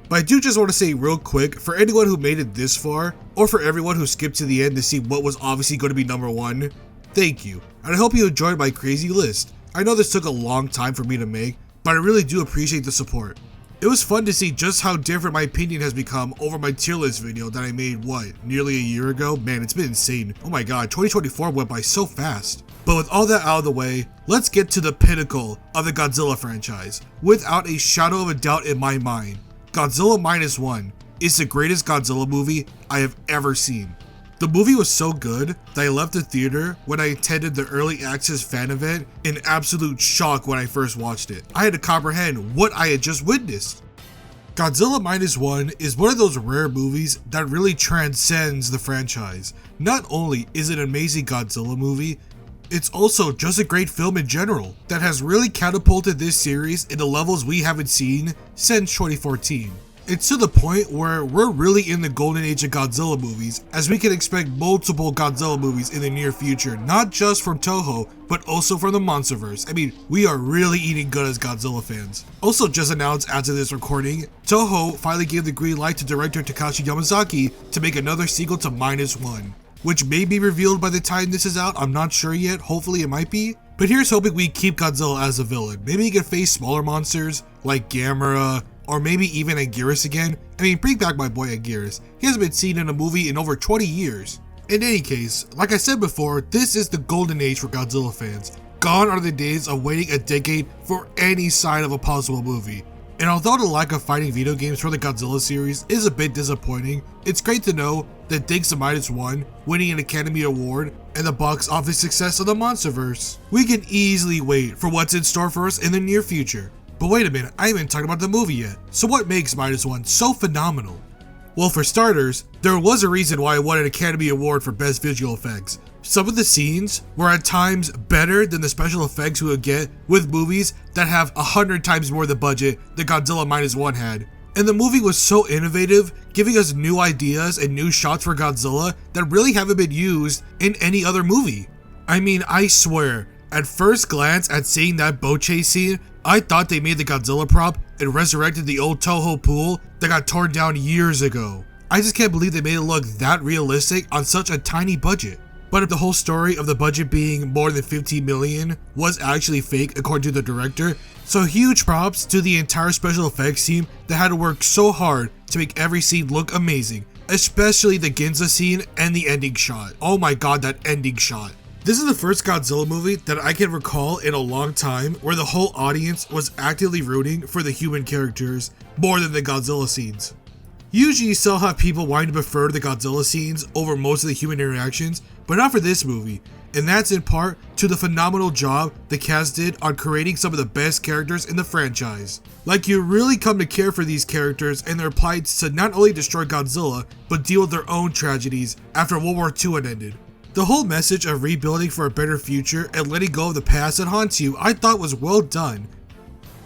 But I do just want to say real quick, for anyone who made it this far, or for everyone who skipped to the end to see what was obviously going to be number 1, thank you. And I hope you enjoyed my crazy list. I know this took a long time for me to make, but I really do appreciate the support. It was fun to see just how different my opinion has become over my tier list video that I made, nearly a year ago? Man, it's been insane. Oh my god, 2024 went by so fast. But with all that out of the way, let's get to the pinnacle of the Godzilla franchise. Without a shadow of a doubt in my mind, Godzilla Minus One is the greatest Godzilla movie I have ever seen. The movie was so good that I left the theater when I attended the early access fan event in absolute shock when I first watched it. I had to comprehend what I had just witnessed. Godzilla Minus One is one of those rare movies that really transcends the franchise. Not only is it an amazing Godzilla movie, it's also just a great film in general that has really catapulted this series into levels we haven't seen since 2014. It's to the point where we're really in the golden age of Godzilla movies, as we can expect multiple Godzilla movies in the near future, not just from Toho, but also from the Monsterverse. I mean, we are really eating good as Godzilla fans. Also just announced after this recording, Toho finally gave the green light to director Takashi Yamazaki to make another sequel to Minus One, which may be revealed by the time this is out. I'm not sure yet, hopefully it might be. But here's hoping we keep Godzilla as a villain. Maybe he can face smaller monsters like Gamera, or maybe even Anguirus again. I mean, bring back my boy Anguirus. He hasn't been seen in a movie in over 20 years. In any case, like I said before, this is the golden age for Godzilla fans. Gone are the days of waiting a decade for any sign of a possible movie. And although the lack of fighting video games for the Godzilla series is a bit disappointing, it's great to know that thanks to Minus One winning an Academy Award and the box office success of the Monsterverse, we can easily wait for what's in store for us in the near future. But wait a minute, I haven't talked about the movie yet. So what makes Minus One so phenomenal? Well, for starters, there was a reason why it won an Academy Award for Best Visual Effects. Some of the scenes were at times better than the special effects we would get with movies that have 100 times more the budget that Godzilla Minus One had. And the movie was so innovative, giving us new ideas and new shots for Godzilla that really haven't been used in any other movie. I mean, I swear, at first glance at seeing that boat chase scene, I thought they made the Godzilla prop and resurrected the old Toho pool that got torn down years ago. I just can't believe they made it look that realistic on such a tiny budget. But if the whole story of the budget being more than 15 million was actually fake according to the director, so huge props to the entire special effects team that had to work so hard to make every scene look amazing, especially the Ginza scene and the ending shot. Oh my god, that ending shot. This is the first Godzilla movie that I can recall in a long time where the whole audience was actively rooting for the human characters more than the Godzilla scenes. Usually you still have people wanting to prefer the Godzilla scenes over most of the human interactions, but not for this movie, and that's in part to the phenomenal job the cast did on creating some of the best characters in the franchise. Like, you really come to care for these characters and their plights to not only destroy Godzilla, but deal with their own tragedies after World War II had ended. The whole message of rebuilding for a better future and letting go of the past that haunts you, I thought was well done.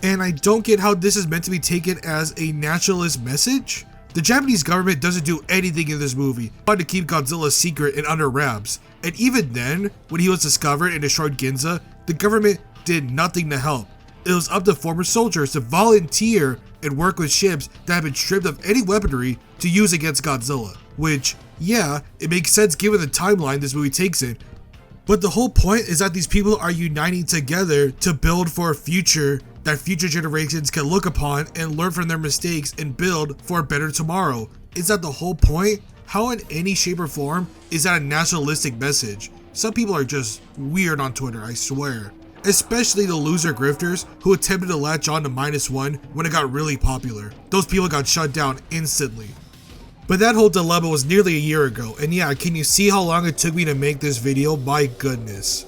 And I don't get how this is meant to be taken as a nationalist message. The Japanese government doesn't do anything in this movie but to keep Godzilla secret and under wraps. And even then, when he was discovered and destroyed Ginza, the government did nothing to help. It was up to former soldiers to volunteer and work with ships that had been stripped of any weaponry to use against Godzilla. Which, yeah, it makes sense given the timeline this movie takes in. But the whole point is that these people are uniting together to build for a future that future generations can look upon and learn from their mistakes and build for a better tomorrow. Is that the whole point? How in any shape or form is that a nationalistic message? Some people are just weird on Twitter, I swear. Especially the loser grifters who attempted to latch on to Minus One when it got really popular. Those people got shut down instantly. But that whole dilemma was nearly a year ago, and yeah, can you see how long it took me to make this video? My goodness.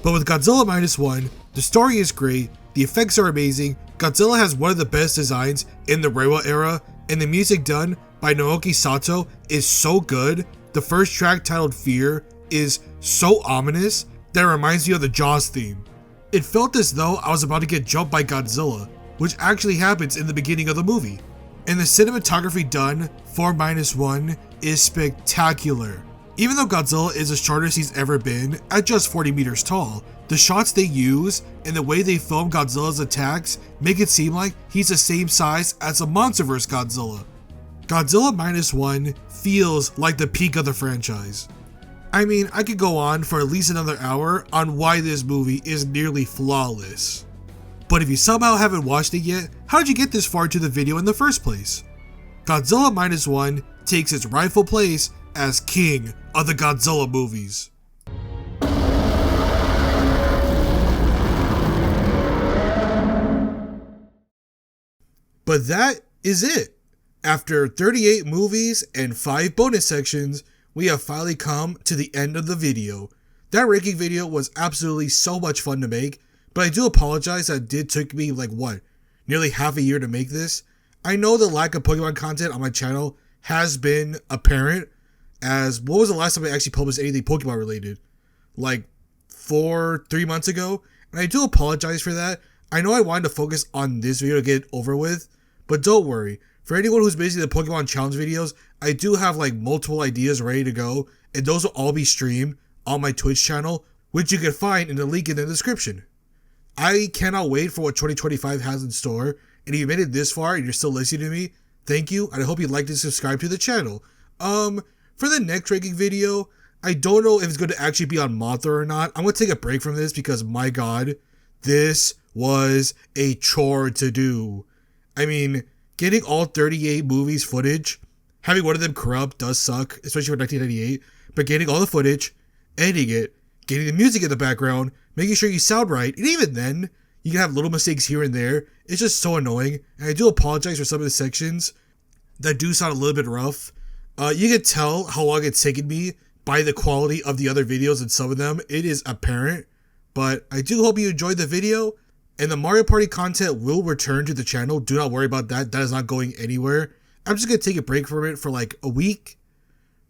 But with Godzilla Minus One, the story is great, the effects are amazing, Godzilla has one of the best designs in the Reiwa era, and the music done by Naoki Sato is so good. The first track, titled Fear, is so ominous that it reminds me of the Jaws theme. It felt as though I was about to get jumped by Godzilla, which actually happens in the beginning of the movie. And the cinematography done for Minus One is spectacular. Even though Godzilla is the shortest he's ever been, at just 40 meters tall, the shots they use and the way they film Godzilla's attacks make it seem like he's the same size as a MonsterVerse Godzilla. Godzilla Minus One feels like the peak of the franchise. I mean, I could go on for at least another hour on why this movie is nearly flawless. But if you somehow haven't watched it yet, how did you get this far into the video in the first place? Godzilla Minus One takes its rightful place as king of the Godzilla movies. But that is it. After 38 movies and 5 bonus sections, we have finally come to the end of the video. That ranking video was absolutely so much fun to make, but I do apologize that it did take me nearly half a year to make this. I know the lack of Pokemon content on my channel has been apparent, as what was the last time I actually published anything Pokemon related? Like 3 months ago? And I do apologize for that. I know I wanted to focus on this video to get it over with, but don't worry. For anyone who's busy with the Pokemon challenge videos, I do have multiple ideas ready to go, and those will all be streamed on my Twitch channel, which you can find in the link in the description. I cannot wait for what 2025 has in store, and if you made it this far and you're still listening to me, thank you, and I hope you like and subscribe to the channel. For the next ranking video, I don't know if it's going to actually be on Mothra or not. I'm going to take a break from this because, my god, this was a chore to do. I mean, getting all 38 movies footage, having one of them corrupt does suck, especially for 1998, but getting all the footage, editing it, getting the music in the background, making sure you sound right, and even then, you can have little mistakes here and there. It's just so annoying, and I do apologize for some of the sections that do sound a little bit rough. You can tell how long it's taken me by the quality of the other videos, and some of them, it is apparent, but I do hope you enjoyed the video, and the Mario Party content will return to the channel. Do not worry about that. That is not going anywhere. I'm just going to take a break from it for a week,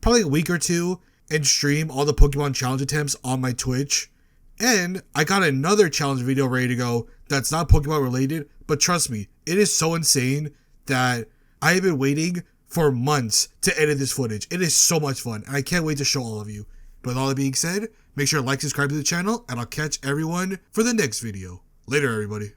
probably a week or two, and stream all the Pokemon challenge attempts on my Twitch. And I got another challenge video ready to go that's not Pokemon related, but trust me, it is so insane that I have been waiting for months to edit this footage. It is so much fun, and I can't wait to show all of you. But with all that being said, make sure to like, subscribe to the channel, and I'll catch everyone for the next video. Later, everybody.